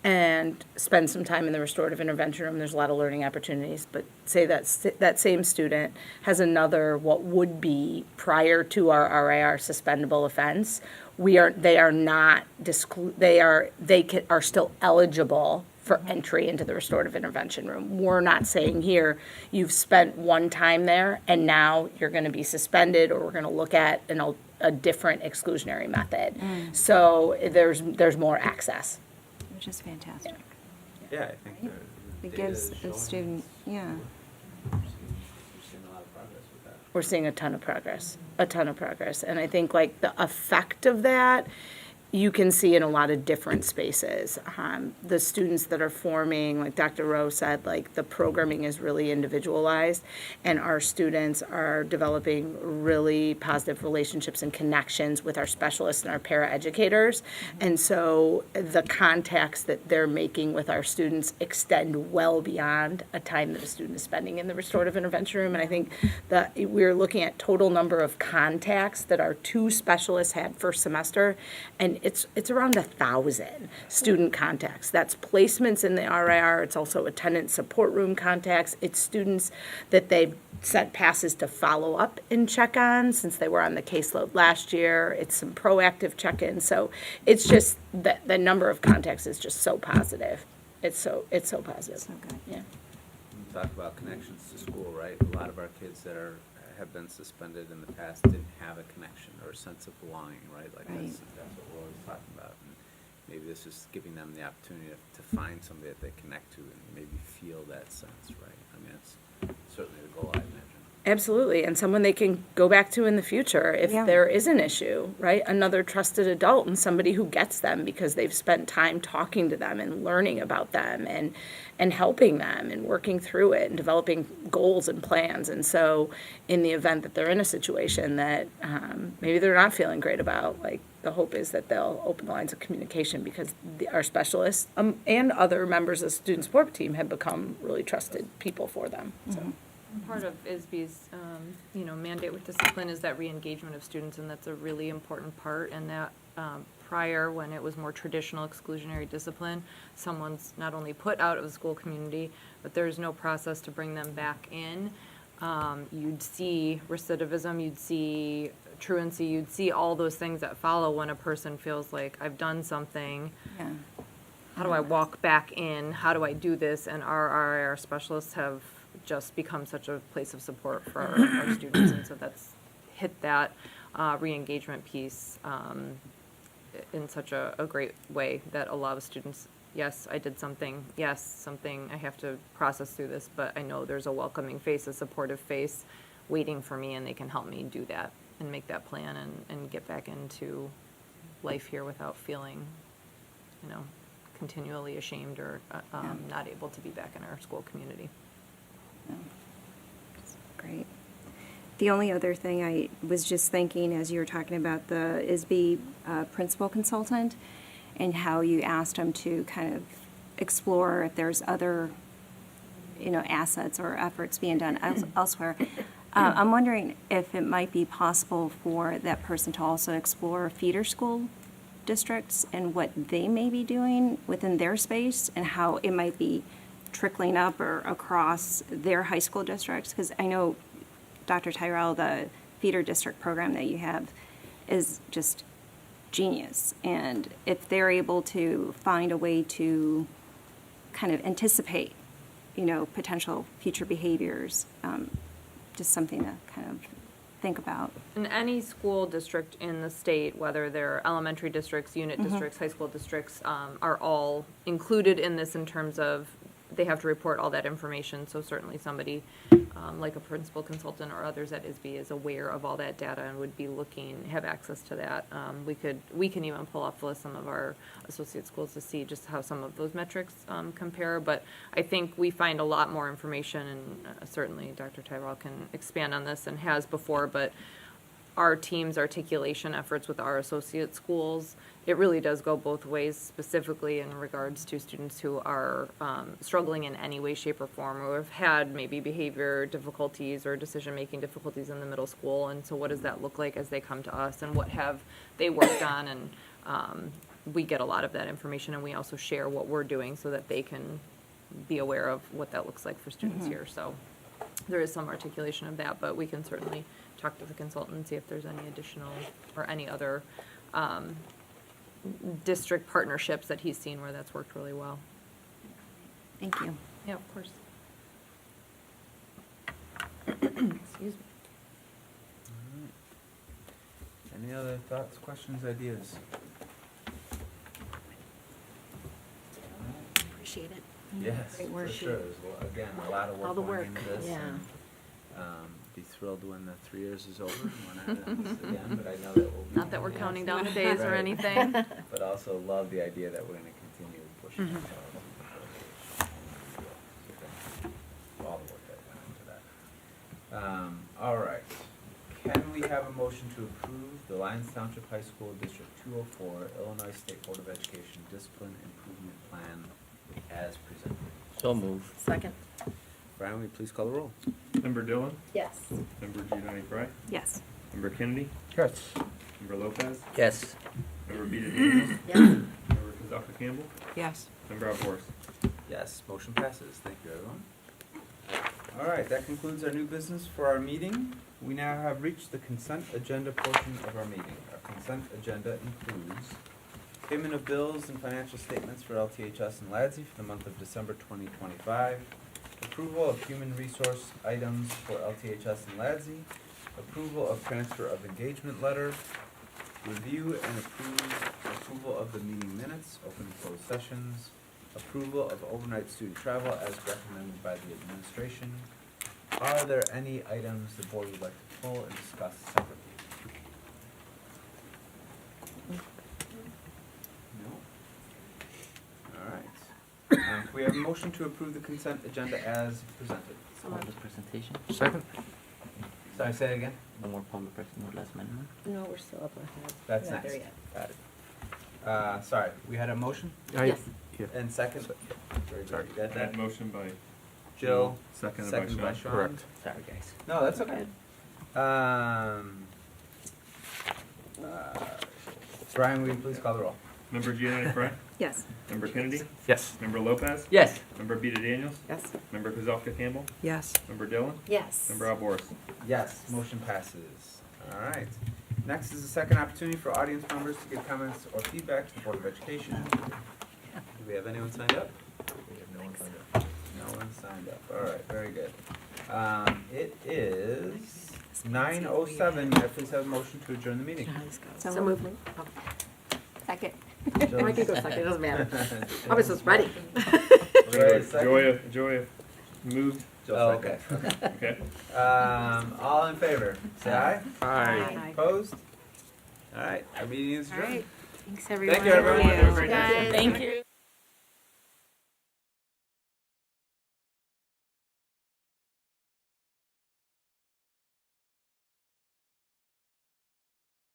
and spends some time in the restorative intervention room, there's a lot of learning opportunities, but say that same student has another, what would be prior to our RIR suspendable offense, they are still eligible for entry into the restorative intervention room. We're not saying here, you've spent one time there and now you're going to be suspended, or we're going to look at a different exclusionary method. So there's more access. Which is fantastic. Yeah, I think the It data gives is a showing student, yeah. we're seeing a lot of progress with that. We're seeing a ton of progress. And I think the effect of that, you can see in a lot of different spaces. The students that are forming, like Dr. Rowe said, the programming is really individualized, and our students are developing really positive relationships and connections with our specialists and our paraeducators. And so the contacts that they're making with our students extend well beyond a time that a student is spending in the restorative intervention room. And I think that we're looking at total number of contacts that our two specialists had first semester, and it's around 1,000 student contacts. That's placements in the RIR. It's also attendant support room contacts. It's students that they've sent passes to follow up and check on since they were on the caseload last year. It's some proactive check-ins. So it's just the number of contacts is just so positive. It's so positive. So good. Yeah. We talk about connections to school, right? A lot of our kids that have been suspended in the past didn't have a connection or a sense of belonging, right? That's what we're always talking about. And maybe this is giving them the opportunity to find somebody that they connect to and maybe feel that sense, right? I mean, it's certainly the goal, I imagine. Absolutely, and someone they can go back to in the future if there is an issue, right? Another trusted adult and somebody who gets them because they've spent time talking to them and learning about them and helping them and working through it and developing goals and plans. And so in the event that they're in a situation that maybe they're not feeling great about, the hope is that they'll open the lines of communication because our specialists and other members of the student support team have become really trusted people for them. So. Part of ISB's, mandate with discipline is that re-engagement of students, and that's a really important part. And that prior, when it was more traditional exclusionary discipline, someone's not only put out of the school community, but there's no process to bring them back in. You'd see recidivism, you'd see truancy, you'd see all those things that follow when a person feels like, I've done something. Yeah. How do I walk back in? How do I do this? And our specialists have just become such a place of support for our students, and so that's hit that re-engagement piece in such a great way that a lot of students, yes, I did something, I have to process through this, but I know there's a welcoming face, a supportive face waiting for me, and they can help me do that and make that plan and get back into life here without feeling, continually ashamed or not able to be back in our school community. No. That's great. The only other thing I was just thinking as you were talking about the ISB principal consultant and how you asked him to kind of explore if there's other, assets or efforts being done elsewhere. I'm wondering if it might be possible for that person to also explore feeder school districts and what they may be doing within their space and how it might be trickling up or across their high school districts. Because I know, Dr. Tyrell, the feeder district program that you have is just genius. And if they're able to find a way to kind of anticipate, potential future behaviors, just something to kind of think about. In any school district in the state, whether they're elementary districts, unit Mhm. districts, high school districts, are all included in this in terms of they have to report all that information. So certainly somebody like a principal consultant or others at ISB is aware of all that data and would be have access to that. We can even pull off the list some of our associate schools to see just how some of those metrics compare. But I think we find a lot more information, and certainly Dr. Tyrell can expand on this and has before, but our team's articulation efforts with our associate schools, it really does go both ways, specifically in regards to students who are struggling in any way, shape, or form, or have had maybe behavior difficulties or decision-making difficulties in the middle school. And so what does that look like as they come to us, and what have they worked on? And we get a lot of that information, and we also share what we're doing so that they can be aware of what that looks like for students here. So there is some articulation of that, but we can certainly talk to the consultant and see if there's any additional or any other district partnerships that he's seen where that's worked really well. Thank you. Yeah, of course. Excuse me. Any other thoughts, questions, ideas? Appreciate it. Yes, Great for work. sure. There's, again, a lot of All the work going work, into this. yeah. And, be thrilled when the 3 years is over and we're not on this again, but I know that we'll be. Not that we're counting down the days or Right. anything. But also love the idea that we're gonna continue pushing Mhm. all the work that went into that. All right. Can we have a motion to approve the Lyons Township High School District 204 Illinois State Board of Education Discipline Improvement Plan as presented? So move. Second. Brian, will you please call the roll? Member Dillon? Yes. Member Giordani Fry? Yes. Member Kennedy? Yes. Member Lopez? Yes. Member Beta Daniels? Yes. Member Kazaka Campbell? Yes. Member Alvorse? Yes, motion passes. Thank you, everyone. All right, that concludes our new business for our meeting. We now have reached the consent agenda portion of our meeting. Our consent agenda includes payment of bills and financial statements for LTHS and LADSI for the month of December 2025, approval of human resource items for LTHS and LADSI, approval of transfer of engagement letter, review and approval of the meeting minutes, open and closed sessions, approval of overnight student travel as recommended by the administration. Are there any items the board would like to pull and discuss separately? No? All right. Can we have a motion to approve the consent agenda as presented? Public presentation. Second? Sorry, say it again? No more public no last amendment. No, we're still up ahead. That's Not next. there yet. Got it. Sorry, we had a motion Yes. Yeah. and second? Very good. You got That that? motion by Jill, seconded second by by Sean. Sean. Correct. Sorry, guys. No, that's okay. Brian, will you please call the roll? Member Giordani Fry? Yes. Member Kennedy? Yes. Member Lopez? Yes. Member Beta Daniels? Yes. Member Kazaka Campbell? Yes. Member Dillon? Yes. Member Alvorse? Yes, motion passes. All right. Next is the second opportunity for audience members to give comments or feedback to the Board of Education. Do we have anyone signed up? We have no one signed up. No one signed up. All right, very good. It is 9:07. May I please have a motion to adjourn the meeting? So moved. Second. Jill. I can go second, it doesn't matter. I was just ready. Joya moved. Jill, oh, okay. Okay. All in favor, say aye. Aye. Opposed? All right, our meeting is adjourned. Thanks, everyone. Thank you, everyone. Have a great day. Guys. Thank you.